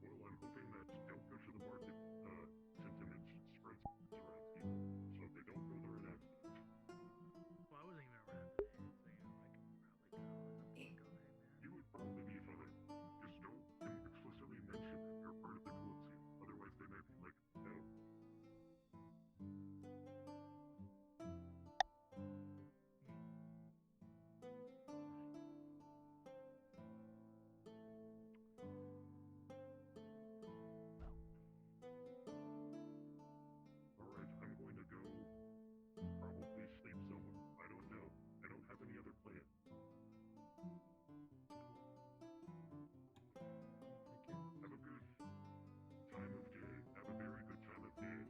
Well, I'm hoping that don't go to the market sentiment spreads around people. So if they don't go there in accident. Well, I wasn't even around today, so I could probably go. You would probably be fine. Just don't explicitly mention that you're part of the Kalypsia. Otherwise they might be like, no. Alright, I'm going to go probably sleep somewhere. I don't know. I don't have any other plan. Have a good time of day. Have a very good time of day.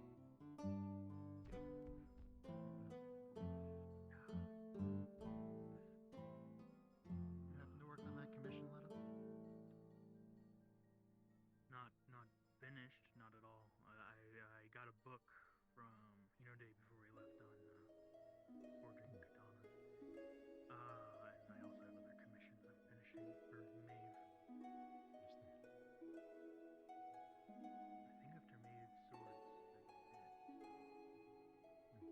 You happen to work on that commission letter? Not finished, not at all. I got a book from day before we left on forging katanas. And I also have other commissions I'm finishing for Maeve. I think after Maeve's swords, that's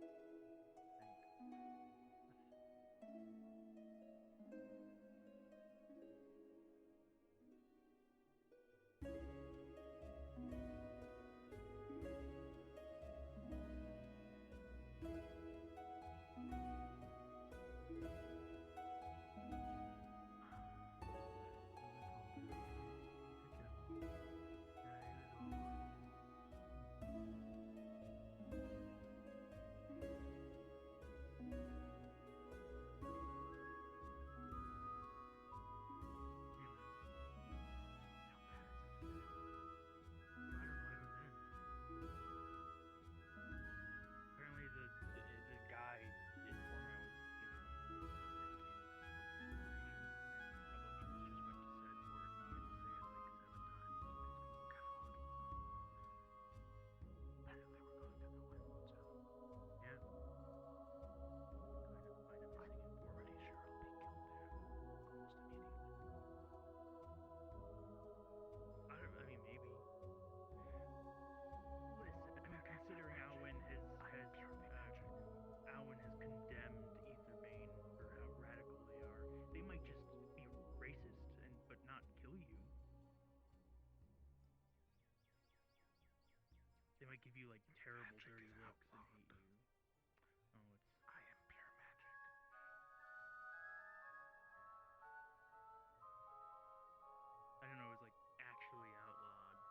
it. Apparently the guy informed me I was given Considering Alwyn has condemned Aetherbane for how radical they are, they might just be racist but not kill you. They might give you like terrible, dirty looks and hate you. Oh, it's. I am pure magic. I don't know. It was like actually outlawed.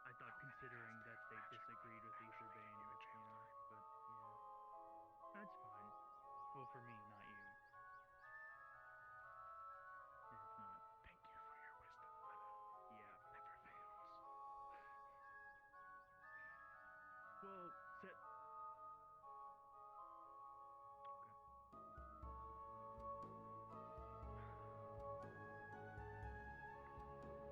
I thought considering that they disagreed with Aetherbane, but yeah, that's fine. Well, for me, not you. Yeah, it's not. Thank you for your wisdom letter. Yeah. Never fails. Well, set. Okay.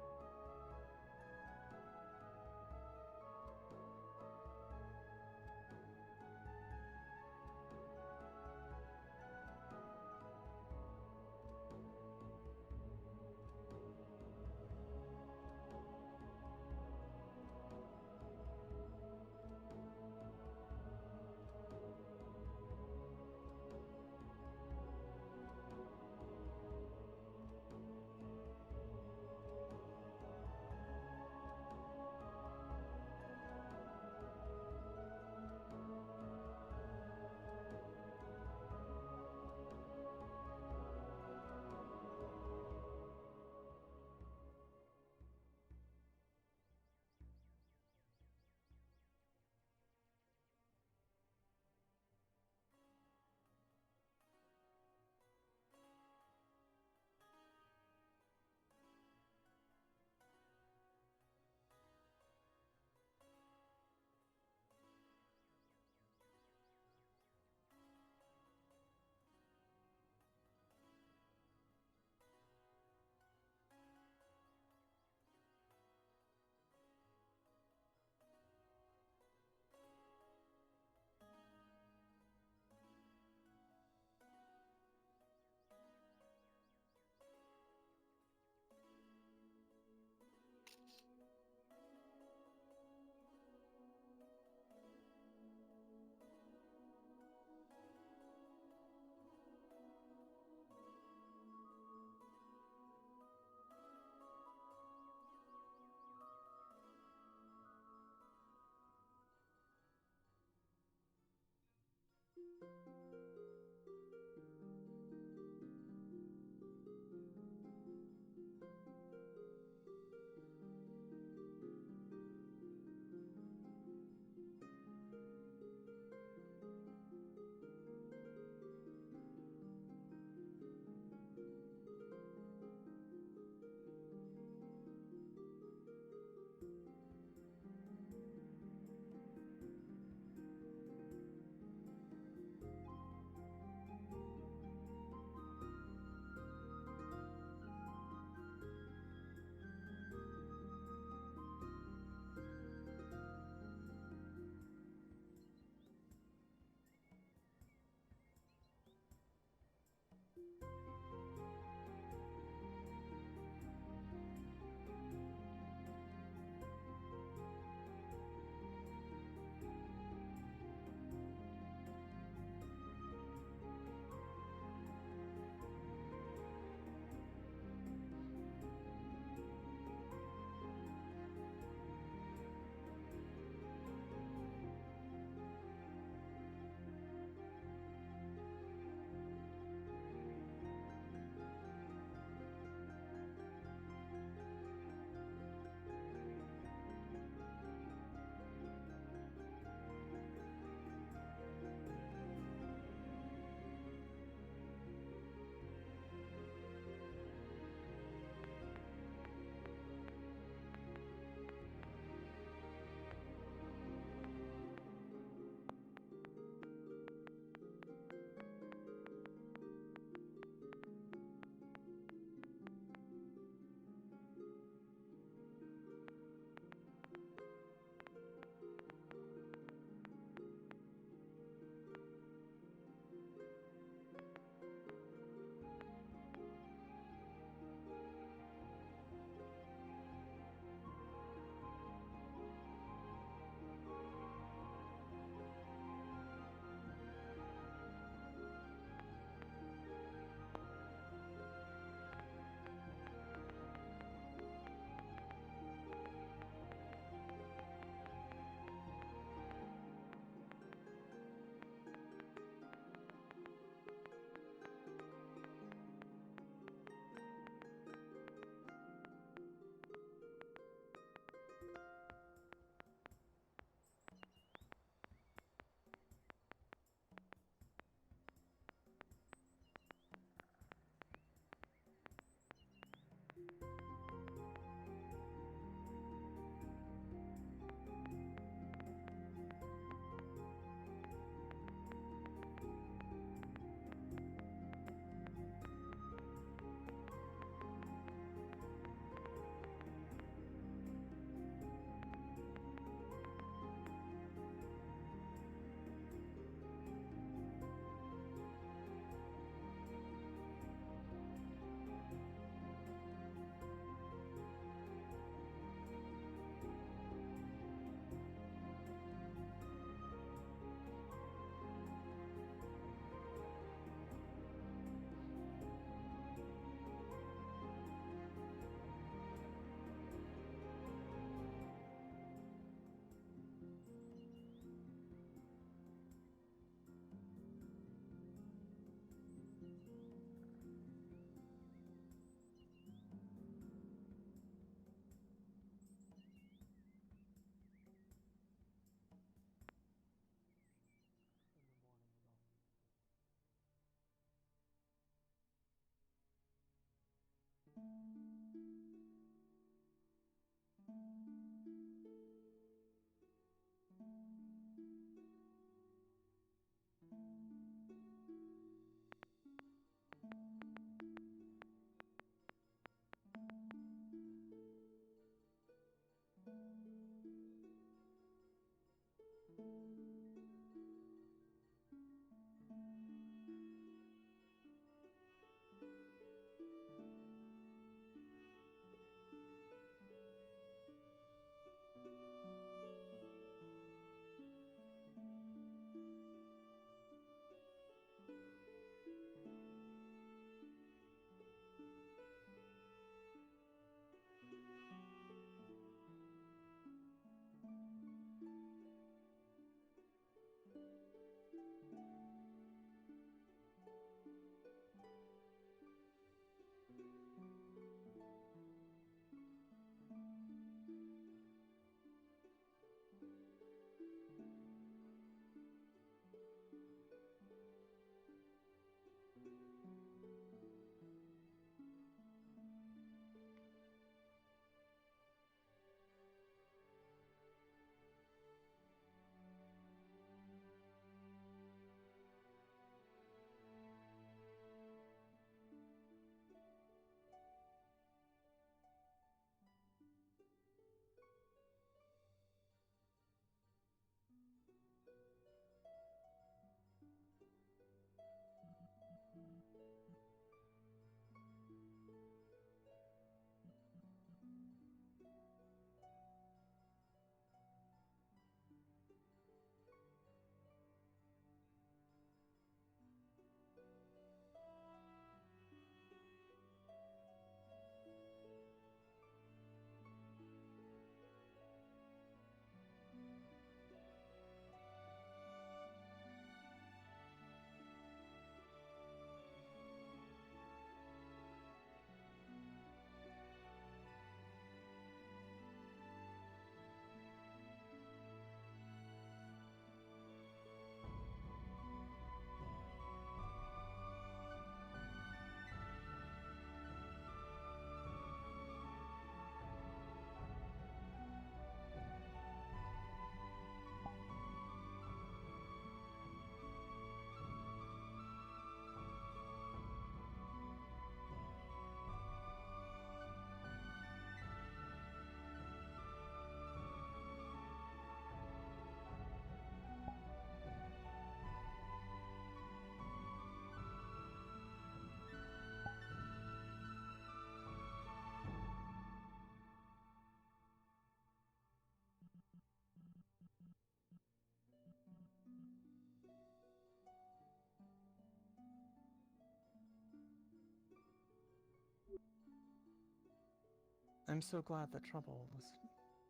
I'm so glad that trouble was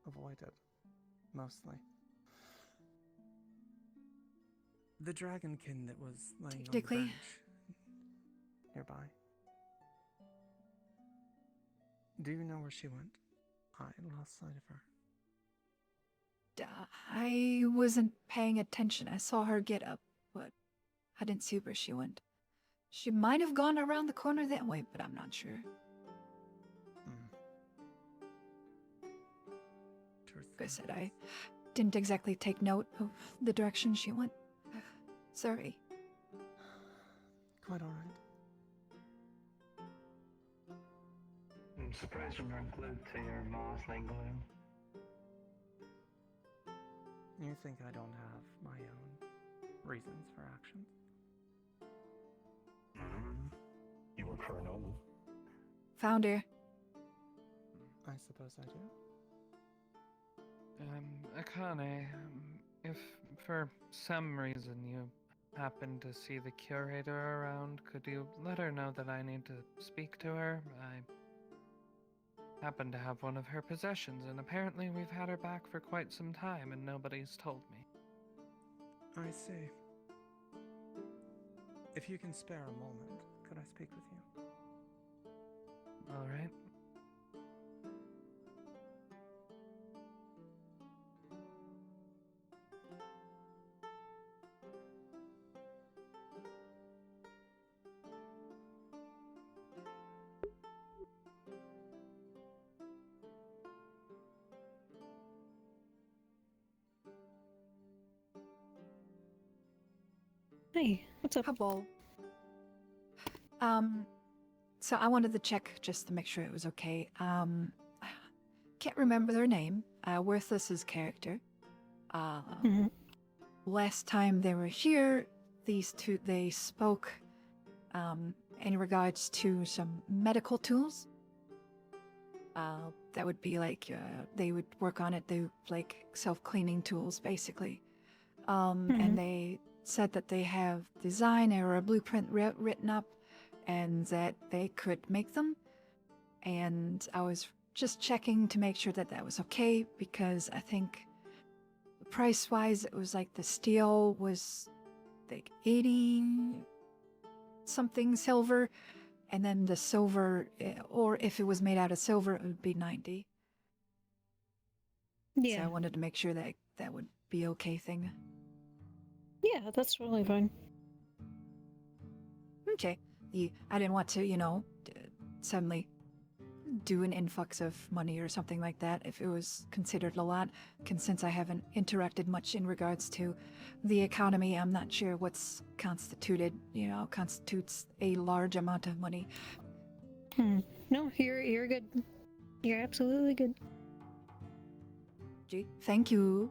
avoided, mostly. The dragonkin that was laying on the Technically. bench nearby. Do you know where she went? I lost sight of her. I wasn't paying attention. I saw her get up, but I didn't see where she went. She might have gone around the corner that way, but I'm not sure. Like I said, I didn't exactly take note of the direction she went. Sorry. Quite alright. I'm surprised you're not glued to your moss like glue. You think I don't have my own reasons for actions? You work for a noble. Founder. I suppose I do. Akane, if for some reason you happen to see the curator around, could you let her know that I need to speak to her? I happen to have one of her possessions, and apparently we've had her back for quite some time, and nobody's told me. I see. If you can spare a moment, could I speak with you? All right. Hey, what's up? Hello. So I wanted to check just to make sure it was okay. Can't remember their name. Worthless's character. Last time they were here, these two, they spoke in regards to some medical tools. That would be like, they would work on it, they like self-cleaning tools, basically. And they said that they have design or a blueprint written up and that they could make them. And I was just checking to make sure that that was okay, because I think price-wise it was like the steel was like 80 something silver, and then the silver, or if it was made out of silver, it would be 90. Yeah. So I wanted to make sure that that would be okay thing. Yeah, that's totally fine. Okay. I didn't want to, suddenly do an influx of money or something like that if it was considered a lot. Since I haven't interacted much in regards to the economy, I'm not sure what's constitutes a large amount of money. No, you're good. You're absolutely good. Gee, thank you.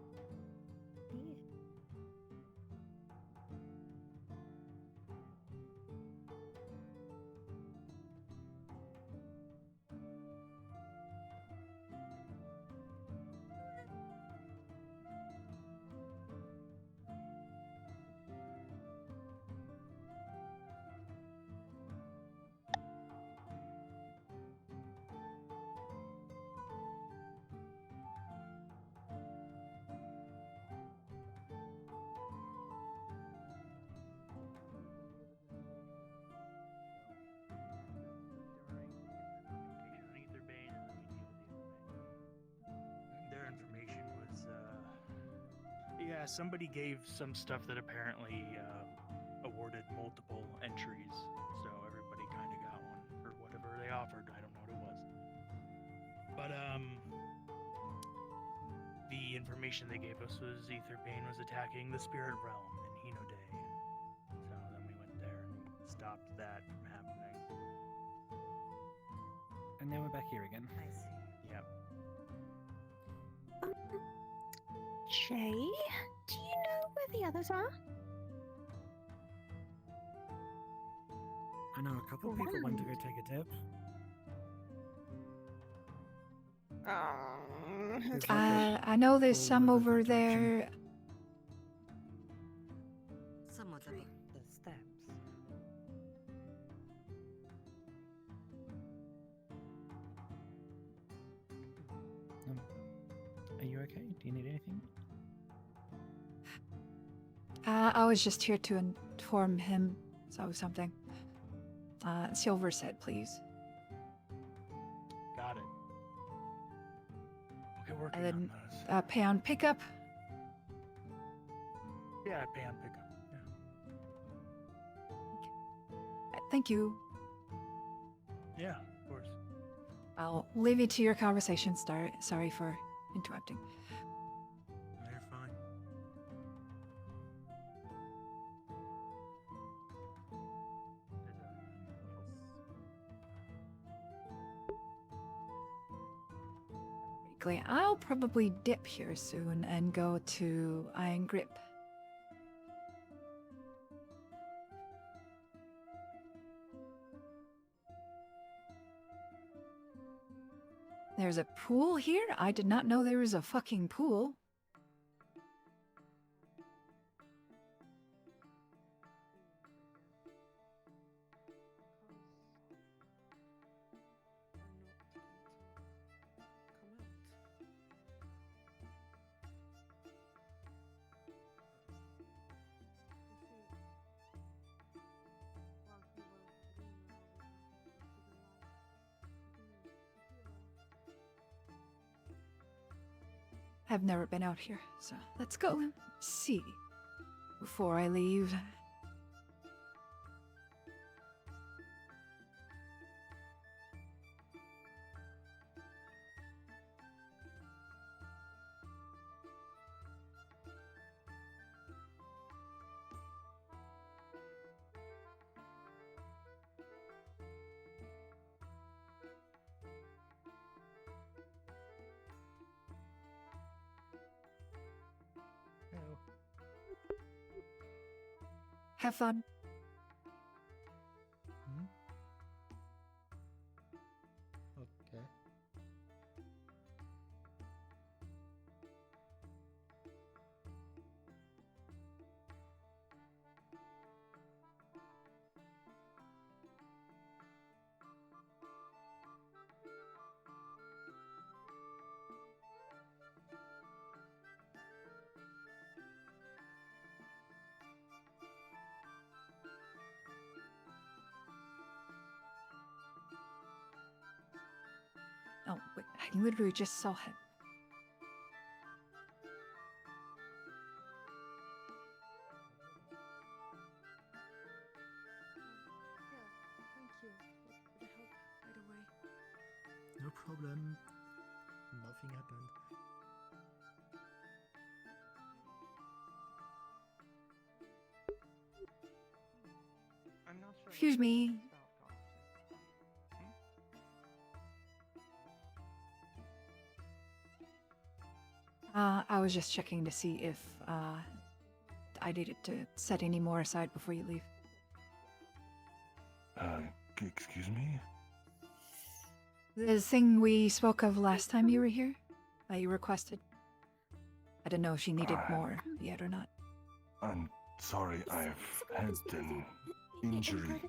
Their information was, yeah, somebody gave some stuff that apparently awarded multiple entries, so everybody kind of got one for whatever they offered. I don't know what it was. But, the information they gave us was Aetherbane was attacking the spirit realm in Hino Day. So then we went there and stopped that from happening. And now we're back here again. I see. Yep. Jay, do you know where the others are? I know a couple people went to go take a dip. There's like a I know there's whole some other over direction. there. Somewhat of the steps. Are you okay? Do you need anything? I was just here to inform him so something. Silver set, please. Got it. Okay, working And then on those. pay on pickup. Yeah, pay on pickup. Thank you. Yeah, of course. I'll leave you to your conversation. Sorry for interrupting. No, you're fine. I'll probably dip here soon and go to Iron Grip. There's a pool here? I did not know there was a fucking pool. I've never been out here, so let's go and see before I leave. Have fun. Okay. Oh, wait, I literally just saw him. No problem. Nothing happened. I'm not sure. Excuse me. I was just checking to see if I needed to set any more aside before you leave. Excuse me? The thing we spoke of last time you were here, that you requested. I didn't know if she needed more yet or not. I'm sorry, I've had an injury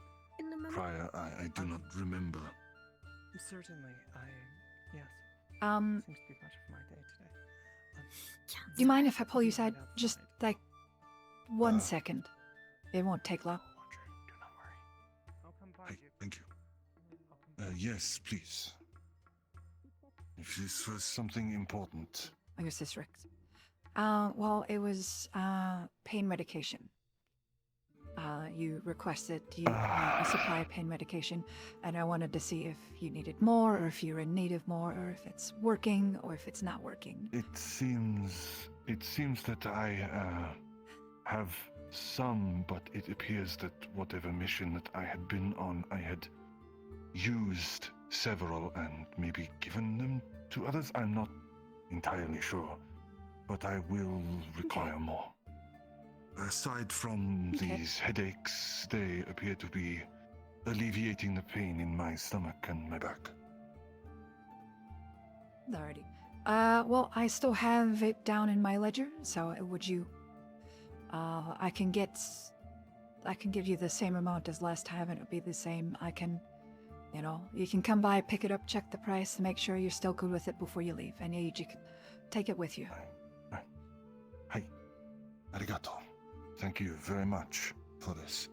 prior. I do not remember. Certainly, yes. Seems to be much of my day today. Do you mind if I pull you aside? Just like 1 second. It won't take long. I'll come find you. Thank you. Yes, please. If this was something important. I guess this Rex. Well, it was pain medication. You requested a supply of pain medication, and I wanted to see if you needed more, or if you're in need of more, or if it's working, or if it's not working. It seems that I have some, but it appears that whatever mission that I had been on, I had used several and maybe given them to others. I'm not entirely sure, but I will require more. Aside from these headaches, they appear to be alleviating the pain in my stomach and my back. Alrighty. Well, I still have it down in my ledger, so would you... I can give you the same amount as last time, and it'll be the same. I can You know, you can come by, pick it up, check the price, and make sure you're still good with it before you leave. And you can take it with you. Hey, arigato. Thank you very much for this.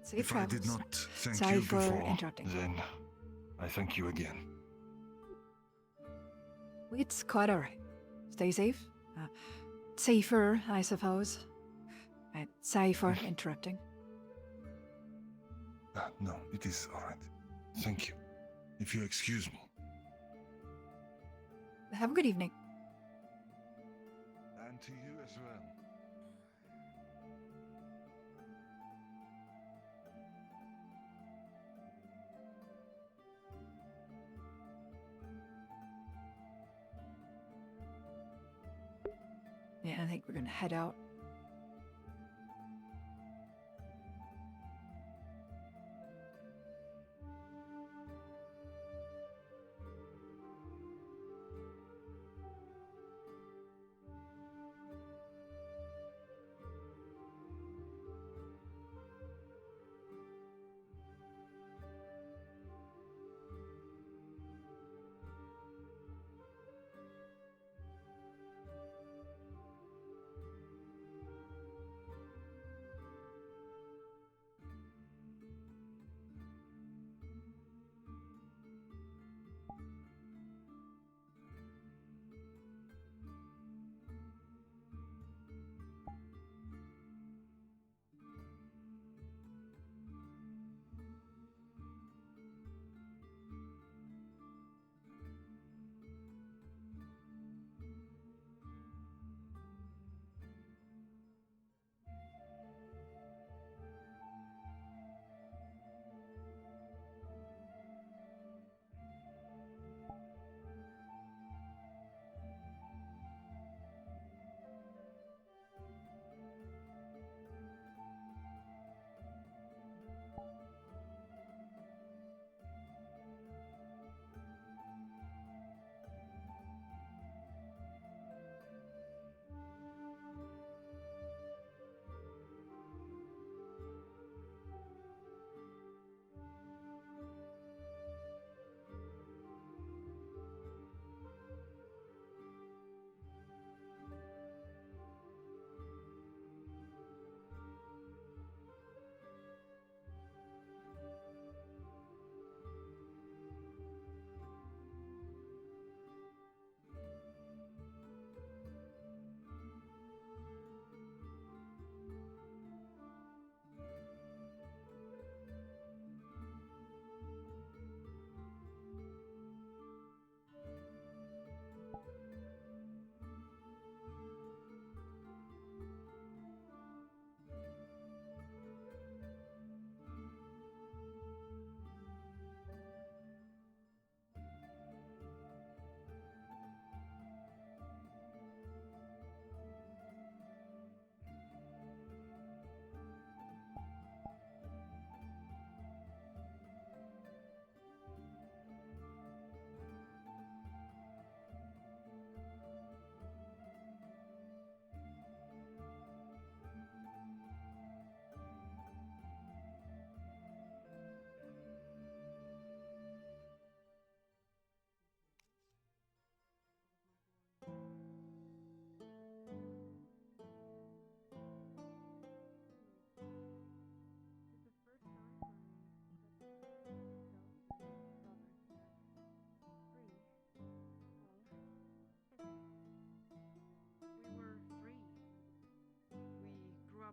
Safe If travels. I did not thank Sorry you for before, interrupting. then I thank you again. It's quite alright. Stay safe. Safer, I suppose. Sorry for interrupting. No, it is all right. Thank you. If you excuse me. Have a good evening. And to you as well. Yeah, I think we're gonna head out.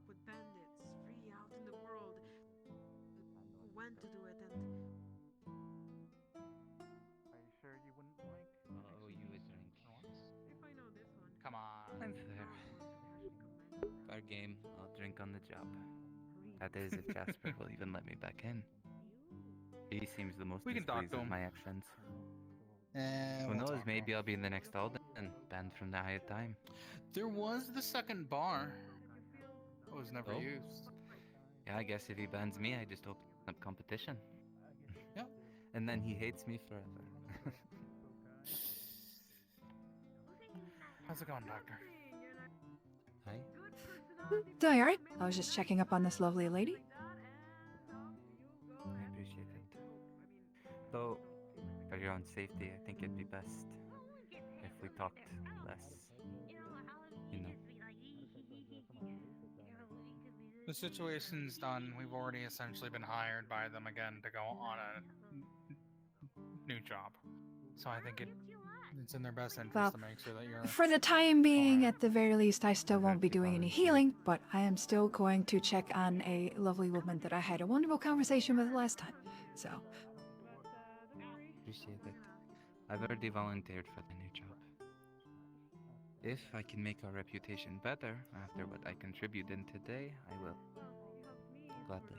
With bandits, free out in the world, when to do it, and Are you sure you wouldn't like? Oh, you a drink. if I know this one. Come on. I'm there. Fair game. I'll drink on the job. That is, if Jasper will even let me back in. He seems the most We can talk displeased to with him. my actions. Who We'll knows? talk to Maybe him. I'll be in the next Alden, banned from the higher time. There was the second bar. It was never Oh? used. Yeah, I guess if he bans me, I just open up competition. Yep. And then he hates me forever. How's it going, Doctor? Hi. Doing alright. I was just checking up on this lovely lady. I appreciate everyone's safety, I think it'd be best if we talked less. You know. The situation's done. We've already essentially been hired by them again to go on a new job. So I think it's in their best interest Well, to make sure that you're... for the time being, at the very least, I still won't be doing any healing, but I am still going to check on a lovely woman that I had a wonderful conversation with last time. So, Appreciate it. I've already volunteered for the new job. If I can make our reputation better after what I contributed today, I will. Gladly.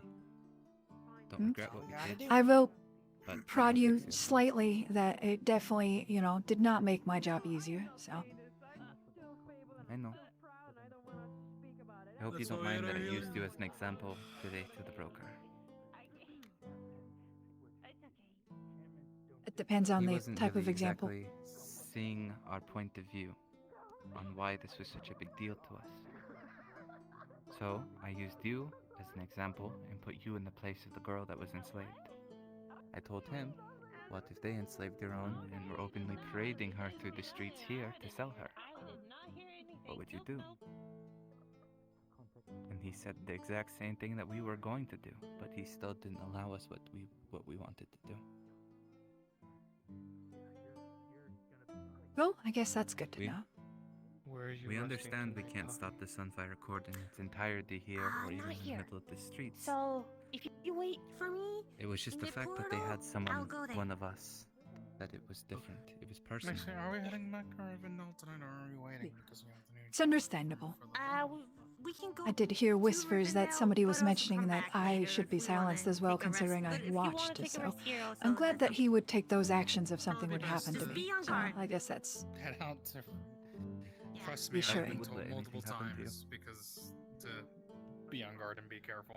Don't regret what we did. I will but prod we'll you fix it. slightly that it definitely, did not make my job easier, so. I know. I hope you don't mind that I used you as an example today to the broker. It depends on He the wasn't type of really example. exactly seeing our point of view on why this was such a big deal to us. So I used you as an example and put you in the place of the girl that was enslaved. I told him, what if they enslaved their own and were openly parading her through the streets here to sell her? What would you do? And he said the exact same thing that we were going to do, but he still didn't allow us what we wanted to do. Well, I guess that's good to know. We understand we can't stop the Sunfire Court in its entirety here or even in the middle of the streets. So, if you wait for me, It was just in the the fact that they portal, had someone, I'll go there. one of us, that it was different. It was personal. Actually, are we heading back to Arvindale tonight, or are we waiting because we have the new... It's understandable. We can go. I did hear whispers that somebody was mentioning that I should be silenced as well, considering I watched, so I'm glad that he would take those actions if something would happen to me. So I guess that's... Head out to... Trust You me, should. I've been Would told let multiple anything happen to you. times because to be on guard and be careful.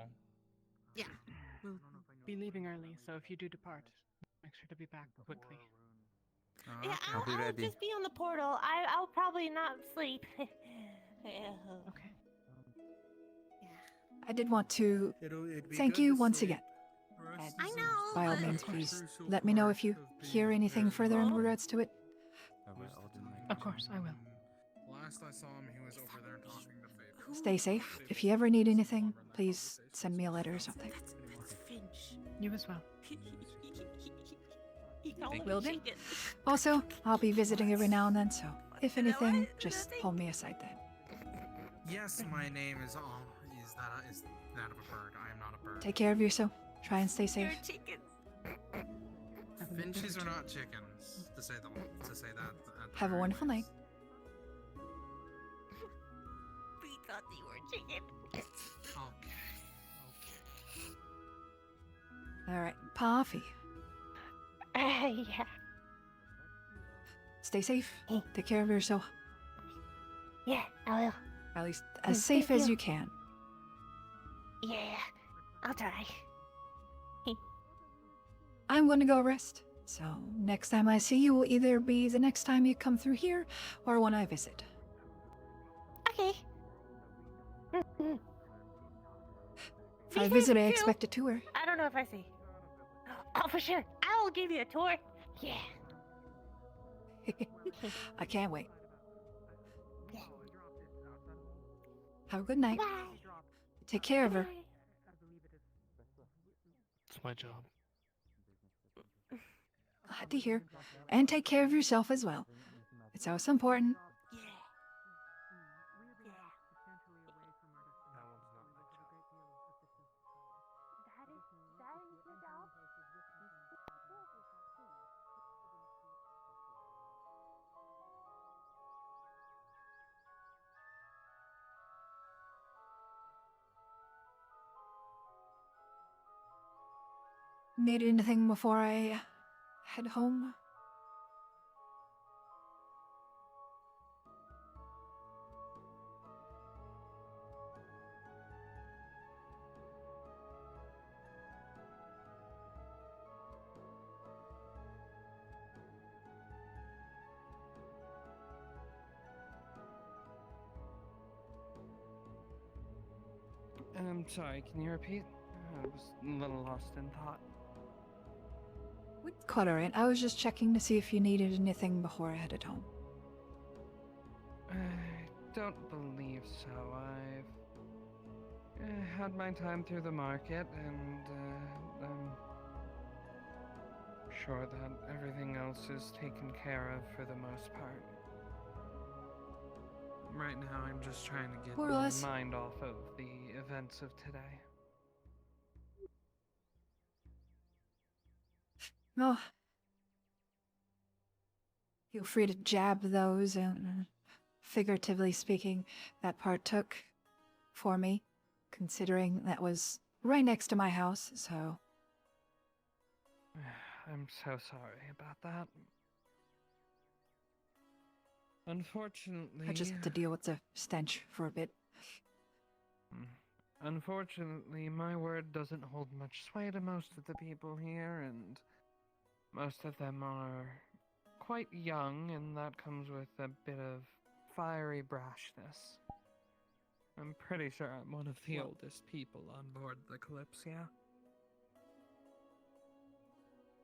Yeah. We'll be leaving early, so if you do depart, make sure to be back quickly. Yeah, I'll be I'll ready. just be on the portal. I'll probably not sleep. Okay. I did want to It'd be thank good you to once see again. rest I of know. By all but- means, please let me know if you hear anything further in regards to it. Of course, I will. Last I saw him, he was over there talking to Faith. Stay safe. If you ever need anything, please send me a letter or something. That's Finch. You as well. He called me Will do. chicken. Also, I'll be visiting every now and then, so if anything, just hold me aside then. Yes, my name is is that of a bird. I am not a bird. Take care of yourself. Try and stay safe. You're chicken. Finches are not chickens, to say that. at the Have a very wonderful night. least. We thought you were chicken. Okay. All right, Puffy. Yeah. Stay safe. Take care of yourself. Yeah, I will. At least as Thank safe as you. you can. Yeah, I'll try. I'm going to go rest. So next time I see you will either be the next time you come through here or when I visit. Okay. If I visit, I expect a tour. I don't know if I see. Oh, for sure. I will give you a tour. Yeah. I can't wait. Yeah. Have a good night. Bye. Take care of her. It's my job. Glad to hear. And take care of yourself as well. It's also important. Yeah. Need anything before I head home? I'm sorry, can you repeat? I was a little lost in thought. Quite alright. I was just checking to see if you needed anything before I headed home. I don't believe so. I've had my time through the market, and I'm sure that everything else is taken care of for the most part. Right now, I'm just trying to get More or My less. mind off of the events of today. Oh. Feel free to jab those, and figuratively speaking, that part took for me, considering that was right next to my house, so. I'm so sorry about that. Unfortunately, I just had to deal with the stench for a bit. Unfortunately, my word doesn't hold much sway to most of the people here, and most of them are quite young, and that comes with a bit of fiery brashness. I'm pretty sure I'm one of the oldest people on board the Kalypsia.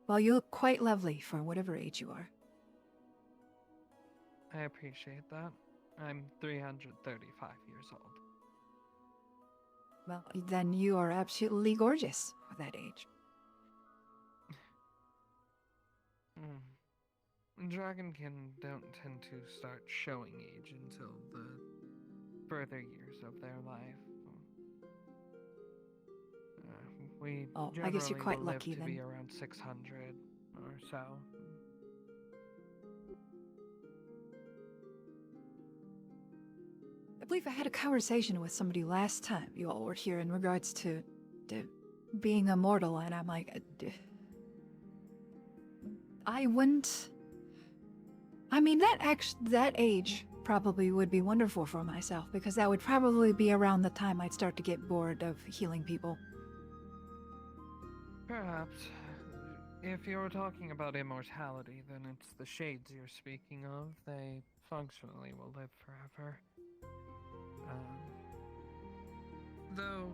Well, you look quite lovely for whatever age you are. I appreciate that. I'm 335 years old. Well, then you are absolutely gorgeous for that age. Dragonkin don't tend to start showing age until the further years of their life. We Oh, generally I guess you're quite will lucky live to then. be around 600 or so. I believe I had a conversation with somebody last time you all were here in regards to being immortal, and I'm like, I wouldn't. I mean, that age probably would be wonderful for myself, because that would probably be around the time I'd start to get bored of healing people. Perhaps. If you're talking about immortality, then it's the shades you're speaking of. They functionally will live forever. Though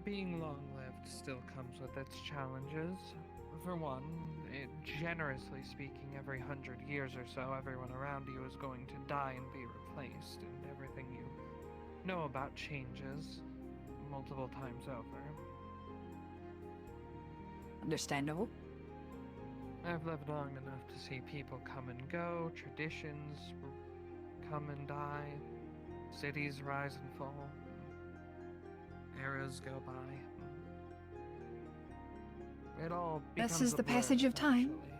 being long-lived still comes with its challenges. For one, generously speaking, every 100 years or so, everyone around you is going to die and be replaced, and everything you know about changes multiple times over. Understandable. I've lived long enough to see people come and go, traditions come and die, cities rise and fall, eras go by. It all becomes This is a the blur passage of time. eventually.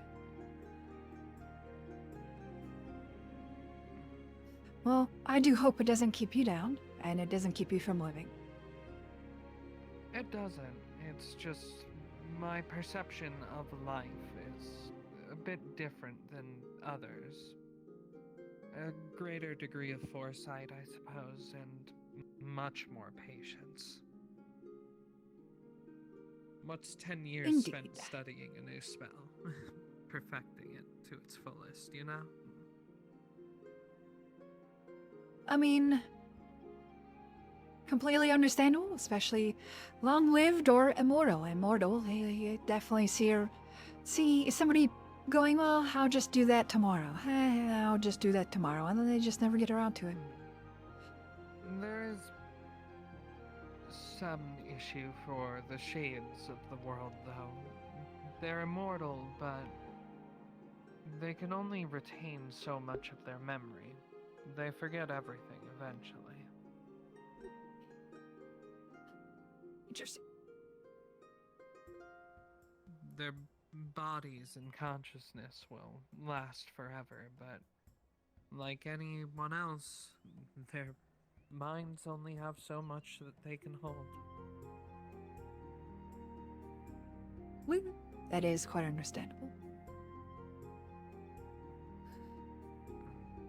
Well, I do hope it doesn't keep you down, and it doesn't keep you from living. It doesn't. It's just my perception of life is a bit different than others. A greater degree of foresight, I suppose, and much more patience. What's 10 years Indeed. spent studying a new spell? Perfecting it to its fullest, you know? I mean, completely understandable, especially long-lived or immortal. Immortal, you definitely see somebody going, well, I'll just do that tomorrow. I'll just do that tomorrow, and then they just never get around to it. There is some issue for the shades of the world, though. They're immortal, but they can only retain so much of their memory. They forget everything eventually. Interesting. Their bodies and consciousness will last forever, but like anyone else, their minds only have so much that they can hold. That is quite understandable.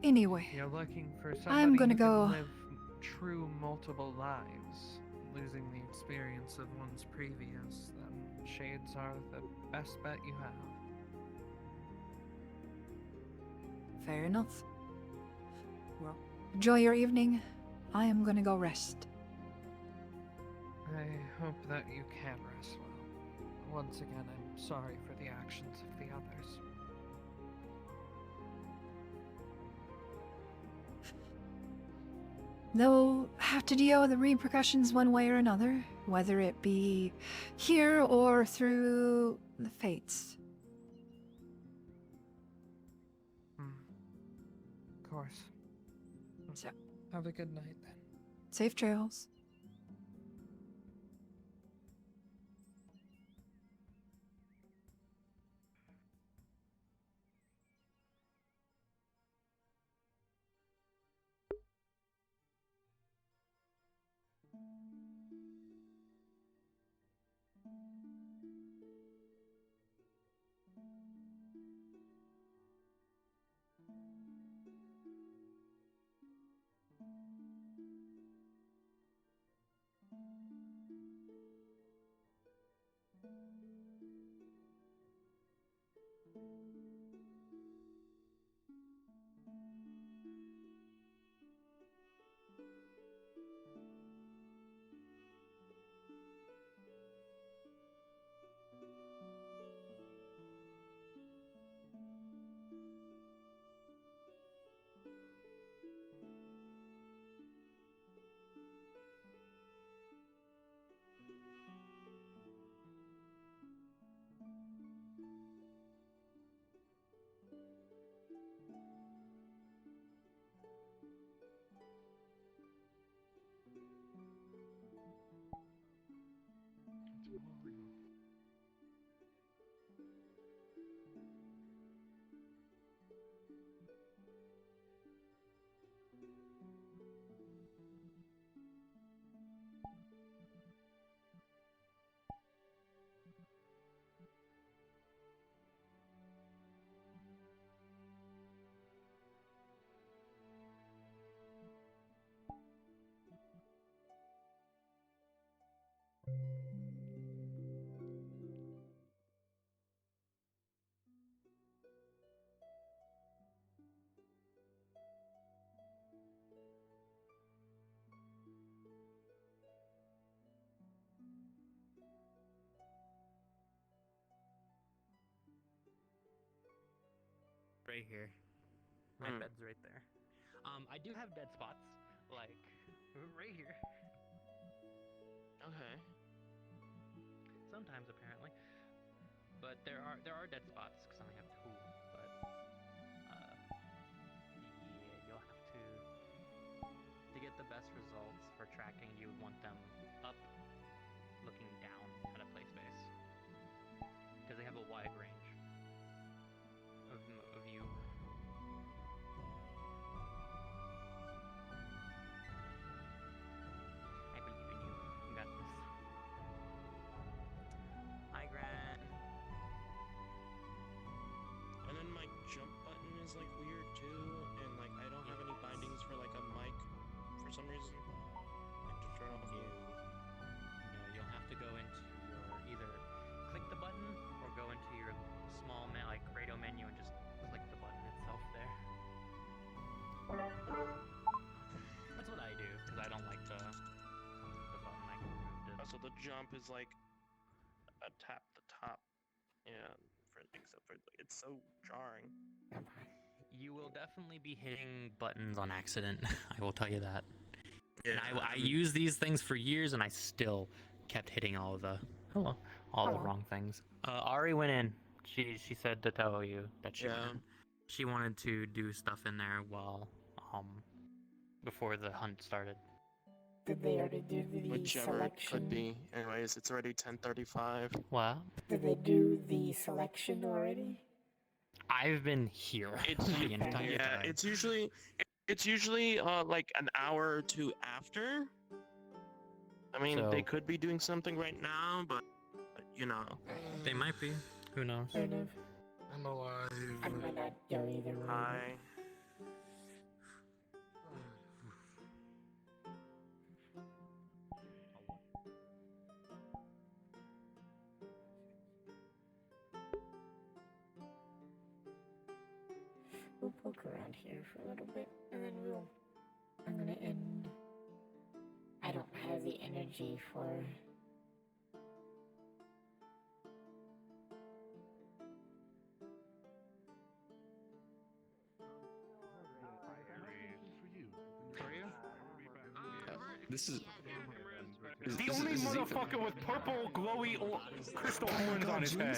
Anyway, You're looking for somebody I'm gonna who go. can live true multiple lives, losing the experience of one's previous, then shades are the best bet you have. Fair enough. Well, enjoy your evening. I am gonna go rest. I hope that you can rest well. Once again, I'm sorry for the actions of the others. They'll have to deal with the repercussions one way or another, whether it be here or through the fates. Of course. So, have a good night then. Safe trails. Right here. My bed's right there. I do have dead spots, like right here. Okay. Sometimes apparently, but there are dead spots because I only have 2. But yeah, you'll have to get the best results for tracking. You would want them up, looking down at a play space because they have a wide range of view. I believe in you. You got this. Hi, Grant. And then my jump button is like weird too, and like I don't have any bindings for like a mic for some reason. I have to turn off. You'll have to go into your either click the button or go into your small like radio menu and just click the button itself there. That's what I do because I don't like the button. I removed it. So the jump is like a tap the top, and except for it's so jarring. You will definitely be hitting buttons on accident. I will tell you that. Yeah, And I used these things for years, and I still kept hitting all the wrong things. Ari went in. She said to tell you that she went in. She wanted to do stuff in there while before the hunt started. Did they already do the Whichever selection? could be. Anyways, it's already 10:35. What? Did they do the selection already? I've been here the entire time. It's usually like an hour or 2 after. I mean, they could be doing something right now, but you know. They might be. Who knows? I'm alive. I might not go either way. Hi. We'll poke around here for a little bit, and then I'm gonna end. I don't have the energy for This is The only motherfucker with purple glowy crystal horns on his head.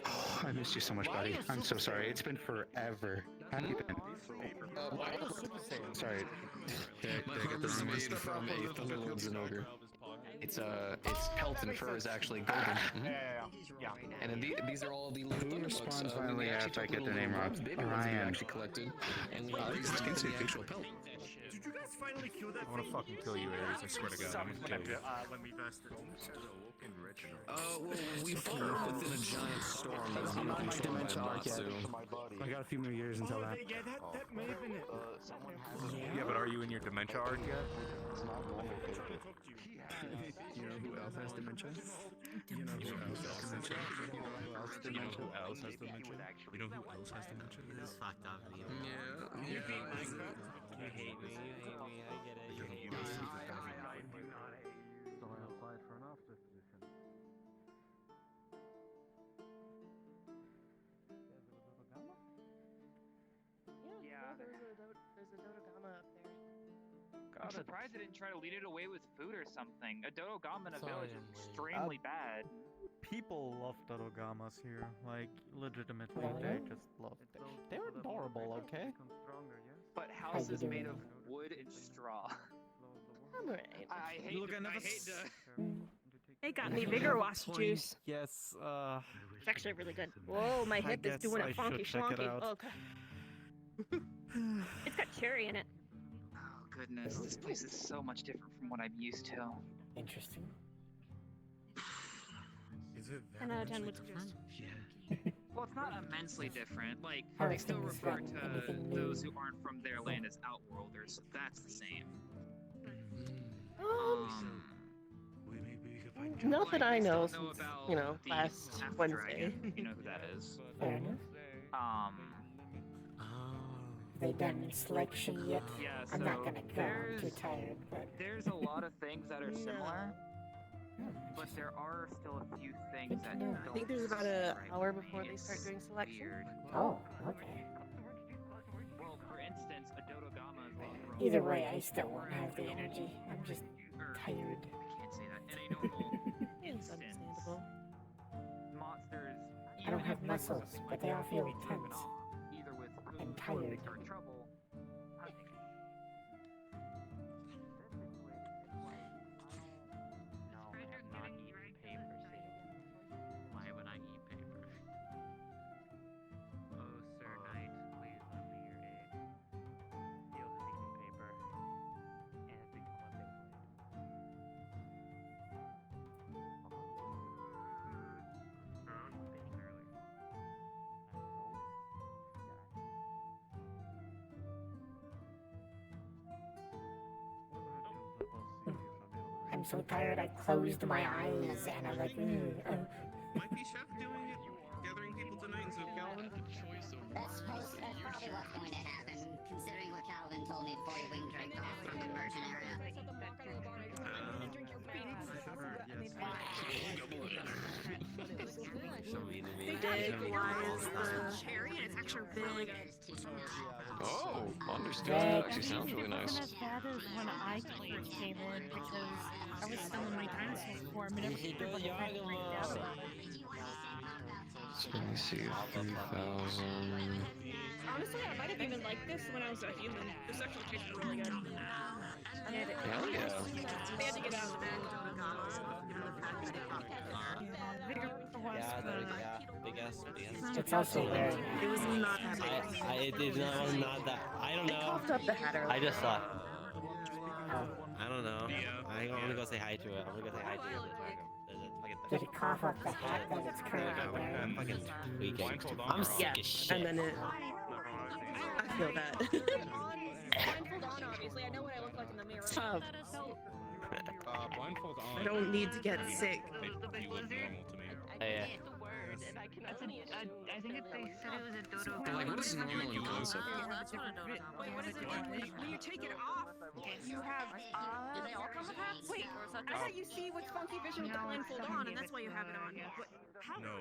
Oh, I missed you so much, buddy. I'm so sorry. It's been forever. How have you been? Sorry. Did I get the wrong made from a Thunderlords and Ogre. It's pelt and fur is actually golden. Yeah. And then these are all the little Who Thunderbugs. responds We violently actually after I took get their little name wrong? Rob's baby ones that we Ryan. actually collected, and we raised them into the actual pelt. Did you guys finally kill that I want to fucking kill you, Ares. I swear to God, I'm gonna kill you. when we vested. Well, we fought within a giant storm that was being controlled by Matsu. I got a few more years until that. Yeah, that may have been it. Yeah, but are you in your dementia arc yet? You know who else has dementia? You know who else has dementia? You know who else has dementia? You know who else has dementia? This is fucked up. Yeah. You hate me. You hate me. I get it. You hate me. So I applied for an officer position. Yeah, there's a Dodogama up there. I'm surprised they didn't try to lead it away with food or something. A Dodogama in a village is extremely bad. People love Dodogamas here, like legitimately, they just love them. They're adorable, okay? But house is made of wood and straw. Alright. I hate Look, to, I never I hate to. They got me vigor wasp juice. Yes, It's actually really good. Whoa, my hip is doing a funky schlonky. Okay. It's got cherry in it. Oh goodness, this place is so much different from what I'm used to. Interesting. Is it 10 out of 10 would different? Well, it's not immensely different. Like, How they is still things refer then? to Anything new? those who aren't from their land as Outworlders, so that's the same. Not that I know, still know since, about you know, the last half Wednesday. dragon. You know who that is. Fair enough. They done selection yet? Yeah, I'm so not gonna go. I'm too tired. But there's a lot of things that are similar, but there are still a few things that don't. I think there's about an hour before they start doing selection. oh, okay. Well, for instance, a Dodogama is a Either way, I still won't have the energy. I'm just tired. I can't say that. In a normal It's understandable. monsters, I don't even have if muscles, something but like they all that feel can be taken tense. off, either with I'm food tired. or trouble. No, I have not eaten paper, why would I eat paper? Oh, Sir Knight, please lend me your aid. Deal with eating paper, and become a big I'm so tired. I closed my eyes and I'm like, Might be Chef doing it, gathering people tonight instead of Calvin? That's probably what's going to happen, considering what Calvin told me before he winged drank off from the merchant area. Big, wise, cherry, and it's actually really good. Oh, understood. That actually sounds really nice. As bad as when I first came in because I was selling my dinosaur form and everybody freaked out about it. So let me see, 3,000. Honestly, I might have even liked this when I was a human. This actually tastes really good. Hell yeah. We had to get out of the bag. big ass. It's also weird. It was not that big. It was not that. I don't know. I coughed up the hat earlier. I just saw. I don't know. I'm gonna go say hi to it. I'm gonna go say hi to it. Did it cough up the hat that it's currently wearing? I'm fucking tweaking. I'm sick as shit. And then it. I feel that. Blindfold on, obviously. I know what I look like in the mirror. Tough. Blindfold on. I don't need to get sick. You look normal to me. Yeah. I think they said it was a dodo. Like, what is normal in concept? That's what a dodo. Wait, what is it? When you take it off, you have. Do they all come with hats? Wait, I thought you see what's funky vision with the blindfold on, and that's why you have it on. What? How? No.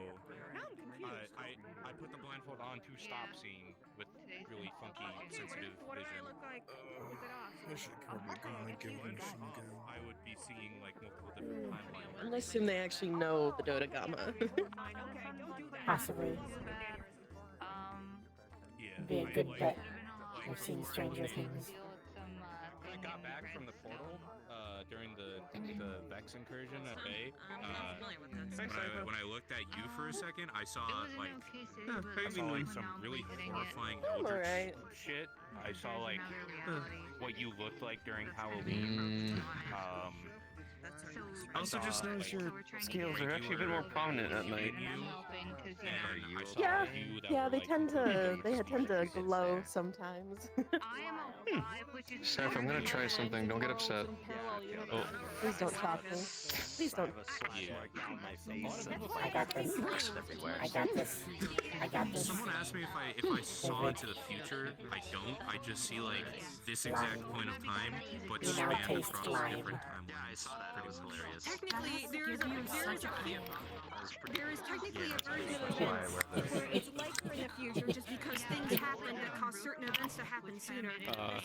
Now I'm confused. I put the blindfold on to stop seeing with really funky sensitive What do I vision. look like with it off? I should probably go and give him some go. I would be seeing like multiple different timelines. I'm assume they actually know the Dodagama. Possibly. Yeah. Be a good bet. I've seen Stranger Things. When I got back from the portal during the Vex incursion at Bay, when I looked at you for a second, I saw like some really horrifying eldritch shit. I saw like what you looked like during Halloween. I also just noticed your scales are actually a bit more prominent at night. Yeah, they tend to glow sometimes. Seth, I'm gonna try something. Don't get upset. Oh. Please don't shock me. Please don't. I got this. I got this. I got this. Someone asked me if I saw into the future. I don't. I just see like this exact point of time, but spanned across different timelines. Yeah, I saw that. That was hilarious. Technically, there is technically a version of events where it's like we're in the future just because things happen that cause certain events to happen sooner.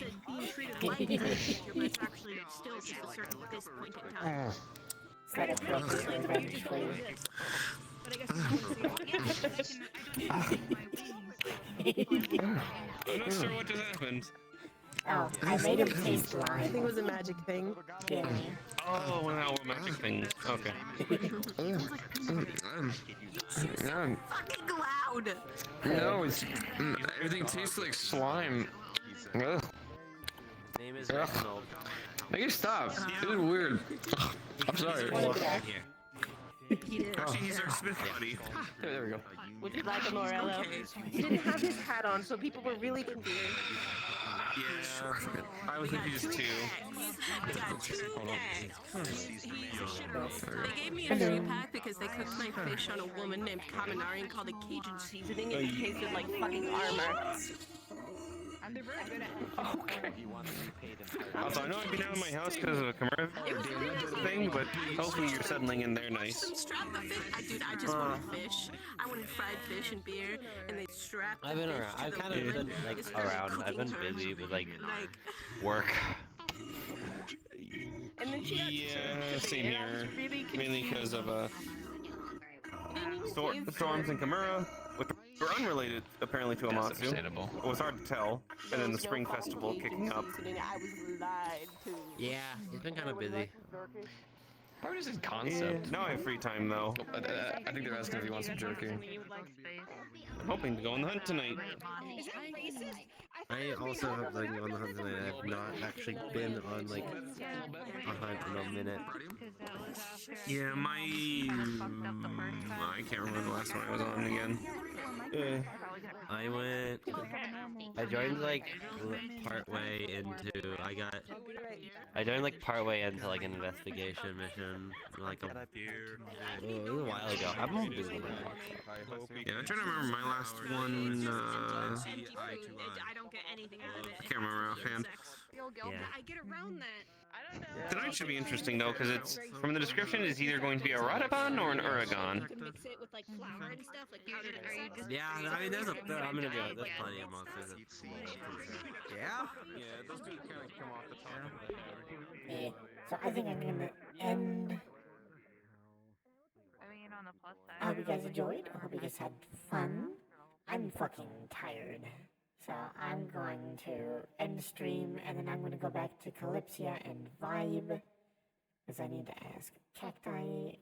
It's being treated like it's in the future, but it's actually still just a certain this point in time. Is that appropriately advantage for you? But I guess I'm not sure what just happened. Oh, I made him taste I lime. think it was a magic thing. Yeah. Oh, wow, magic things. Okay. fucking loud! No, it's everything tastes like slime. Ugh. Name is Ugh. Reginald. Make it stop. This is weird. Ugh. I'm sorry. Actually, he's our Smith buddy. There we go. Would you like a Morello? He didn't have his hat on, so people were really confused. Yeah, I was confused too. They gave me a 3-pack because they cooked my fish on a woman named Kaminari and called it Cajun seasoning, and it tasted like fucking armor. And they're very good at it. Okay. Also, I know I've been out of my house because of a commercial thing, but hopefully you're settling in there nice. Strap the fish. Dude, I just wanted fish. I wanted fried fish and beer, and they strapped the I've been fish around. to I've the kind of woman. been like They started around. I've been cooking her. busy with like work. And then she got Yeah, same I was here. really Mainly because of confused. storms in Chimera, which were unrelated apparently to Amatsu. understandable. It was hard to tell. And then the spring festival kicking up. I was lied to. Yeah, he's been kind of busy. How is his concept? Yeah, now I have free time though. I think they're asking if he wants some jerky. I'm hoping to go on the hunt tonight. Is that racist? I also have been on the hunt tonight. I've not actually been on like a hunt in a minute. Yeah, I can't remember the last one I was on again. I joined like partway into. I joined like partway into like an investigation mission like a little while ago. I'm on busy. Yeah, I'm trying to remember my last one. I don't get anything out of it. I can't remember offhand. Yeah. I get around that. I don't know. Tonight should be interesting though, because it's from the description, it's either going to be a Radaban or an Uragan. To mix it with like flour and stuff, like powdered and Yeah, I mean, there's plenty of monsters. Yeah? Yeah, those two kind of come off the top of the Yeah. So I think I'm gonna end. I hope you guys enjoyed. I hope you guys had fun. I'm fucking tired. So I'm going to end the stream and then I'm going to go back to Kalypsia and vibe. Because I need to ask Cacti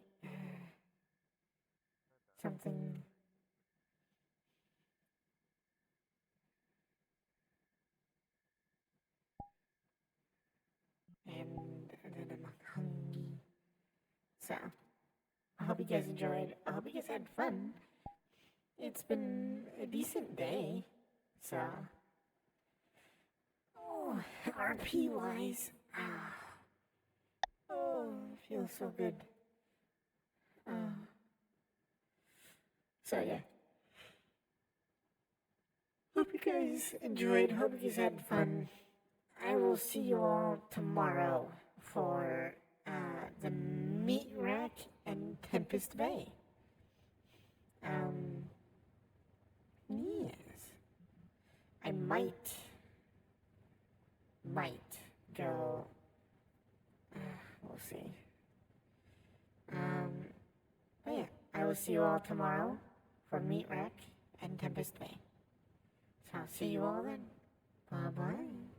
something. And then I'm hungry. So, I hope you guys enjoyed. I hope you guys had fun. It's been a decent day. So, oh, RP wise, oh, feels so good. So yeah. Hope you guys enjoyed. Hope you guys had fun. I will see you all tomorrow for the Meat Rack and Tempest Bay. Yes. I might go. We'll see. But yeah, I will see you all tomorrow for Meat Rack and Tempest Bay. So I'll see you all then. Bye bye.